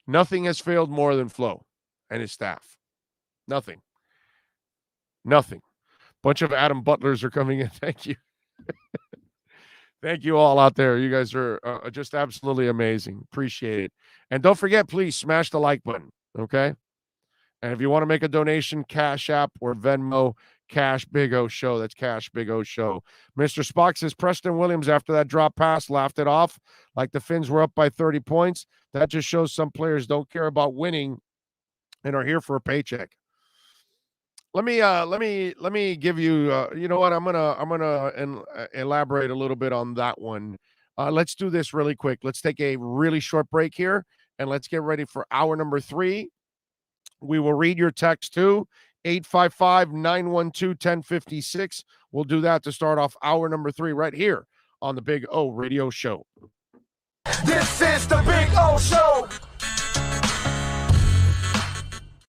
Nothing has failed more than Flo and his staff. Nothing. Bunch of Adam Butlers are coming in. Thank you. Thank you all out there. You guys are just absolutely amazing. Appreciate it. And don't forget, please smash the like button, okay? And if you want to make a donation, Cash App or Venmo, Cash Big O Show. That's Cash Big O Show. Mr. Spock says Preston Williams, after that drop pass, laughed it off like the Finns were up by 30 points. That just shows some players don't care about winning and are here for a paycheck. Let me give you. You know what? I'm gonna elaborate a little bit on that one. Let's do this really quick. Let's take a really short break here, and let's get ready for hour number 3. We will read your text too. 855-912-1056. We'll do that to start off hour number 3 right here on the Big O Radio Show. This is the Big O Show.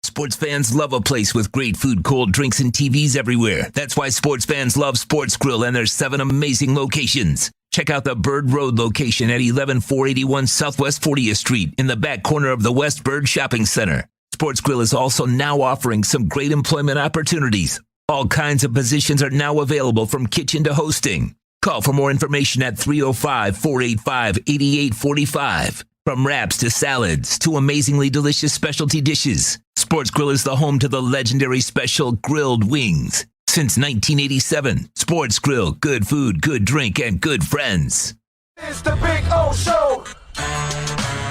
Sports fans love a place with great food, cold drinks, and TVs everywhere. That's why sports fans love Sports Grill and their 7 amazing locations. Check out the Bird Road location at 11481 Southwest 40th Street in the back corner of the West Bird Shopping Center. Sports Grill is also now offering some great employment opportunities. All kinds of positions are now available, from kitchen to hosting. Call for more information at 305-485-8845. From wraps to salads to amazingly delicious specialty dishes, Sports Grill is the home to the legendary special grilled wings. Since 1987, Sports Grill, good food, good drink, and good friends. It's the Big O Show.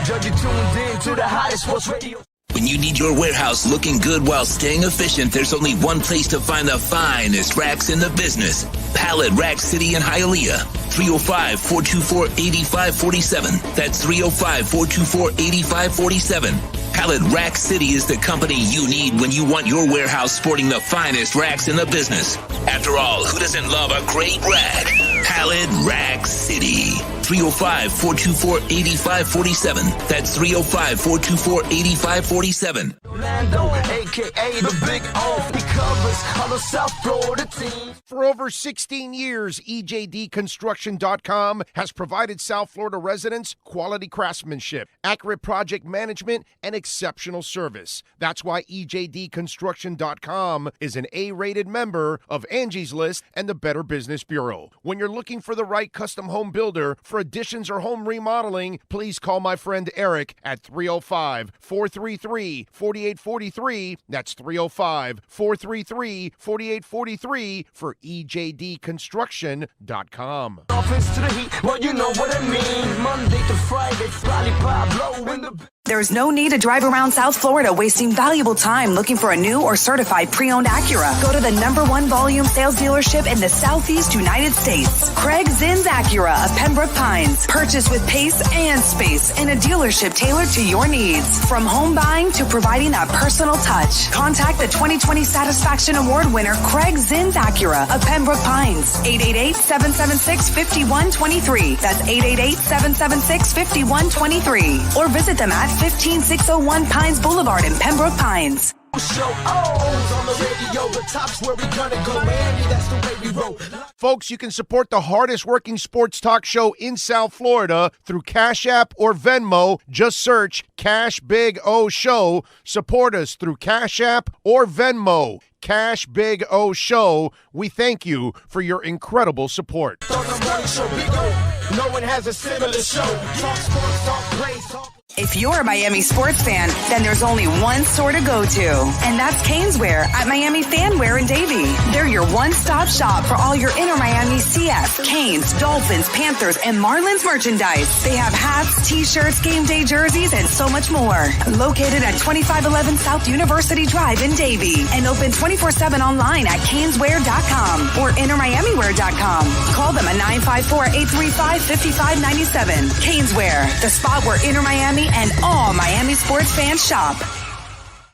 Judge, you tuned in to the hottest sports radio. When you need your warehouse looking good while staying efficient, there's only one place to find the finest racks in the business. Pallet Rack City in Hialeah. 305-424-8547. That's 305-424-8547. Pallet Rack City is the company you need when you want your warehouse sporting the finest racks in the business. After all, who doesn't love a great rack? Pallet Rack City. 305-424-8547. That's 305-424-8547. Orlando, a.k.a. the Big O. He covers all the South Florida teams. For over 16 years, EJDconstruction.com has provided South Florida residents quality craftsmanship, accurate project management, and exceptional service. That's why EJDconstruction.com is an A-rated member of Angie's List and the Better Business Bureau. When you're looking for the right custom home builder for additions or home remodeling, please call my friend Eric at 305-433-4843. That's 305-433-4843 for EJDconstruction.com. Offense to the heat, well, you know what I mean. Monday to Friday, lollipop blow in the... There's no need to drive around South Florida wasting valuable time looking for a new or certified pre-owned Acura. Go to the #1 volume sales dealership in the Southeast United States. Craig Zinn's Acura of Pembroke Pines. Purchase with pace and space in a dealership tailored to your needs. From home buying to providing that personal touch. Contact the 2020 Satisfaction Award winner Craig Zinn's Acura of Pembroke Pines. 888-776-5123. That's 888-776-5123. Or visit them at 15601 Pines Boulevard in Pembroke Pines. Show on the radio, the top's where we gonna go, Miami, that's the way we roll. Folks, you can support the hardest working sports talk show in South Florida through Cash App or Venmo. Just search Cash Big O Show. Support us through Cash App or Venmo. Cash Big O Show. We thank you for your incredible support. On the morning show, Big O, no one has a similar show. Talk sports, talk plays, talk... If you're a Miami sports fan, then there's only one store to go to, and that's Caneswear at Miami Fanwear in Davie. They're your one-stop shop for all your inner Miami CF, Canes, Dolphins, Panthers, and Marlins merchandise. They have hats, t-shirts, game day jerseys, and so much more. Located at 2511 South University Drive in Davie, and open 24/7 online at caneswear.com or innermiamiwear.com. Call them at 954-835-5597. Caneswear, the spot where inner Miami and all Miami sports fans shop.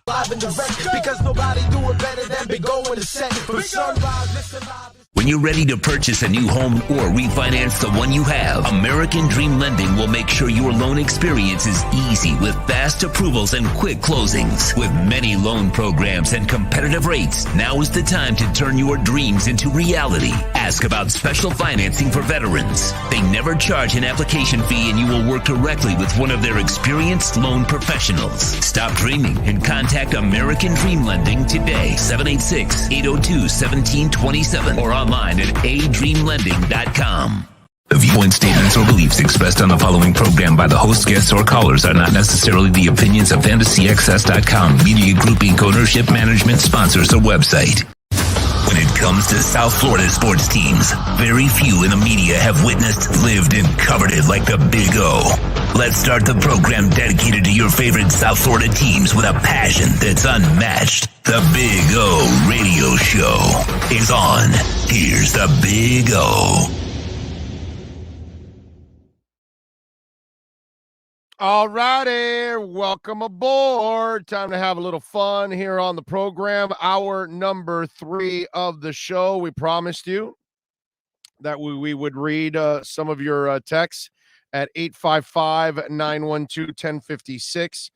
Live and direct, because nobody do it better than Big O in the set. From sunrise, listen live. When you're ready to purchase a new home or refinance the one you have, American Dream Lending will make sure your loan experience is easy with fast approvals and quick closings. With many loan programs and competitive rates, now is the time to turn your dreams into reality. Ask about special financing for veterans. They never charge an application fee and you will work directly with one of their experienced loan professionals. Stop dreaming and contact American Dream Lending today. 786-802-1727 or online at adreamlending.com. The viewpoint statements or beliefs expressed on the following program by the host, guests, or callers are not necessarily the opinions of FantasyXS.com, Media Group Inc. ownership, management, sponsors, or website. When it comes to South Florida sports teams, very few in the media have witnessed, lived, and covered it like the Big O. Let's start the program dedicated to your favorite South Florida teams with a passion that's unmatched. The Big O Radio Show is on. Here's the Big O. All righty, welcome aboard. Time to have a little fun here on the program. Hour number 3 of the show. We promised you that we would read some of your texts at 855-912-1056.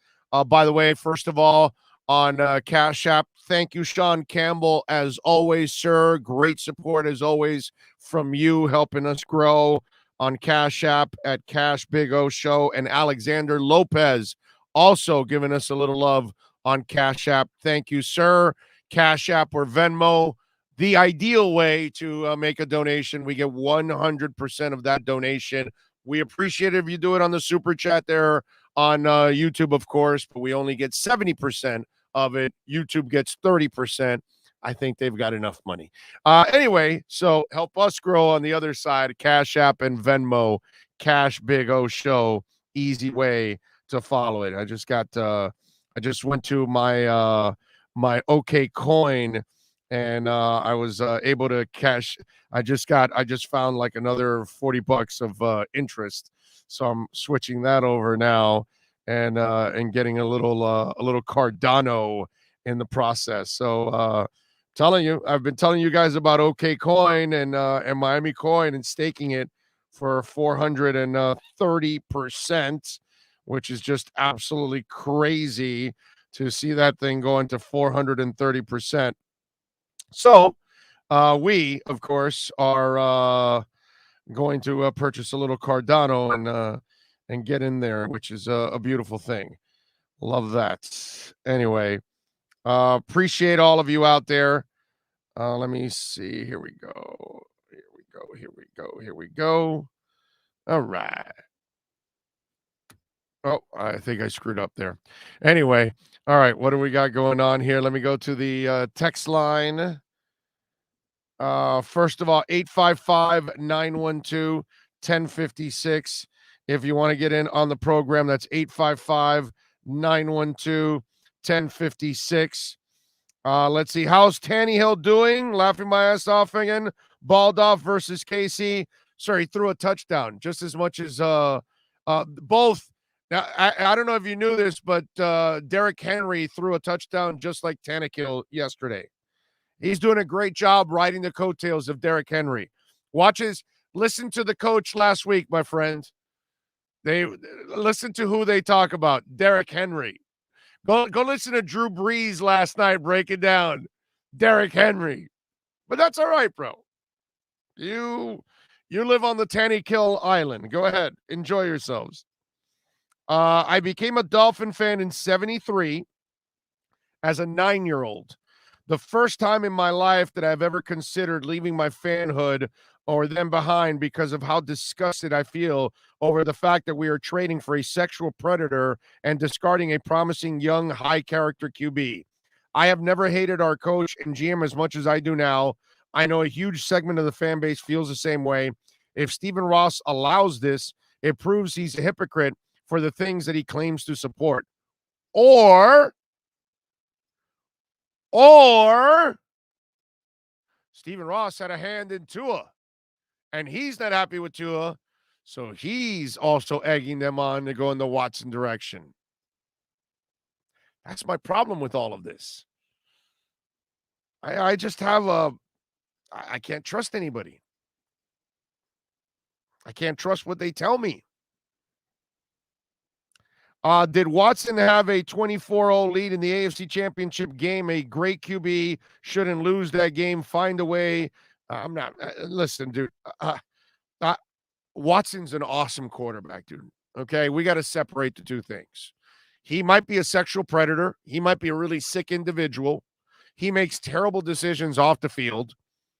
By the way, first of all, on Cash App, thank you, Sean Campbell, as always, sir. Great support, as always, from you, helping us grow. On Cash App at Cash Big O Show, and Alexander Lopez also giving us a little love on Cash App. Thank you, sir. Cash App or Venmo, the ideal way to make a donation. We get 100% of that donation. We appreciate it if you do it on the Super Chat there on YouTube, of course, but we only get 70% of it. YouTube gets 30%. I think they've got enough money. Anyway, so help us grow on the other side. Cash App and Venmo, Cash Big O Show, easy way to follow it. I just went to my my OK Coin, and I was able to cash. I just found like another $40 of interest, so I'm switching that over now, and getting a little Cardano in the process. So. I've been telling you guys about OK Coin and Miami Coin and staking it for 430%, which is just absolutely crazy to see that thing going to 430%. So we, of course, are going to purchase a little Cardano and get in there, which is a beautiful thing. Love that. Anyway. Appreciate all of you out there. Let me see. Here we go. All right. Oh, I think I screwed up there. Anyway, all right. What do we got going on here? Let me go to the text line. First of all, 855-912-1056. If you want to get in on the program, that's 855-912-1056. Let's see. How's Tannehill doing? Laughing my ass off again. Baldoff versus KC. Sorry, he threw a touchdown just as much as both. Now, I don't know if you knew this, but Derrick Henry threw a touchdown just like Tannehill yesterday. He's doing a great job riding the coattails of Derrick Henry. Listen to the coach last week, my friend. They listen to who they talk about. Derrick Henry. Go listen to Drew Brees last night breaking down Derrick Henry. But that's all right, bro. You live on the Tannehill Island. Go ahead. Enjoy yourselves. I became a Dolphin fan in 1973 as a 9-year-old. The first time in my life that I've ever considered leaving my fanhood or them behind because of how disgusted I feel over the fact that we are trading for a sexual predator and discarding a promising young high-character QB. I have never hated our coach and GM as much as I do now. I know a huge segment of the fan base feels the same way. If Stephen Ross allows this, it proves he's a hypocrite for the things that he claims to support. Or Stephen Ross had a hand in Tua, and he's not happy with Tua, So he's also egging them on to go in the Watson direction. That's my problem with all of this. I just have I can't trust anybody. I can't trust what they tell me. Did Watson have a 24-0 lead in the AFC Championship game? A great QB shouldn't lose that game. Find a way. I'm not. Listen, dude. Watson's an awesome quarterback, dude. Okay, we got to separate the two things. He might be a sexual predator. He might be a really sick individual. He makes terrible decisions off the field.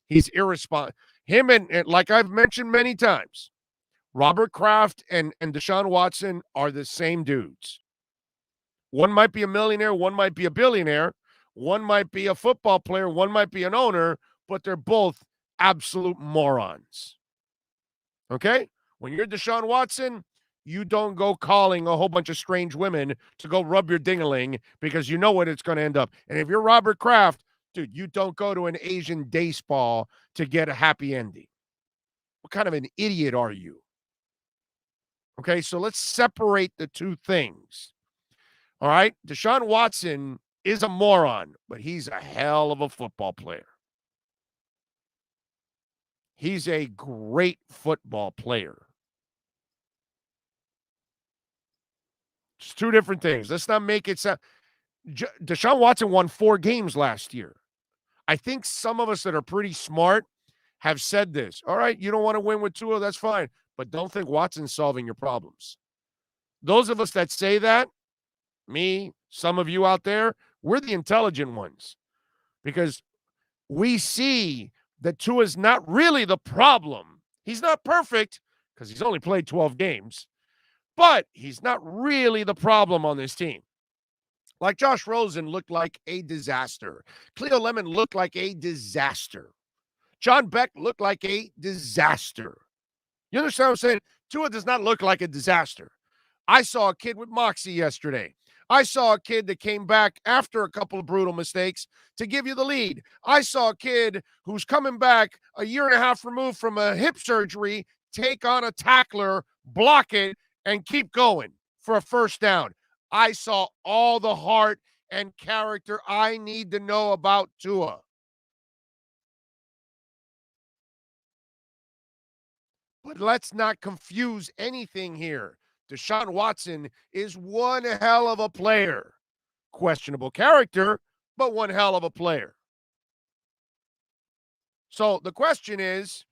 He's irresponsible. Him and like I've mentioned many times, Robert Kraft and Deshaun Watson are the same dudes. One might be a millionaire, one might be a billionaire, one might be a football player, one might be an owner, but they're both absolute morons. Okay? When you're Deshaun Watson, you don't go calling a whole bunch of strange women to go rub your ding-a-ling because you know what it's going to end up. And if you're Robert Kraft, dude, you don't go to an Asian day spa to get a happy ending. What kind of an idiot are you? Okay, so let's separate the two things. All right, Deshaun Watson is a moron, but he's a hell of a football player. He's a great football player. It's two different things. Let's not make it sound. Deshaun Watson won 4 games last year. I think some of us that are pretty smart have said this. All right, you don't want to win with Tua, that's fine. But don't think Watson's solving your problems. Those of us that say that, me, some of you out there, we're the intelligent ones. Because we see that Tua's not really the problem. He's not perfect because he's only played 12 games. But he's not really the problem on this team. Like Josh Rosen looked like a disaster. Cleo Lemon looked like a disaster. John Beck looked like a disaster. You understand what I'm saying? Tua does not look like a disaster. I saw a kid with moxie yesterday. I saw a kid that came back after a couple of brutal mistakes to give you the lead. I saw a kid who's coming back a year and a half removed from a hip surgery, take on a tackler, block it, and keep going for a first down. I saw all the heart and character I need to know about Tua. But let's not confuse anything here. Deshaun Watson is one hell of a player. Questionable character, but one hell of a player. So the question is,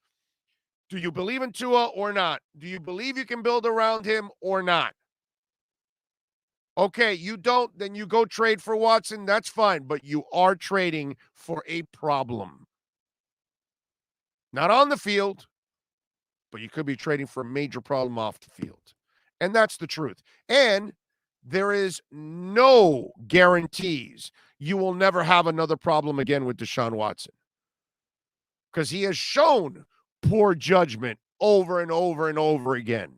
do you believe in Tua or not? Do you believe you can build around him or not? Okay, you don't, then you go trade for Watson. That's fine, but you are trading for a problem. Not on the field, but you could be trading for a major problem off the field. And that's the truth. And there is no guarantees you will never have another problem again with Deshaun Watson. Because he has shown poor judgment over and over and over again.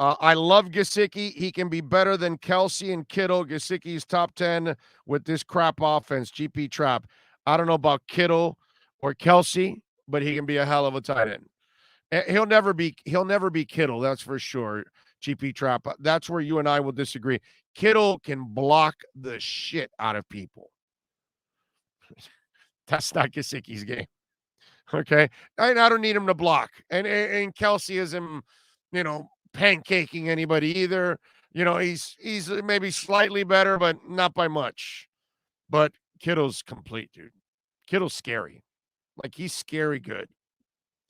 I love Gesicki. He can be better than Kelsey and Kittle. Gesicki's top 10 with this crap offense, GP Trap. I don't know about Kittle or Kelsey, but he can be a hell of a tight end. He'll never be Kittle, that's for sure, GP Trap. That's where you and I will disagree. Kittle can block the shit out of people. That's not Gesicki's game. Okay? I don't need him to block. And Kelsey isn't, pancaking anybody either. He's maybe slightly better, but not by much. But Kittle's complete, dude. Kittle's scary. Like, he's scary good.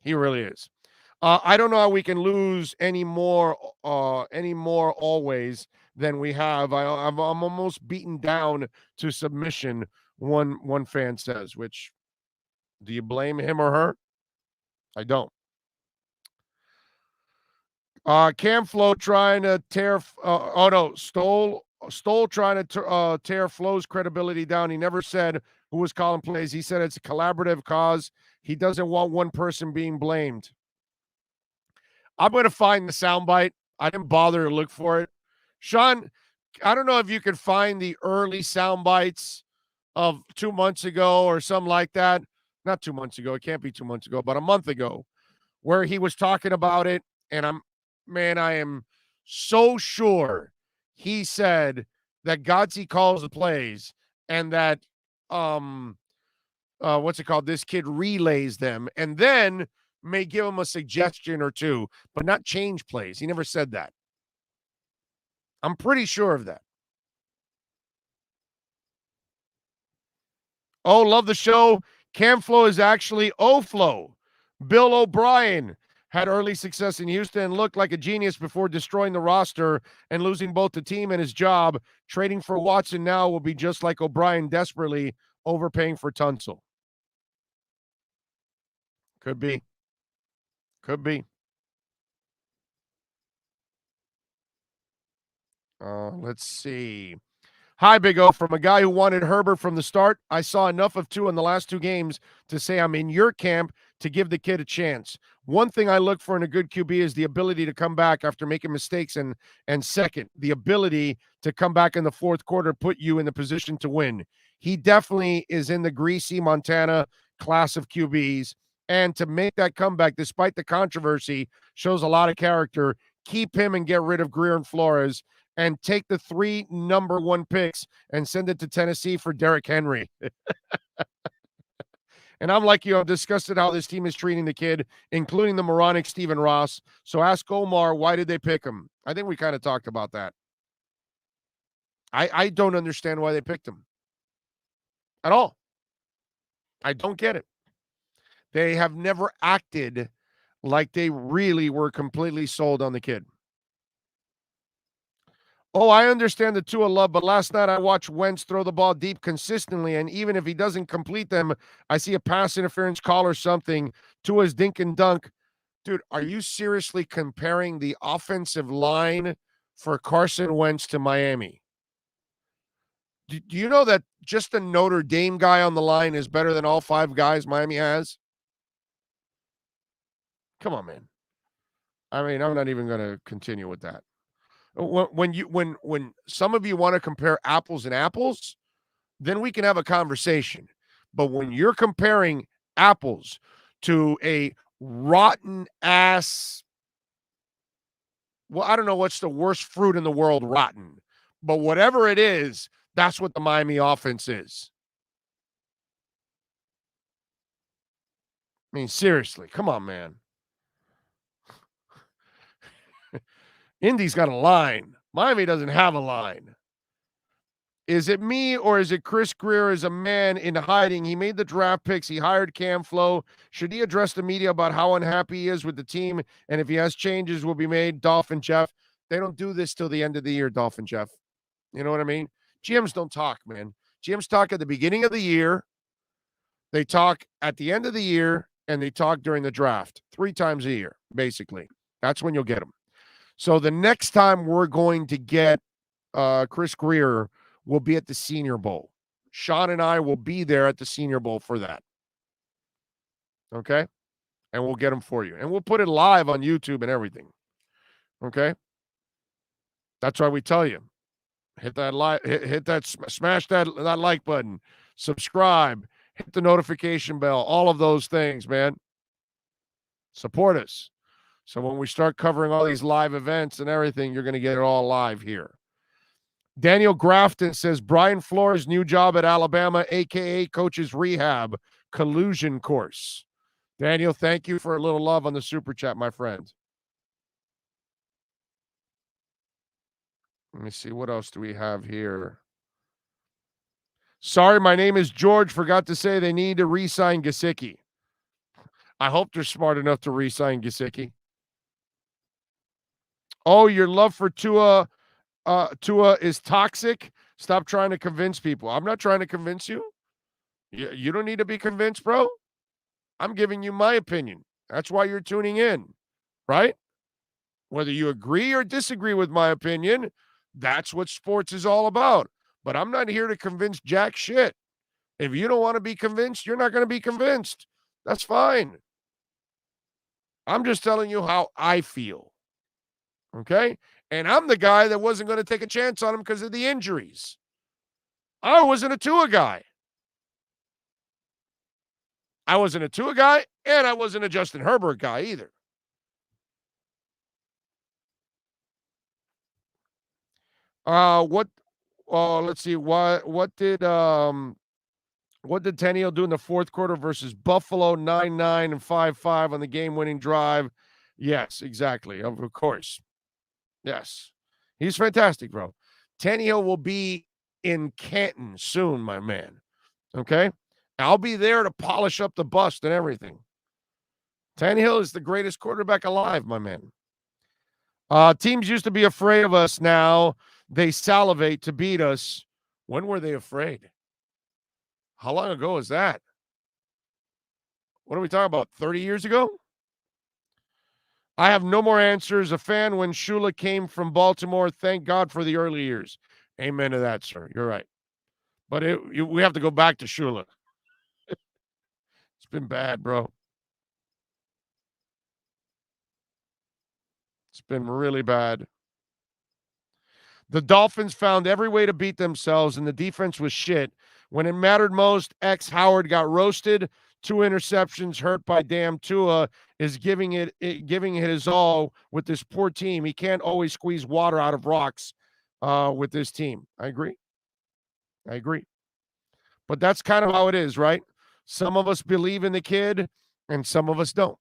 He really is. I don't know how we can lose any more always than we have. I'm almost beaten down to submission, one fan says, which, do you blame him or her? I don't. Cam Flo trying to tear Stoll trying to tear Flo's credibility down. He never said who was calling plays. He said it's a collaborative cause. He doesn't want one person being blamed. I'm going to find the soundbite. I didn't bother to look for it. Sean, I don't know if you could find the early sound bites of 2 months ago or something like that. Not 2 months ago. It can't be 2 months ago, but a month ago, where he was talking about it. And I am so sure he said that Godsey calls the plays and that, what's it called? This kid relays them and then may give him a suggestion or two, but not change plays. He never said that. I'm pretty sure of that. Oh, love the show. Camflo is actually Oflo. Bill O'Brien had early success in Houston and looked like a genius before destroying the roster and losing both the team and his job. Trading for Watson now will be just like O'Brien desperately overpaying for Tunsil. Could be. Could be. Let's see. Hi, Big O. From a guy who wanted Herbert from the start, I saw enough of Tua in the last 2 games to say I'm in your camp to give the kid a chance. One thing I look for in a good QB is the ability to come back after making mistakes, and second, the ability to come back in the fourth quarter, put you in the position to win. He definitely is in the greasy Montana class of QBs, and to make that comeback despite the controversy shows a lot of character. Keep him and get rid of Greer and Flores, and take the 3 number 1 picks and send it to Tennessee for Derrick Henry. And I'm like you, I'm disgusted how this team is treating the kid, including the moronic Stephen Ross. So ask Omar, why did they pick him? I think we kind of talked about that. I don't understand why they picked him at all. I don't get it. They have never acted like they really were completely sold on the kid. Oh, I understand the Tua love, but last night I watched Wentz throw the ball deep consistently, and even if he doesn't complete them, I see a pass interference call or something. Tua's dink and dunk. Dude, are you seriously comparing the offensive line for Carson Wentz to Miami? Do you know that just the Notre Dame guy on the line is better than all 5 guys Miami has? Come on, man. I mean, I'm not even going to continue with that. When some of you want to compare apples and apples, then we can have a conversation. But when you're comparing apples to a rotten ass, well, I don't know what's the worst fruit in the world, rotten, but whatever it is, that's what the Miami offense is. I mean, seriously, come on, man. Indy's got a line. Miami doesn't have a line. Is it me or is it Chris Greer as a man in hiding? He made the draft picks. He hired Camflo. Should he address the media about how unhappy he is with the team? And if he has changes will be made, Dolphin Jeff. They don't do this till the end of the year, Dolphin Jeff. You know what I mean? GMs don't talk, man. GMs talk at the beginning of the year. They talk at the end of the year, and they talk during the draft 3 times a year, basically. That's when you'll get them. So the next time we're going to get Chris Greer will be at the Senior Bowl. Sean and I will be there at the Senior Bowl for that. Okay? And we'll get him for you. And we'll put it live on YouTube and everything. Okay? That's why we tell you. Hit that like, hit that, smash that like button. Subscribe. Hit the notification bell. All of those things, man. Support us. So when we start covering all these live events and everything, you're going to get it all live here. Daniel Grafton says, Brian Flores' new job at Alabama, a.k.a. coach's rehab collusion course. Daniel, thank you for a little love on the super chat, my friend. Let me see. What else do we have here? Sorry, my name is George. Forgot to say they need to re-sign Gesicki. I hope they're smart enough to re-sign Gesicki. Oh, your love for Tua is toxic. Stop trying to convince people. I'm not trying to convince you. You don't need to be convinced, bro. I'm giving you my opinion. That's why you're tuning in, right? Whether you agree or disagree with my opinion, that's what sports is all about. But I'm not here to convince jack shit. If you don't want to be convinced, you're not going to be convinced. That's fine. I'm just telling you how I feel. Okay? And I'm the guy that wasn't going to take a chance on him because of the injuries. I wasn't a Tua guy. I wasn't a Tua guy, and I wasn't a Justin Herbert guy either. Let's see. What did Tannehill do in the fourth quarter versus Buffalo? 9-9 and 5-5 on the game-winning drive. Yes, exactly. Of course. Yes. He's fantastic, bro. Tannehill will be in Canton soon, my man. Okay? I'll be there to polish up the bust and everything. Tannehill is the greatest quarterback alive, my man. Teams used to be afraid of us. Now they salivate to beat us. When were they afraid? How long ago is that? What are we talking about? 30 years ago? I have no more answers. A fan when Shula came from Baltimore. Thank God for the early years. Amen to that, sir. You're right. But we have to go back to Shula. It's been bad, bro. It's been really bad. The Dolphins found every way to beat themselves, and the defense was shit. When it mattered most, Howard got roasted. 2 interceptions, hurt by damn Tua, is giving it his all with this poor team. He can't always squeeze water out of rocks with this team. I agree. But that's kind of how it is, right? Some of us believe in the kid, and some of us don't.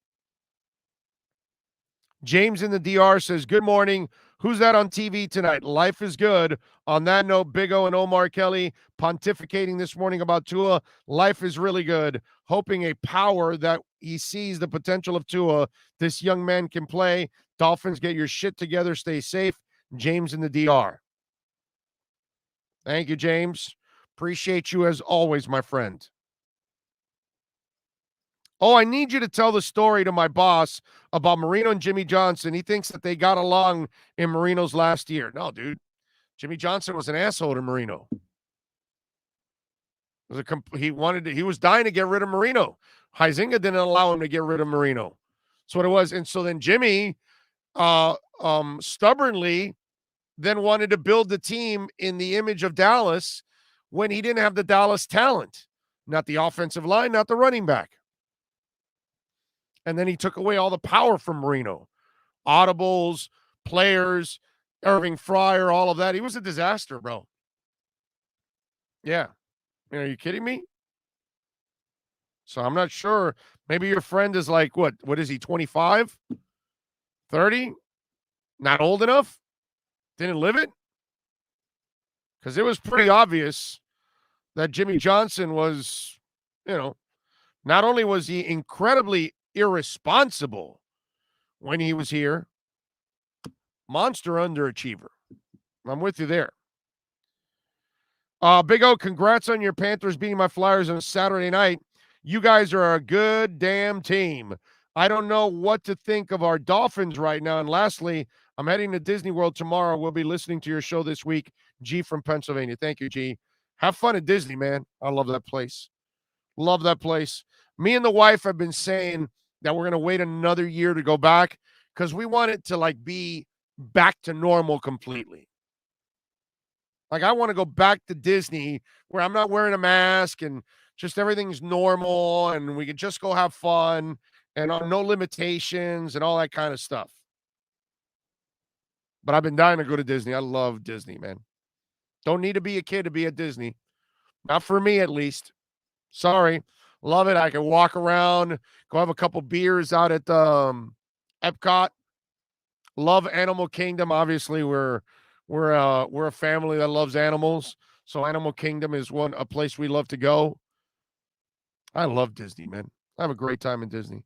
James in the DR says, good morning. Who's that on TV tonight? Life is good. On that note, Big O and Omar Kelly pontificating this morning about Tua. Life is really good. Hoping a power that he sees the potential of Tua. This young man can play. Dolphins, get your shit together. Stay safe. James in the DR. Thank you, James. Appreciate you as always, my friend. Oh, I need you to tell the story to my boss about Marino and Jimmy Johnson. He thinks that they got along in Marino's last year. No, dude. Jimmy Johnson was an asshole to Marino. He was dying to get rid of Marino. Huizinga didn't allow him to get rid of Marino. That's what it was. And so then Jimmy stubbornly then wanted to build the team in the image of Dallas when he didn't have the Dallas talent. Not the offensive line, not the running back. And then he took away all the power from Marino. Audibles, players, Irving Fryer, all of that. He was a disaster, bro. Yeah. Are you kidding me? So I'm not sure. Maybe your friend is like, what is he, 25? 30? Not old enough? Didn't live it? Because it was pretty obvious that Jimmy Johnson was, not only was he incredibly irresponsible when he was here, monster underachiever. I'm with you there. Big O, congrats on your Panthers beating my Flyers on Saturday night. You guys are a good damn team. I don't know what to think of our Dolphins right now. And lastly, I'm heading to Disney World tomorrow. We'll be listening to your show this week. G from Pennsylvania. Thank you, G. Have fun at Disney, man. I love that place. Love that place. Me and the wife have been saying that we're going to wait another year to go back because we want it to be back to normal completely. I want to go back to Disney where I'm not wearing a mask and just everything's normal and we can just go have fun and no limitations and all that kind of stuff. But I've been dying to go to Disney. I love Disney, man. Don't need to be a kid to be at Disney. Not for me, at least. Sorry. Love it. I can walk around, go have a couple beers out at Epcot. Love Animal Kingdom. Obviously, we're a family that loves animals, so Animal Kingdom is a place we love to go. I love Disney, man. I have a great time in Disney.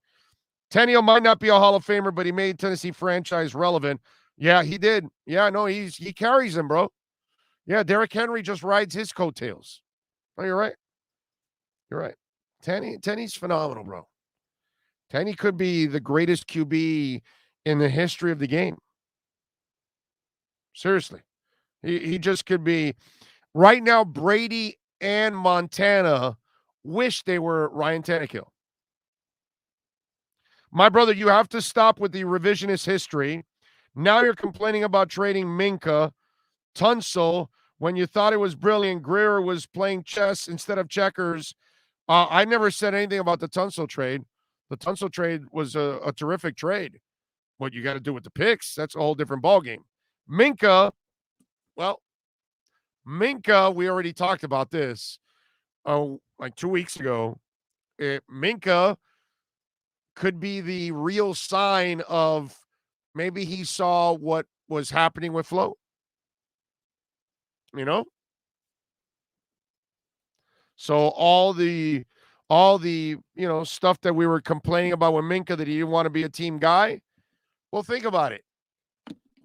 Tannehill might not be a Hall of Famer, but he made Tennessee franchise relevant. Yeah, he did. Yeah, no, he carries them, bro. Yeah, Derrick Henry just rides his coattails. Oh, you're right. You're right. Tenny's phenomenal, bro. Tenny could be the greatest QB in the history of the game. Seriously. He just could be. Right now, Brady and Montana wish they were Ryan Tannehill. My brother, you have to stop with the revisionist history. Now you're complaining about trading Minka, Tunsil, when you thought it was brilliant. Greer was playing chess instead of checkers. I never said anything about the Tunsil trade. The Tunsil trade was a terrific trade. What you got to do with the picks, that's a whole different ballgame. Minka, we already talked about this like 2 weeks ago. Minka could be the real sign of maybe he saw what was happening with Flo. So all the stuff that we were complaining about with Minka, that he didn't want to be a team guy. Well, think about it.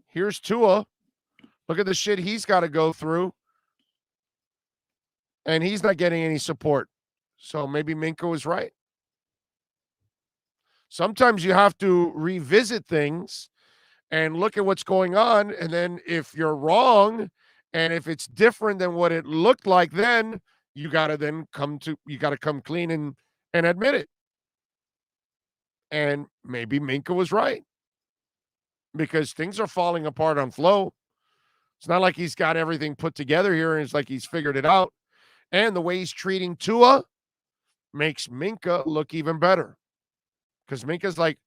Here's Tua. Look at the shit he's got to go through. And he's not getting any support. So maybe Minka was right. Sometimes you have to revisit things and look at what's going on. And then if you're wrong, and if it's different than what it looked like, then you got to come clean and admit it. And maybe Minka was right, because things are falling apart on Flo. It's not like he's got everything put together here and it's like he's figured it out. And the way he's treating Tua makes Minka look even better, because Minka's like,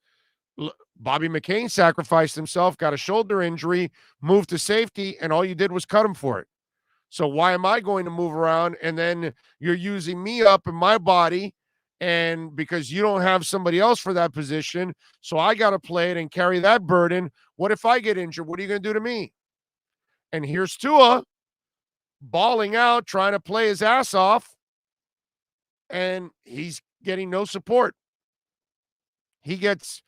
Bobby McCain sacrificed himself, got a shoulder injury, moved to safety, and all you did was cut him for it. So why am I going to move around, and then you're using me up in my body, and because you don't have somebody else for that position, so I got to play it and carry that burden. What if I get injured? What are you going to do to me? And here's Tua balling out, trying to play his ass off, and he's getting no support. He gets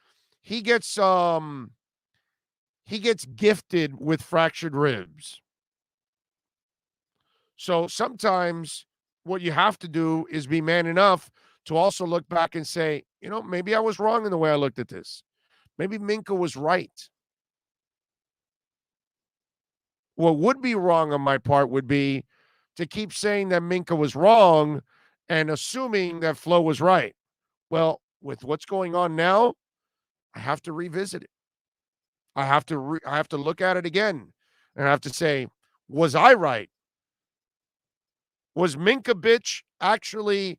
gifted with fractured ribs. So sometimes what you have to do is be man enough to also look back and say, maybe I was wrong in the way I looked at this. Maybe Minka was right. What would be wrong on my part would be to keep saying that Minka was wrong and assuming that Flo was right. Well, with what's going on now, I have to revisit it. I have to look at it again, and I have to say, was I right? Was Minka bitch actually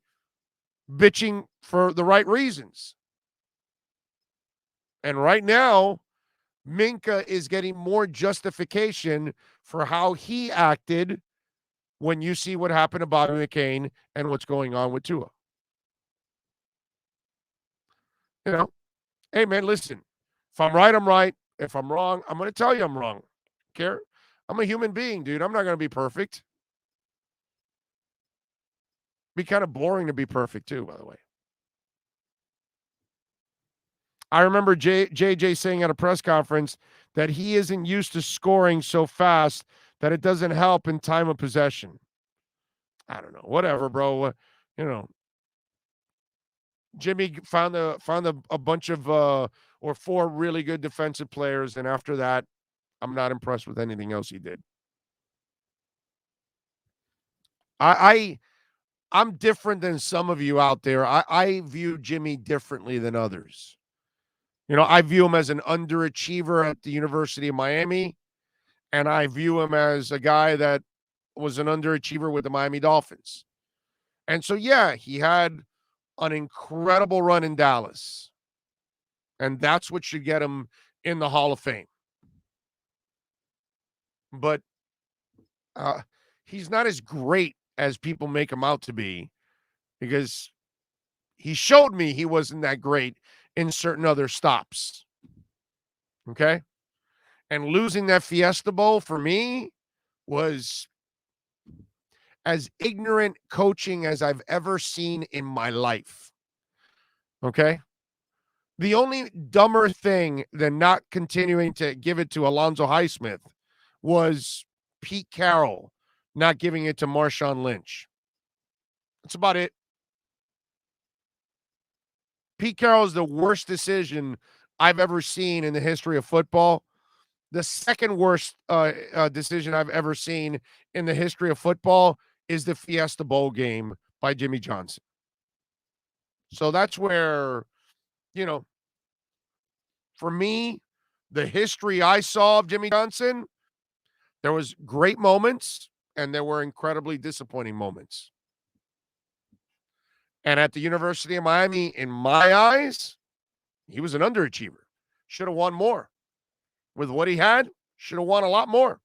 bitching for the right reasons? And right now, Minka is getting more justification for how he acted when you see what happened to Bobby McCain and what's going on with Tua. Hey, man, listen. If I'm right, I'm right. If I'm wrong, I'm going to tell you I'm wrong. Care? I'm a human being, dude. I'm not going to be perfect. Be kind of boring to be perfect, too, by the way. I remember JJ saying at a press conference that he isn't used to scoring so fast that it doesn't help in time of possession. I don't know. Whatever, bro. Jimmy found a bunch of or 4 really good defensive players, and after that, I'm not impressed with anything else he did. I'm different than some of you out there. I view Jimmy differently than others. I view him as an underachiever at the University of Miami, and I view him as a guy that was an underachiever with the Miami Dolphins. And so, yeah, he had an incredible run in Dallas, and that's what should get him in the Hall of Fame. But he's not as great as people make him out to be, because he showed me he wasn't that great in certain other stops. Okay? And losing that Fiesta Bowl for me was as ignorant coaching as I've ever seen in my life. Okay? The only dumber thing than not continuing to give it to Alonzo Highsmith was Pete Carroll not giving it to Marshawn Lynch. That's about it. Pete Carroll is the worst decision I've ever seen in the history of football. The second worst decision I've ever seen in the history of football is the Fiesta Bowl game by Jimmy Johnson. So that's where, for me, the history I saw of Jimmy Johnson, there was great moments and there were incredibly disappointing moments. And at the University of Miami, in my eyes, he was an underachiever. Should have won more. With what he had, should have won a lot more.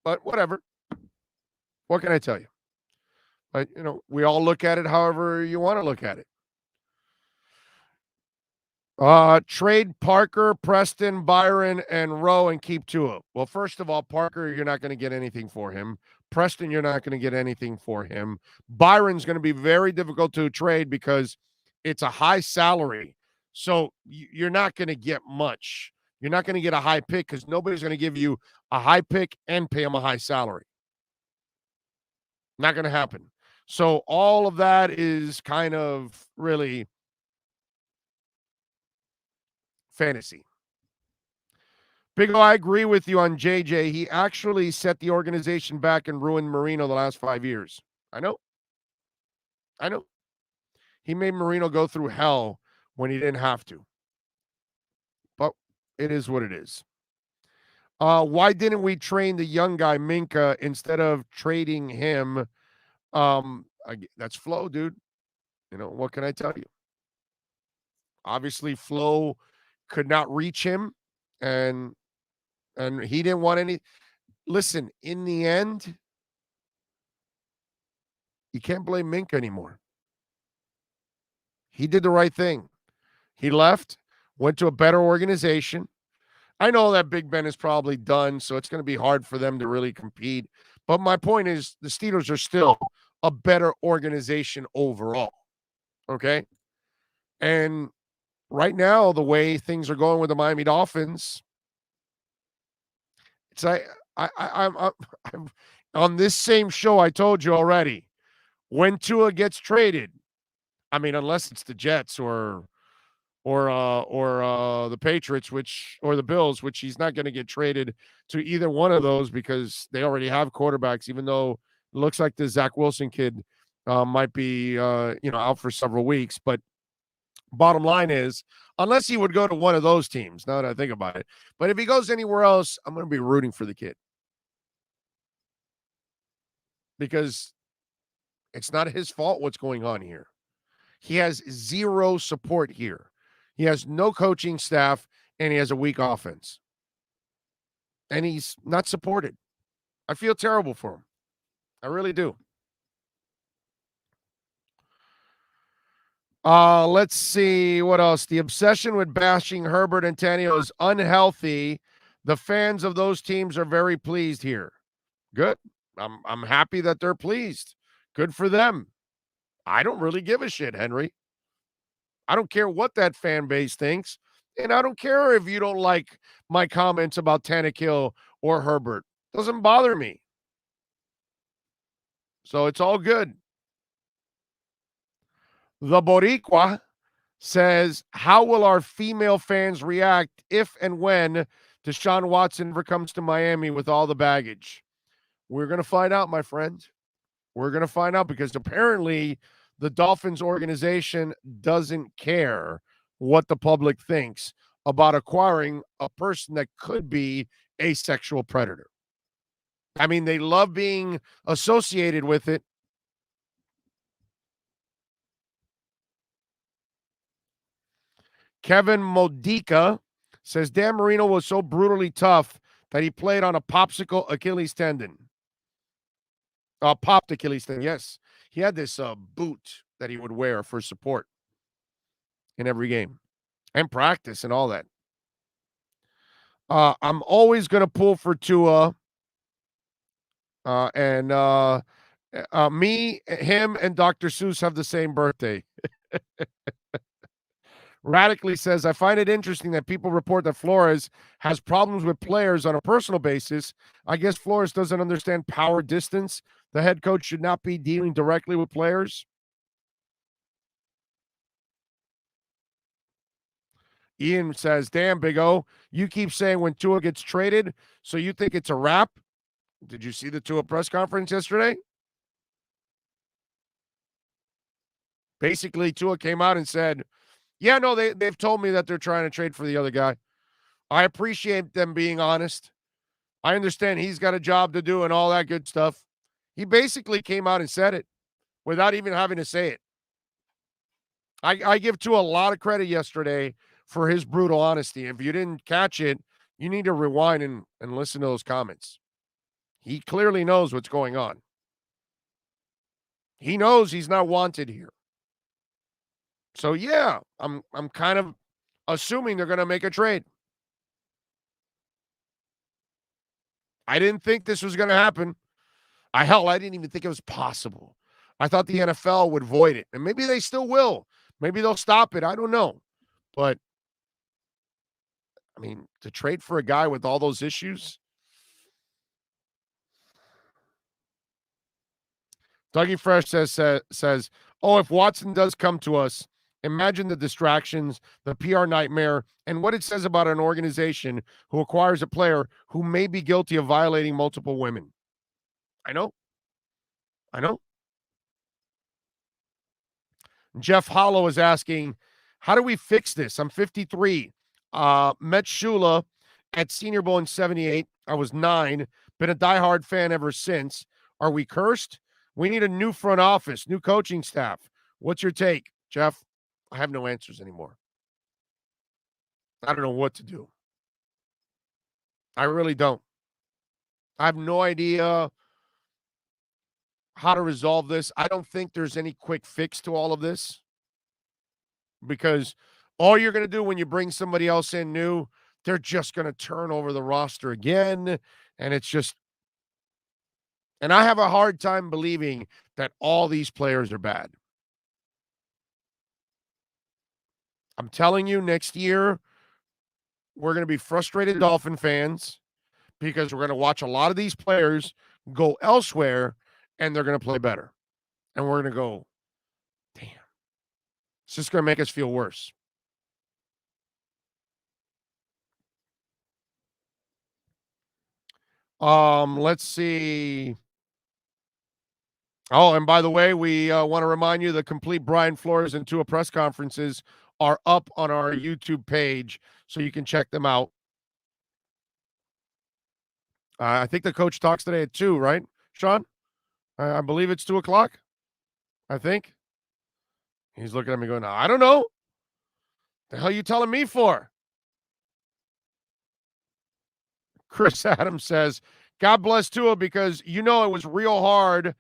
But whatever. What can I tell you? But, we all look at it however you want to look at it. Trade Parker, Preston, Byron, and Rowe and keep Tua. Well, first of all, Parker, you're not going to get anything for him. Preston, you're not going to get anything for him. Byron's going to be very difficult to trade because it's a high salary. So you're not going to get much. You're not going to get a high pick because nobody's going to give you a high pick and pay him a high salary. Not going to happen. So all of that is kind of really fantasy. Big O, I agree with you on JJ. He actually set the organization back and ruined Marino the last 5 years. I know. He made Marino go through hell when he didn't have to. But it is what it is. Why didn't we train the young guy, Minka, instead of trading him? That's Flo, dude. What can I tell you? Obviously, Flo could not reach him, and he didn't want any. Listen, in the end, you can't blame Minka anymore. He did the right thing. He left, went to a better organization. I know that Big Ben is probably done, so it's going to be hard for them to really compete. But my point is the Steelers are still a better organization overall. Okay? And right now, the way things are going with the Miami Dolphins, it's like I'm on this same show. I told you already, when Tua gets traded, I mean, unless it's the Jets or the Patriots, or the Bills, which he's not going to get traded to either one of those because they already have quarterbacks. Even though it looks like the Zach Wilson kid might be out for several weeks, but bottom line is, unless he would go to one of those teams, now that I think about it. But if he goes anywhere else, I'm going to be rooting for the kid. Because it's not his fault what's going on here. He has zero support here. He has no coaching staff, and he has a weak offense. And he's not supported. I feel terrible for him. I really do. Let's see what else. The obsession with bashing Herbert and Tannehill is unhealthy. The fans of those teams are very pleased here. Good. I'm happy that they're pleased. Good for them. I don't really give a shit, Henry. I don't care what that fan base thinks, and I don't care if you don't like my comments about Tannehill or Herbert. Doesn't bother me. So it's all good. The Boricua says, how will our female fans react if and when Deshaun Watson ever comes to Miami with all the baggage? We're going to find out, my friend. We're going to find out because apparently the Dolphins organization doesn't care what the public thinks about acquiring a person that could be a sexual predator. I mean, they love being associated with it. Kevin Modica says Dan Marino was so brutally tough that he played on a popsicle Achilles tendon. Popped Achilles tendon, yes. He had this boot that he would wear for support in every game and practice and all that. I'm always going to pull for Tua. Me, him, and Dr. Seuss have the same birthday. Radically says, I find it interesting that people report that Flores has problems with players on a personal basis. I guess Flores doesn't understand power distance. The head coach should not be dealing directly with players. Ian says, damn, Big O, you keep saying when Tua gets traded, so you think it's a wrap? Did you see the Tua press conference yesterday? Basically, Tua came out and said, yeah, no, they've told me that they're trying to trade for the other guy. I appreciate them being honest. I understand he's got a job to do and all that good stuff. He basically came out and said it without even having to say it. I give Tua a lot of credit yesterday for his brutal honesty. If you didn't catch it, you need to rewind and listen to those comments. He clearly knows what's going on. He knows he's not wanted here. So yeah, I'm kind of assuming they're going to make a trade. I didn't think this was going to happen. I didn't even think it was possible. I thought the NFL would void it, and maybe they still will. Maybe they'll stop it. I don't know. But, I mean, to trade for a guy with all those issues. Dougie Fresh says, oh, if Watson does come to us, imagine the distractions, the PR nightmare, and what it says about an organization who acquires a player who may be guilty of violating multiple women. I know. Jeff Hollow is asking, how do we fix this? I'm 53. Met Shula at Senior Bowl in 78. I was 9. Been a diehard fan ever since. Are we cursed? We need a new front office, new coaching staff. What's your take, Jeff? I have no answers anymore. I don't know what to do. I really don't. I have no idea how to resolve this. I don't think there's any quick fix to all of this, because all you're going to do when you bring somebody else in new, they're just going to turn over the roster again. And it's just, and I have a hard time believing that all these players are bad. I'm telling you, next year, we're going to be frustrated Dolphin fans because we're going to watch a lot of these players go elsewhere and they're going to play better. And we're going to go, damn, it's just going to make us feel worse. Let's see. Oh, and by the way, we want to remind you the complete Brian Flores and Tua press conferences are up on our YouTube page, so you can check them out. I think the coach talks today at 2, right, Sean? I believe it's 2 o'clock. I think. He's looking at me going, I don't know. The hell are you telling me for? Chris Adams says, God bless Tua, because it was real hard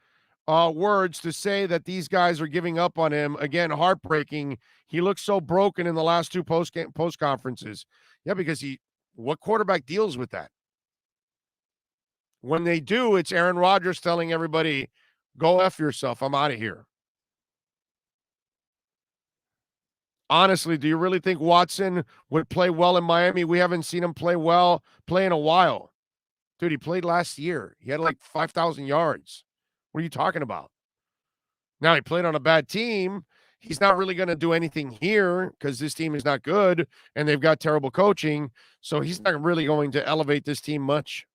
words to say that these guys are giving up on him. Again, heartbreaking. He looks so broken in the last 2 post conferences. Yeah, because what quarterback deals with that? When they do, it's Aaron Rodgers telling everybody, go F yourself. I'm out of here. Honestly, do you really think Watson would play well in Miami? We haven't seen him play in a while. Dude, he played last year. He had like 5,000 yards. What are you talking about? Now, he played on a bad team. He's not really going to do anything here because this team is not good and they've got terrible coaching. So he's not really going to elevate this team much.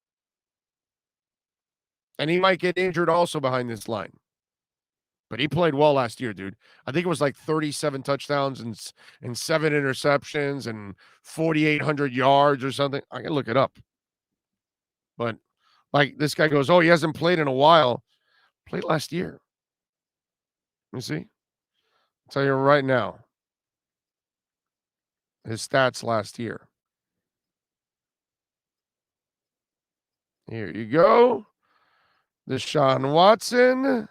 And he might get injured also behind this line. But he played well last year, dude. I think it was like 37 touchdowns and 7 interceptions and 4,800 yards or something. I can look it up. But like this guy goes, oh, he hasn't played in a while. Played last year. Let me see. I'll tell you right now. His stats last year. Here you go. Deshaun Watson.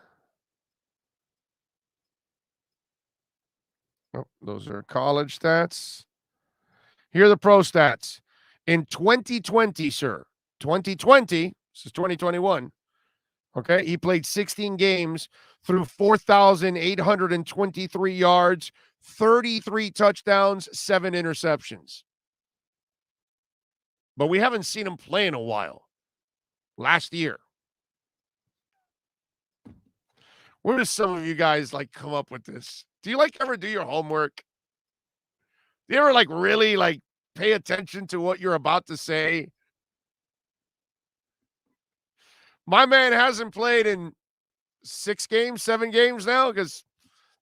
Oh, those are college stats. Here are the pro stats. In 2020, sir. 2020, this is 2021. Okay, he played 16 games, threw 4,823 yards, 33 touchdowns, 7 interceptions. But we haven't seen him play in a while. Last year. Where do some of you guys come up with this? Do you ever do your homework? Do you ever really pay attention to what you're about to say? My man hasn't played in 6 games, 7 games now, because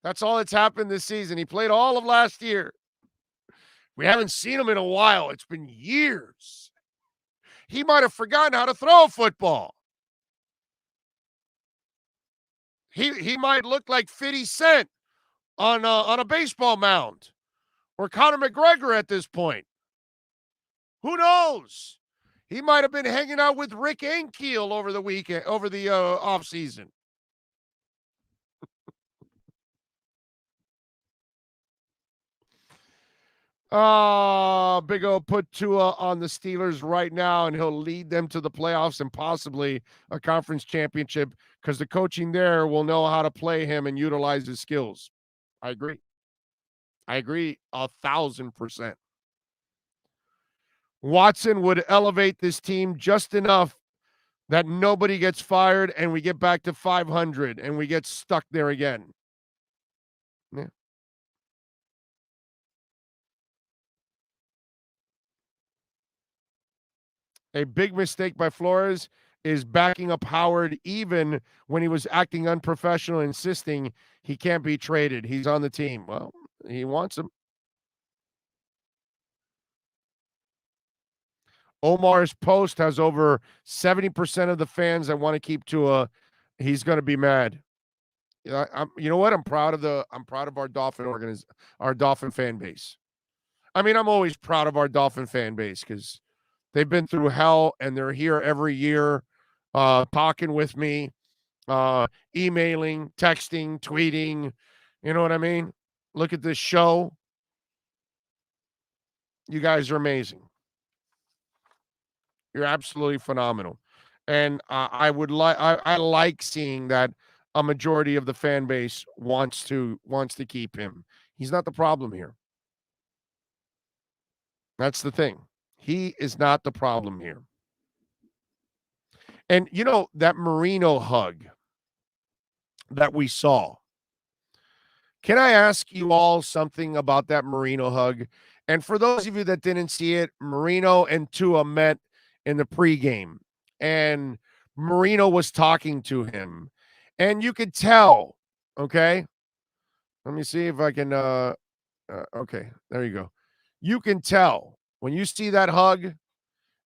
that's all that's happened this season. He played all of last year. We haven't seen him in a while. It's been years. He might have forgotten how to throw a football. He might look like 50 Cent on a baseball mound, or Conor McGregor at this point. Who knows? He might have been hanging out with Rick Ankiel over the weekend, over the off season. Big O put Tua on the Steelers right now, and he'll lead them to the playoffs and possibly a conference championship because the coaching there will know how to play him and utilize his skills. I agree. 1,000%. Watson would elevate this team just enough that nobody gets fired and we get back to 500 and we get stuck there again. Yeah. A big mistake by Flores is backing up Howard even when he was acting unprofessional, insisting he can't be traded. He's on the team. Well, he wants him. Omar's post has over 70% of the fans that want to keep Tua. He's going to be mad. You know what? I'm proud of our Dolphin fan base. I mean, I'm always proud of our Dolphin fan base because they've been through hell and they're here every year, talking with me, emailing, texting, tweeting. You know what I mean? Look at this show. You guys are amazing. You're absolutely phenomenal. And I like seeing that a majority of the fan base wants to keep him. He's not the problem here. That's the thing. He is not the problem here. And you know, that Marino hug that we saw. Can I ask you all something about that Marino hug? And for those of you that didn't see it, Marino and Tua met in the pregame, and Marino was talking to him, and you could tell. Okay, let me see if I can. Okay, there you go. You can tell when you see that hug,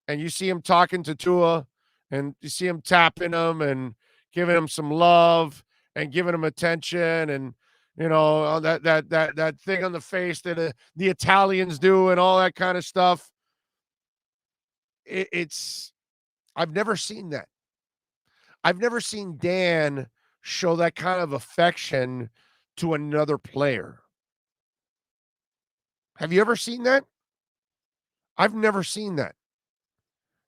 and you see him talking to Tua, and you see him tapping him and giving him some love and giving him attention, and you know that thing on the face that the Italians do, and all that kind of stuff. I've never seen that. I've never seen Dan show that kind of affection to another player. Have you ever seen that? I've never seen that.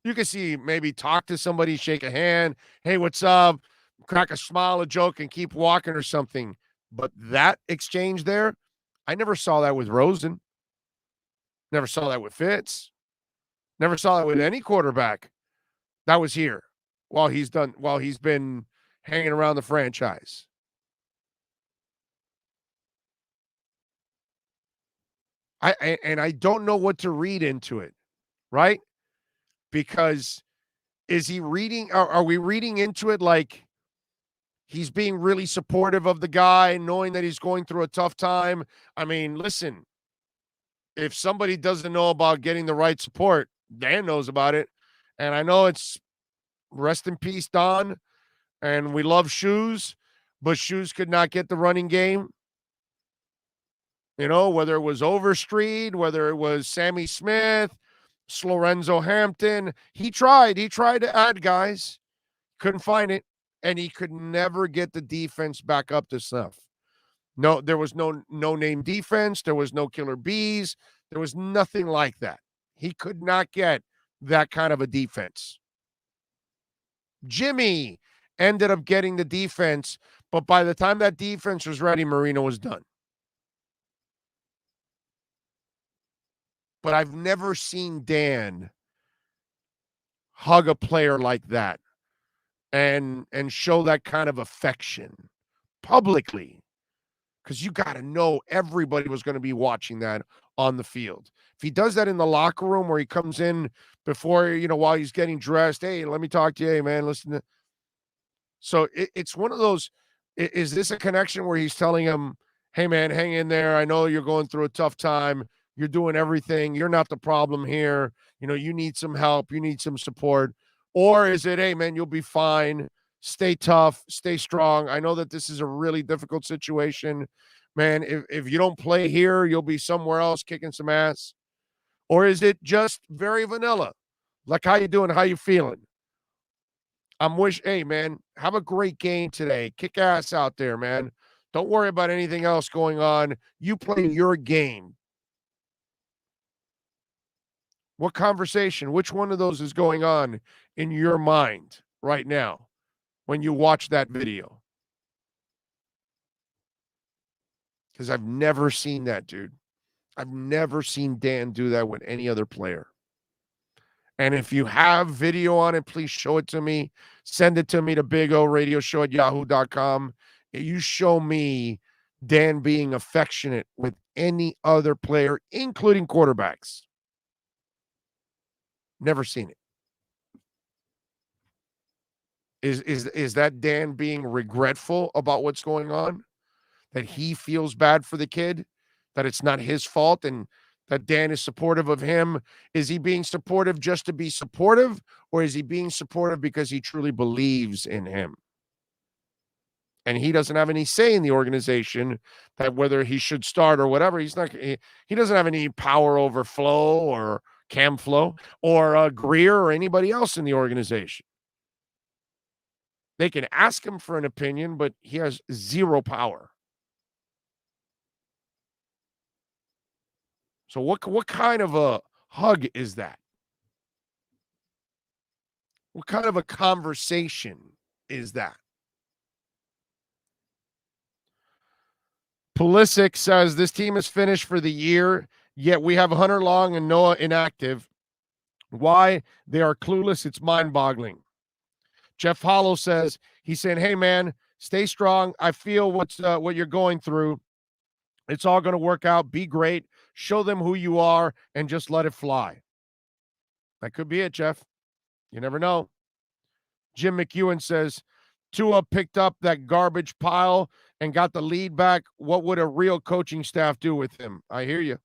You can see maybe talk to somebody, shake a hand, hey, what's up? Crack a smile, a joke, and keep walking or something. But that exchange there, I never saw that with Rosen. Never saw that with Fitz. Never saw that with any quarterback that was here while he's been hanging around the franchise. I don't know what to read into it, right? Because is he reading? Are we reading into it like he's being really supportive of the guy, knowing that he's going through a tough time? I mean, listen, if somebody doesn't know about getting the right support, Dan knows about it. And I know it's rest in peace, Don. And we love Shoes, but Shoes could not get the running game. You know, whether it was Overstreet, whether it was Sammy Smith, Lorenzo Hampton, he tried to add guys, couldn't find it, and he could never get the defense back up to snuff. No, there was no name defense, there was no killer bees, there was nothing like that. He could not get that kind of a defense. Jimmy ended up getting the defense, but by the time that defense was ready, Marino was done. But I've never seen Dan hug a player like that and show that kind of affection publicly, because you got to know everybody was going to be watching that on the field. If he does that in the locker room where he comes in before, you know, while he's getting dressed, hey, let me talk to you, hey, man, listen to. So it's one of those, is this a connection where he's telling him, hey, man, hang in there. I know you're going through a tough time. you're doing everything. You're not the problem here. You need some help. You need some support. Or is it, hey, man, you'll be fine. Stay tough. Stay strong. I know that this is a really difficult situation. Man, if you don't play here, you'll be somewhere else kicking some ass. Or is it just very vanilla? Like, how you doing? How you feeling? Hey, man, have a great game today. Kick ass out there, man. Don't worry about anything else going on. You play your game. What conversation, which one of those is going on in your mind right now when you watch that video? Because I've never seen that, dude. I've never seen Dan do that with any other player. And if you have video on it, please show it to me. Send it to me to BigORadioshow@yahoo.com. You show me Dan being affectionate with any other player, including quarterbacks. Never seen it. Is that Dan being regretful about what's going on? That he feels bad for the kid? That it's not his fault and that Dan is supportive of him? Is he being supportive just to be supportive, or is he being supportive because he truly believes in him? And he doesn't have any say in the organization that whether he should start or whatever. He doesn't have any power over Flo or Cam Flo or Greer or anybody else in the organization. They can ask him for an opinion, but he has zero power. So what kind of a hug is that? What kind of a conversation is that? Pulisic says this team is finished for the year, yet we have Hunter Long and Noah inactive. Why? They are clueless. It's mind-boggling. Jeff Hollow says, he's saying, hey, man, stay strong. I feel what you're going through. It's all going to work out. Be great. Show them who you are and just let it fly. That could be it, Jeff. You never know. Jim McEwen says, Tua picked up that garbage pile and got the lead back. What would a real coaching staff do with him? I hear you.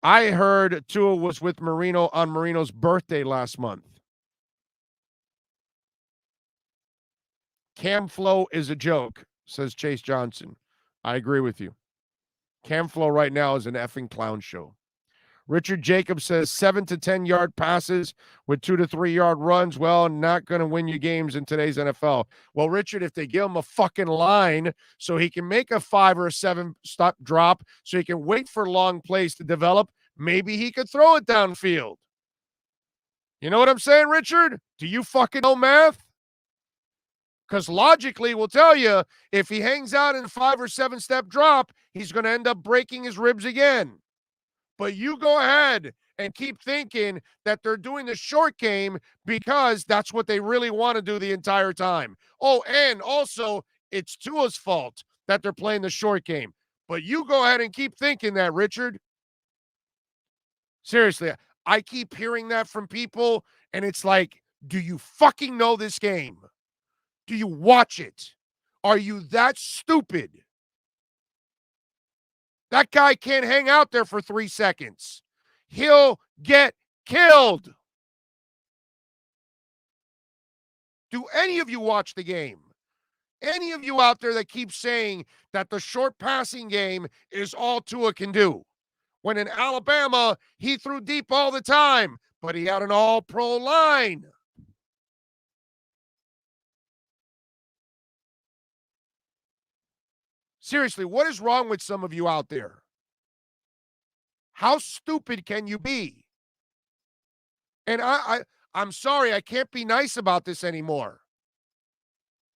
I heard Tua was with Marino on Marino's birthday last month. Cam Flo is a joke, says Chase Johnson. I agree with you. Cam Flo right now is an effing clown show. Richard Jacobs says 7 to 10 yard passes with 2 to 3 yard runs. Well, not going to win you games in today's NFL. Well, Richard, if they give him a fucking line so he can make a 5 or a 7 stop drop so he can wait for long plays to develop, maybe he could throw it downfield. You know what I'm saying, Richard? Do you fucking know math? Because logically, we'll tell you, if he hangs out in a 5 or 7 step drop, he's going to end up breaking his ribs again. But you go ahead and keep thinking that they're doing the short game because that's what they really want to do the entire time. Oh, and also, it's Tua's fault that they're playing the short game. But you go ahead and keep thinking that, Richard. Seriously, I keep hearing that from people, and it's like, do you fucking know this game? Do you watch it? Are you that stupid? That guy can't hang out there for 3 seconds. He'll get killed. Do any of you watch the game? Any of you out there that keep saying that the short passing game is all Tua can do? When in Alabama, he threw deep all the time, but he had an all-pro line. Seriously, what is wrong with some of you out there? How stupid can you be? And I'm sorry, I can't be nice about this anymore.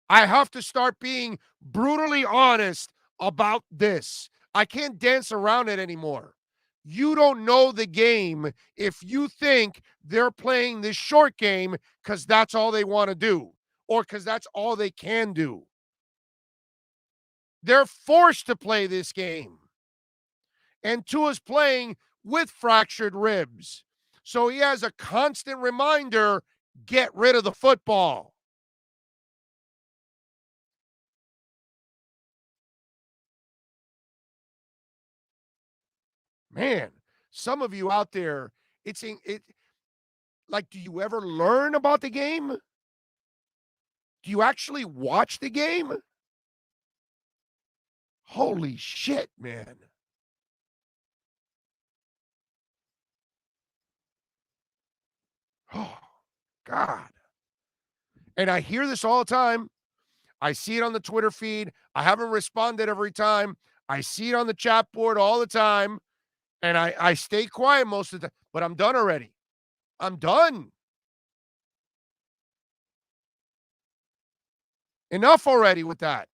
I have to start being brutally honest about this. I can't dance around it anymore. You don't know the game if you think they're playing this short game because that's all they want to do or because that's all they can do. They're forced to play this game. And Tua's playing with fractured ribs. So he has a constant reminder, get rid of the football. Man, some of you out there, like, do you ever learn about the game? Do you actually watch the game? Holy shit, man. Oh, God. And I hear this all the time. I see it on the Twitter feed. I haven't responded every time. I see it on the chat board all the time. And I stay quiet most of the time. But I'm done already. I'm done. Enough already with that.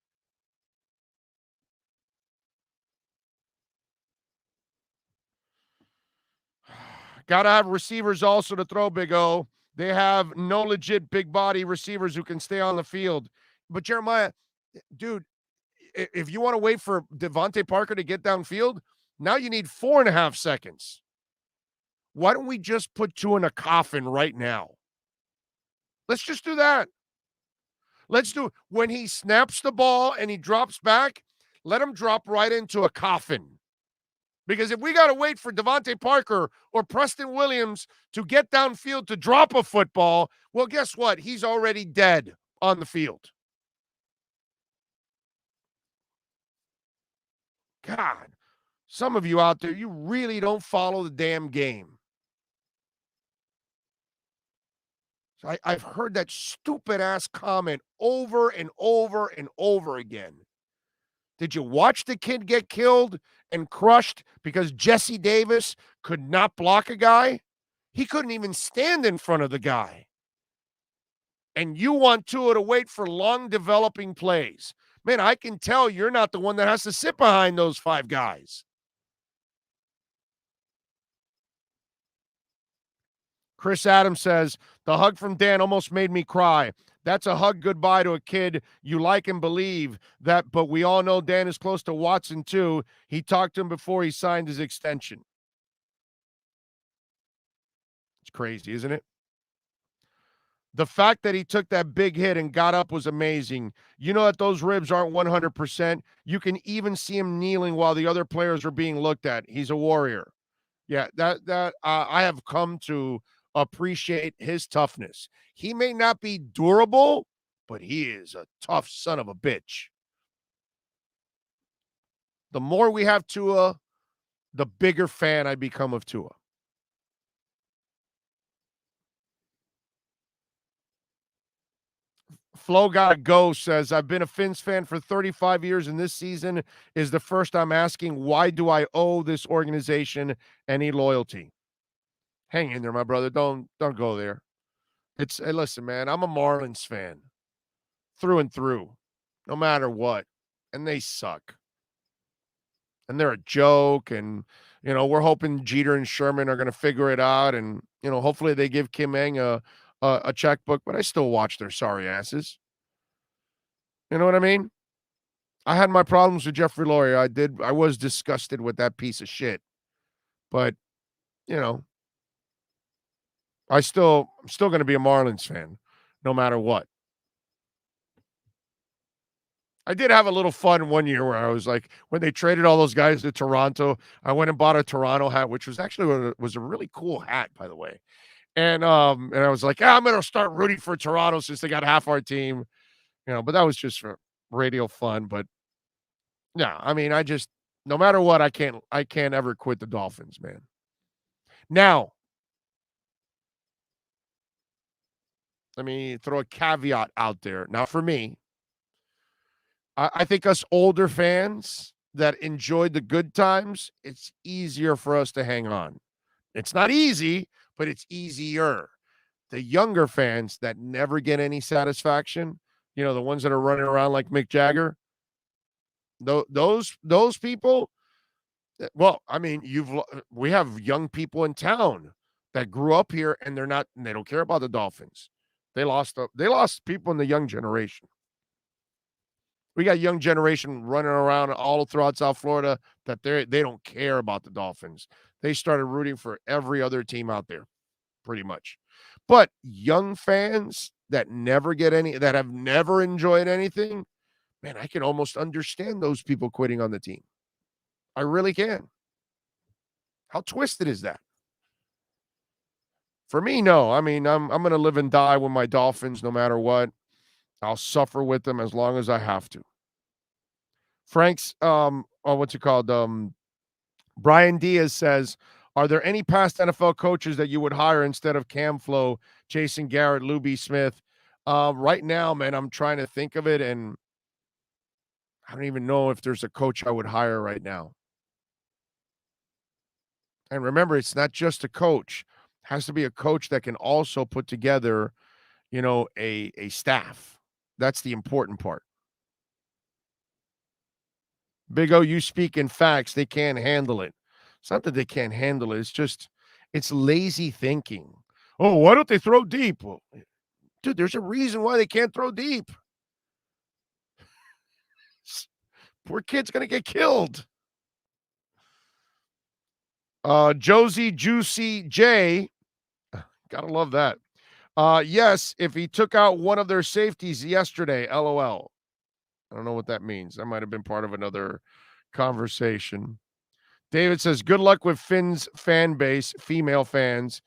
Got to have receivers also to throw, Big O. They have no legit big body receivers who can stay on the field. But Jeremiah, dude, if you want to wait for Devontae Parker to get downfield, now you need 4.5 seconds. Why don't we just put two in a coffin right now? Let's just do that. Let's do it. When he snaps the ball and he drops back, let him drop right into a coffin. Because if we got to wait for Devontae Parker or Preston Williams to get downfield to drop a football, well, guess what? He's already dead on the field. God, some of you out there, you really don't follow the damn game. So I've heard that stupid-ass comment over and over and over again. Did you watch the kid get killed and crushed because Jesse Davis could not block a guy? He couldn't even stand in front of the guy. And you want Tua to wait for long developing plays. Man, I can tell you're not the one that has to sit behind those 5 guys. Chris Adams says, the hug from Dan almost made me cry. That's a hug goodbye to a kid you like and believe that, but we all know Dan is close to Watson too. He talked to him before he signed his extension. It's crazy, isn't it? The fact that he took that big hit and got up was amazing. You know that those ribs aren't 100%. You can even see him kneeling while the other players are being looked at. He's a warrior. Yeah, that I have come to appreciate his toughness. He may not be durable, but he is a tough son of a bitch. The more we have Tua, the bigger fan I become of Tua. Flo Gotta Go says, I've been a Fins fan for 35 years, and this season is the first I'm asking, why do I owe this organization any loyalty? Hang in there, my brother. Don't go there. Hey, listen, man, I'm a Marlins fan through and through, no matter what. And they suck. And they're a joke. And, we're hoping Jeter and Sherman are going to figure it out. And, hopefully they give Kim Ng a checkbook, but I still watch their sorry asses. You know what I mean? I had my problems with Jeffrey Loria. I was disgusted with that piece of shit. But, I'm still going to be a Marlins fan, no matter what. I did have a little fun one year where I was like, when they traded all those guys to Toronto, I went and bought a Toronto hat, which was actually a really cool hat, by the way. And I was like, I'm going to start rooting for Toronto since they got half our team, but that was just for radio fun. But yeah, I mean, no matter what, I can't ever quit the Dolphins, man. Now, let me throw a caveat out there. Now, for me, I think us older fans that enjoyed the good times, it's easier for us to hang on. It's not easy, but it's easier. The younger fans that never get any satisfaction, the ones that are running around like Mick Jagger, those people, well, I mean, we have young people in town that grew up here and they don't care about the Dolphins. They lost people in the young generation. We got young generation running around all throughout South Florida that they don't care about the Dolphins. They started rooting for every other team out there, pretty much. But young fans that have never enjoyed anything, man, I can almost understand those people quitting on the team. I really can. How twisted is that? For me, no. I mean, I'm going to live and die with my Dolphins no matter what. I'll suffer with them as long as I have to. Frank's what's it called? Brian Diaz says, are there any past NFL coaches that you would hire instead of Cam Flo, Jason Garrett, Lou B. Smith? Right now, man, I'm trying to think of it, and I don't even know if there's a coach I would hire right now. And remember, it's not just a coach. It has to be a coach that can also put together, a staff. That's the important part. Big O, you speak in facts. They can't handle it. It's not that they can't handle it. It's just, it's lazy thinking. Oh, why don't they throw deep? Well, dude, there's a reason why they can't throw deep. Poor kid's going to get killed. Josie Juicy J. Gotta love that. Yes, if he took out one of their safeties yesterday, LOL. I don't know what that means. That might have been part of another conversation. David says, good luck with Finn's fan base, female fans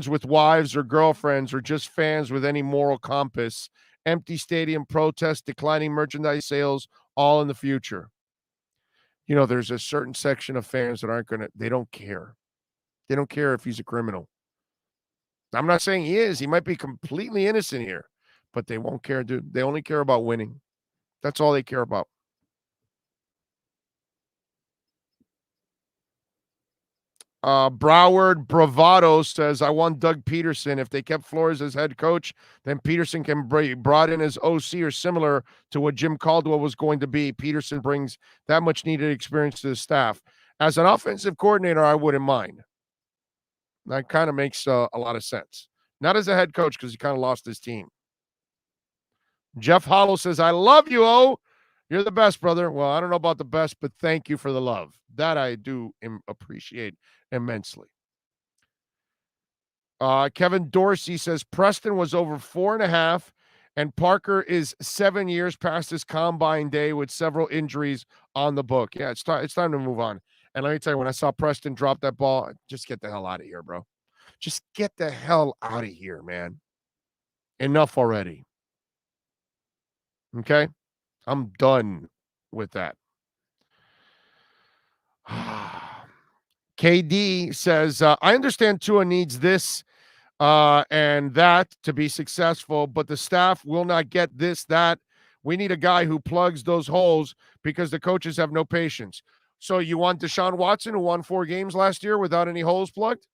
with wives or girlfriends, or just fans with any moral compass. Empty stadium protests, declining merchandise sales, all in the future. There's a certain section of fans that they don't care. They don't care if he's a criminal. I'm not saying he is. He might be completely innocent here, but they won't care, dude. They only care about winning. That's all they care about. Broward Bravado says, I want Doug Peterson. If they kept Flores as head coach, then Peterson can be brought in as OC or similar to what Jim Caldwell was going to be. Peterson brings that much needed experience to the staff. As an offensive coordinator, I wouldn't mind. That kind of makes a lot of sense. Not as a head coach, because he kind of lost his team. Jeff Hollow says, I love you, O. You're the best, brother. Well, I don't know about the best, but thank you for the love. That I do appreciate immensely. Kevin Dorsey says, Preston was over 4.5, and Parker is 7 years past his combine day with several injuries on the book. Yeah, it's time to move on. And let me tell you, when I saw Preston drop that ball, just get the hell out of here, bro. Just get the hell out of here, man. Enough already. Okay? I'm done with that. KD says, I understand Tua needs this and that to be successful, but the staff will not get this, that. We need a guy who plugs those holes because the coaches have no patience. So you want Deshaun Watson, who won 4 games last year without any holes plugged?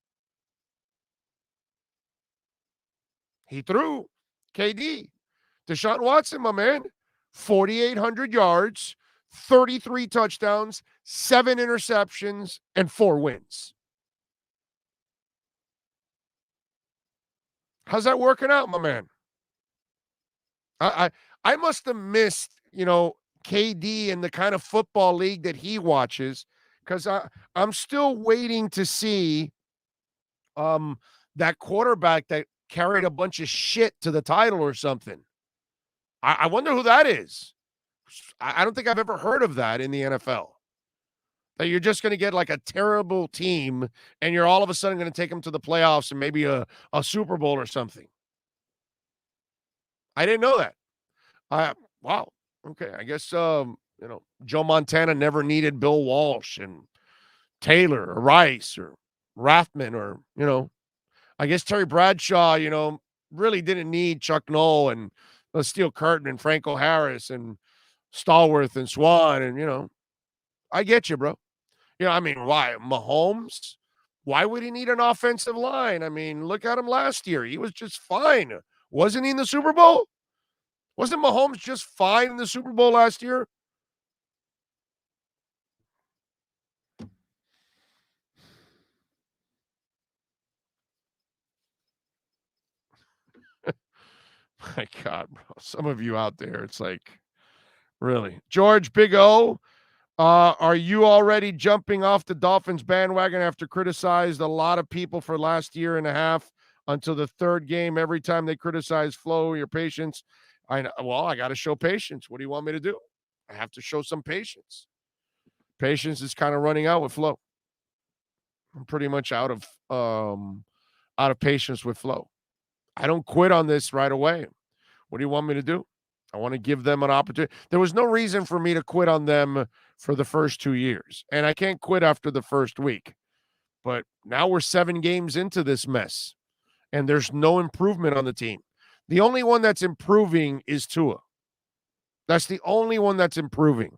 He threw. KD. Deshaun Watson, my man, 4,800 yards, 33 touchdowns, 7 interceptions, and 4 wins. How's that working out, my man? I must have missed, KD and the kind of football league that he watches, because I'm still waiting to see that quarterback that carried a bunch of shit to the title or something. I wonder who that is. I don't think I've ever heard of that in the NFL. That you're just going to get like a terrible team and you're all of a sudden going to take them to the playoffs and maybe a Super Bowl or something. I didn't know that. Wow. Okay. I guess, Joe Montana never needed Bill Walsh and Taylor or Rice or Rathman or, I guess Terry Bradshaw, really didn't need Chuck Noll and Steel Curtin and Franco Harris and Stallworth and Swan. And, I get you, bro. Why? Mahomes? Why would he need an offensive line? Look at him last year. He was just fine. Wasn't he in the Super Bowl? Wasn't Mahomes just fine in the Super Bowl last year? My God, bro. Some of you out there, it's like, really. George Big O, are you already jumping off the Dolphins bandwagon after criticized a lot of people for last year and a half until the third game? Every time they criticize Flo, your patience. I got to show patience. What do you want me to do? I have to show some patience. Patience is kind of running out with Flo. I'm pretty much out of patience with Flo. I don't quit on this right away. What do you want me to do? I want to give them an opportunity. There was no reason for me to quit on them for the first 2 years, and I can't quit after the first week. But now we're 7 games into this mess, and there's no improvement on the team. The only one that's improving is Tua. That's the only one that's improving.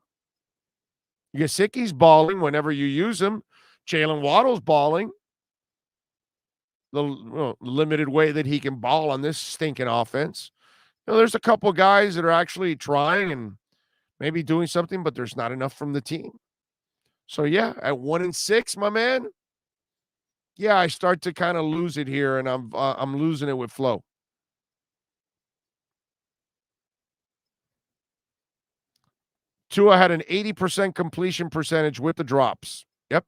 Gesicki's balling whenever you use him. Jalen Waddle's balling. The limited way that he can ball on this stinking offense. There's a couple guys that are actually trying and maybe doing something, but there's not enough from the team. So, yeah, at 1-6, my man, yeah, I start to kind of lose it here, and I'm losing it with Flo. Tua had an 80% completion percentage with the drops. Yep.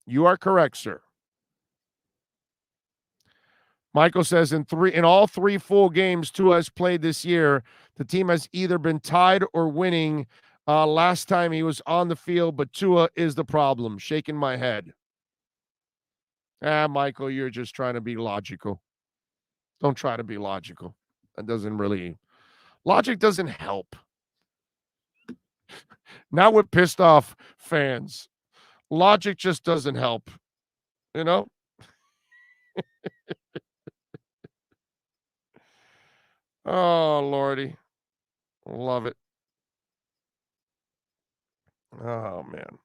You are correct, sir. Michael says in all 3 full games Tua has played this year, the team has either been tied or winning. Last time he was on the field, but Tua is the problem. Shaking my head. Michael, you're just trying to be logical. Don't try to be logical. That doesn't really... Logic doesn't help. Not with pissed off fans. Logic just doesn't help. You know? Oh, Lordy. Love it. Oh, man.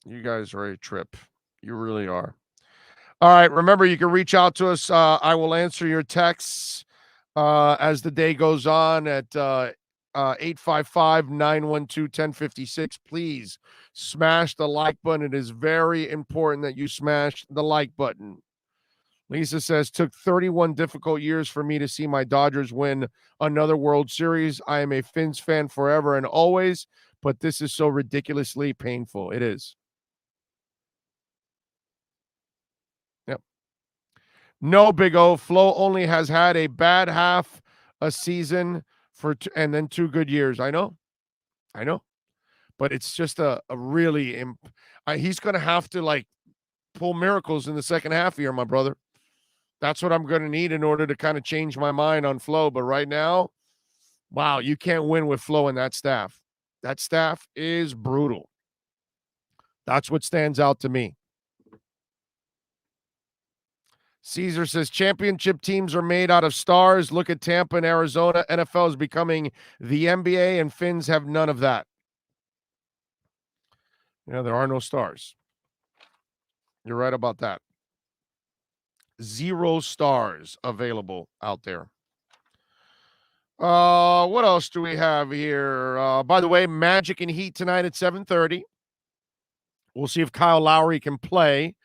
You guys are a trip. You really are. All right. Remember, you can reach out to us. I will answer your texts as the day goes on at 855-912-1056. Please smash the like button. It is very important that you smash the like button. Lisa says, took 31 difficult years for me to see my Dodgers win another World Series. I am a Fins fan forever and always, but this is so ridiculously painful. It is. Yep. No, Big O. Flo only has had a bad half a season and then 2 good years. I know. But it's just a really he's going to have to pull miracles in the second half here, my brother. That's what I'm going to need in order to kind of change my mind on Flo. But right now, wow, you can't win with Flo and that staff. That staff is brutal. That's what stands out to me. Caesar says, championship teams are made out of stars. Look at Tampa and Arizona. NFL is becoming the NBA, and Fins have none of that. There are no stars. You're right about that. 0 stars available out there. What else do we have here? By the way, Magic and Heat tonight at 7:30. We'll see if Kyle Lowry can play.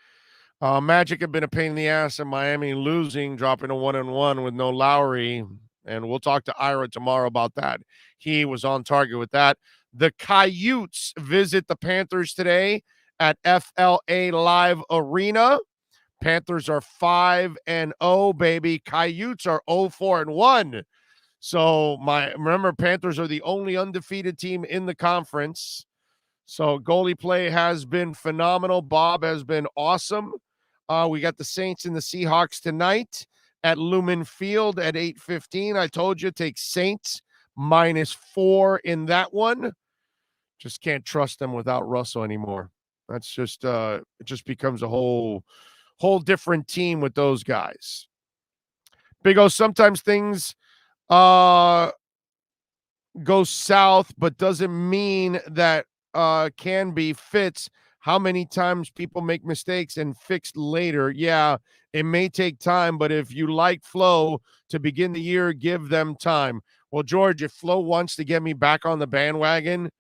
Magic have been a pain in the ass in Miami, losing, dropping a 1-1 with no Lowry. And we'll talk to Ira tomorrow about that. He was on target with that. The Coyotes visit the Panthers today at FLA Live Arena. Panthers are 5-0, baby. Coyotes are 0-4-1. So remember, Panthers are the only undefeated team in the conference. So goalie play has been phenomenal. Bob has been awesome. We got the Saints and the Seahawks tonight at Lumen Field at 8:15. I told you, take Saints -4 in that one. Just can't trust them without Russell anymore. That's just it just becomes a whole different team with those guys. Big O, sometimes things go south, but doesn't mean that can be fixed. How many times people make mistakes and fixed later? Yeah, it may take time, but if you like Flo to begin the year, give them time. Well, George, if Flo wants to get me back on the bandwagon,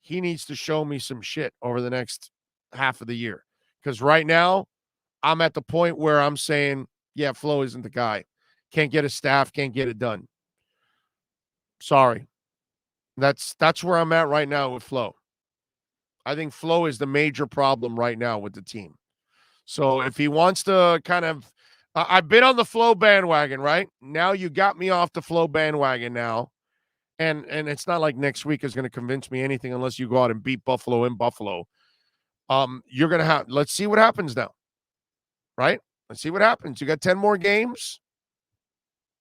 he needs to show me some shit over the next half of the year. Because right now, I'm at the point where I'm saying, yeah, Flo isn't the guy. Can't get a staff, can't get it done. Sorry. That's where I'm at right now with Flo. I think Flo is the major problem right now with the team. So if he wants to kind of I've been on the Flo bandwagon, right? Now you got me off the Flo bandwagon now. And it's not like next week is going to convince me anything unless you go out and beat Buffalo in Buffalo. You're going to have, let's see what happens now, right? Let's see what happens. You got 10 more games.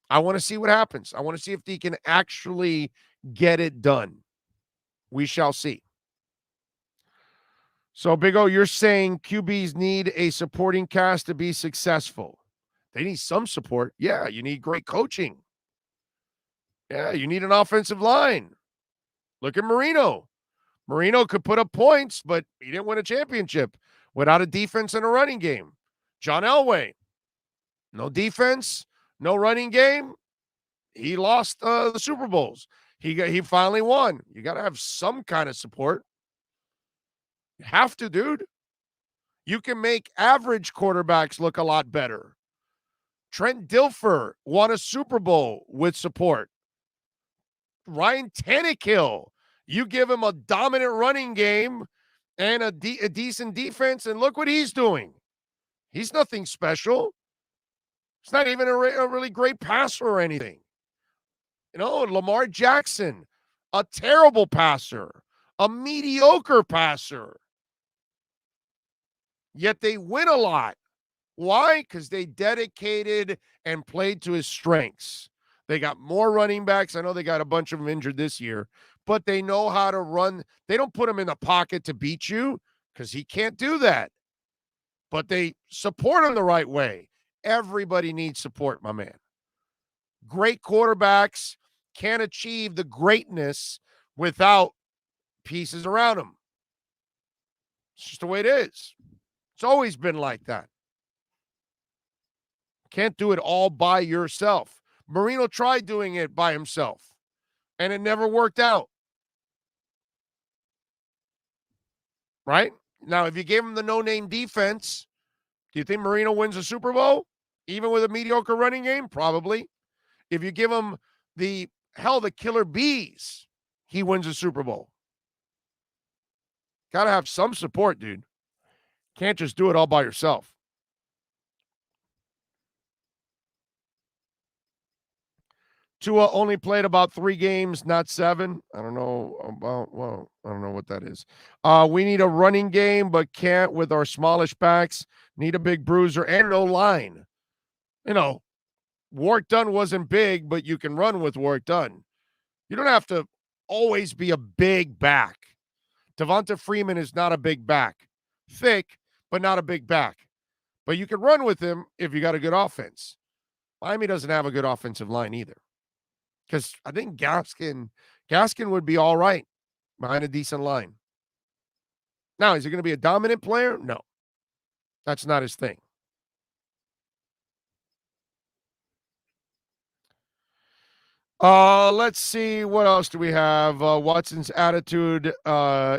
I want to see what happens. I want to see if he can actually get it done. We shall see. So, Big O, you're saying QBs need a supporting cast to be successful. They need some support. Yeah, you need great coaching. Yeah, you need an offensive line. Look at Marino. Marino could put up points, but he didn't win a championship without a defense and a running game. John Elway, no defense, no running game. He lost the Super Bowls. He finally won. You got to have some kind of support. You have to, dude. You can make average quarterbacks look a lot better. Trent Dilfer won a Super Bowl with support. Ryan Tannehill, you give him a dominant running game and a decent defense, and look what he's doing. He's nothing special. He's not even a really great passer or anything. You know, Lamar Jackson, a terrible passer, a mediocre passer. Yet they win a lot. Why? Because they dedicated and played to his strengths. They got more running backs. I know they got a bunch of them injured this year, but they know how to run. They don't put him in the pocket to beat you because he can't do that. But they support him the right way. Everybody needs support, my man. Great quarterbacks can't achieve the greatness without pieces around them. It's just the way it is. It's always been like that. Can't do it all by yourself. Marino tried doing it by himself, and it never worked out. Right? Now, if you gave him the no-name defense, do you think Marino wins a Super Bowl? Even with a mediocre running game? Probably. If you give him the killer bees, he wins a Super Bowl. Got to have some support, dude. Can't just do it all by yourself. Tua only played about 3 games, not 7. I don't know what that is. We need a running game, but can't with our smallish backs. Need a big bruiser and no line. You know, Warrick Dunn wasn't big, but you can run with Warrick Dunn. You don't have to always be a big back. Devonta Freeman is not a big back. Thick, but not a big back. But you can run with him if you got a good offense. Miami doesn't have a good offensive line either. Because I think Gaskin would be all right behind a decent line. Now, is he going to be a dominant player? No. That's not his thing. Let's see. What else do we have? Watson's attitude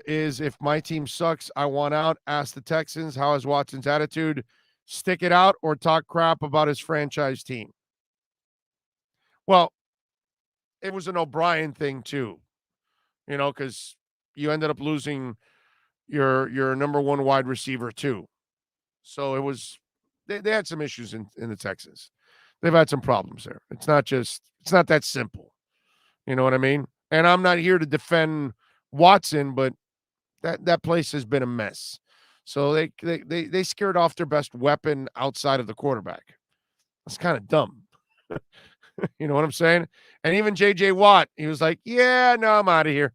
is, if my team sucks, I want out. Ask the Texans. How is Watson's attitude? Stick it out or talk crap about his franchise team? Well, it was an O'Brien thing too, you know, because you ended up losing your number 1 wide receiver too. So it was, they had some issues in the Texans. They've had some problems there. It's not that simple. You know what I mean? And I'm not here to defend Watson, but that place has been a mess. So they scared off their best weapon outside of the quarterback. That's kind of dumb. You know what I'm saying? And even J.J. Watt, he was like, yeah, no, I'm out of here.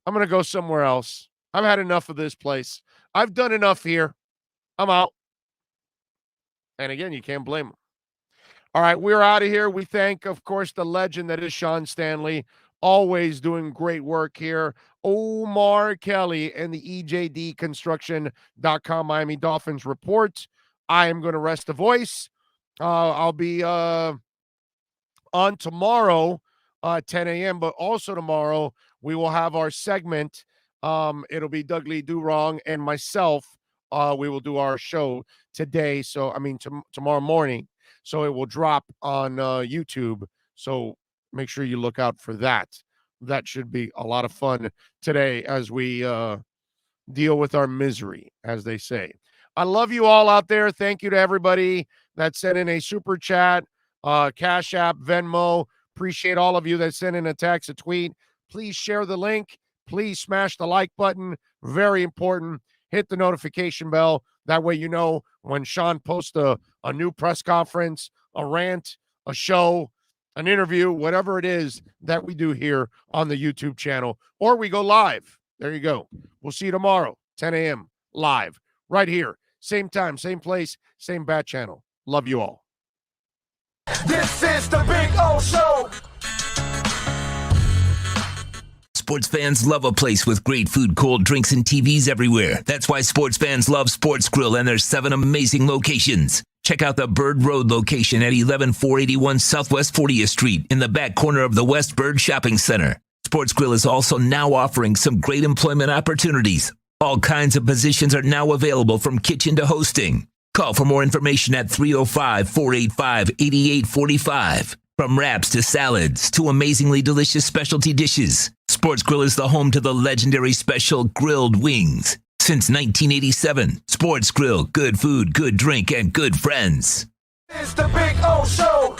I'm going to go somewhere else. I've had enough of this place. I've done enough here. I'm out. And again, you can't blame him. All right, we're out of here. We thank, of course, the legend that is Sean Stanley, always doing great work here. Omar Kelly and the EJDconstruction.com Miami Dolphins report. I am going to rest the voice. I'll be on tomorrow at 10 a.m., but also tomorrow we will have our segment. It'll be Doug Lee Durong and myself. We will do our show today. So, tomorrow morning. So it will drop on YouTube. So make sure you look out for that. That should be a lot of fun today as we deal with our misery, as they say. I love you all out there. Thank you to everybody that sent in a super chat, Cash App, Venmo. Appreciate all of you that sent in a text, a tweet. Please share the link. Please smash the like button. Very important. Hit the notification bell. That way you know when Sean posts a new press conference, a rant, a show, an interview, whatever it is that we do here on the YouTube channel, or we go live. There you go. We'll see you tomorrow, 10 a.m. live, right here. Same time, same place, same bat channel. Love you all. This is the Big O Show. Sports fans love a place with great food, cold drinks, and TVs everywhere. That's why sports fans love Sports Grill and their 7 amazing locations. Check out the Bird Road location at 11481 Southwest 40th Street in the back corner of the West Bird Shopping Center. Sports Grill is also now offering some great employment opportunities. All kinds of positions are now available from kitchen to hosting. Call for more information at 305-485-8845. From wraps to salads to amazingly delicious specialty dishes, Sports Grill is the home to the legendary special grilled wings. Since 1987, Sports Grill, good food, good drink, and good friends. It's the Big O Show.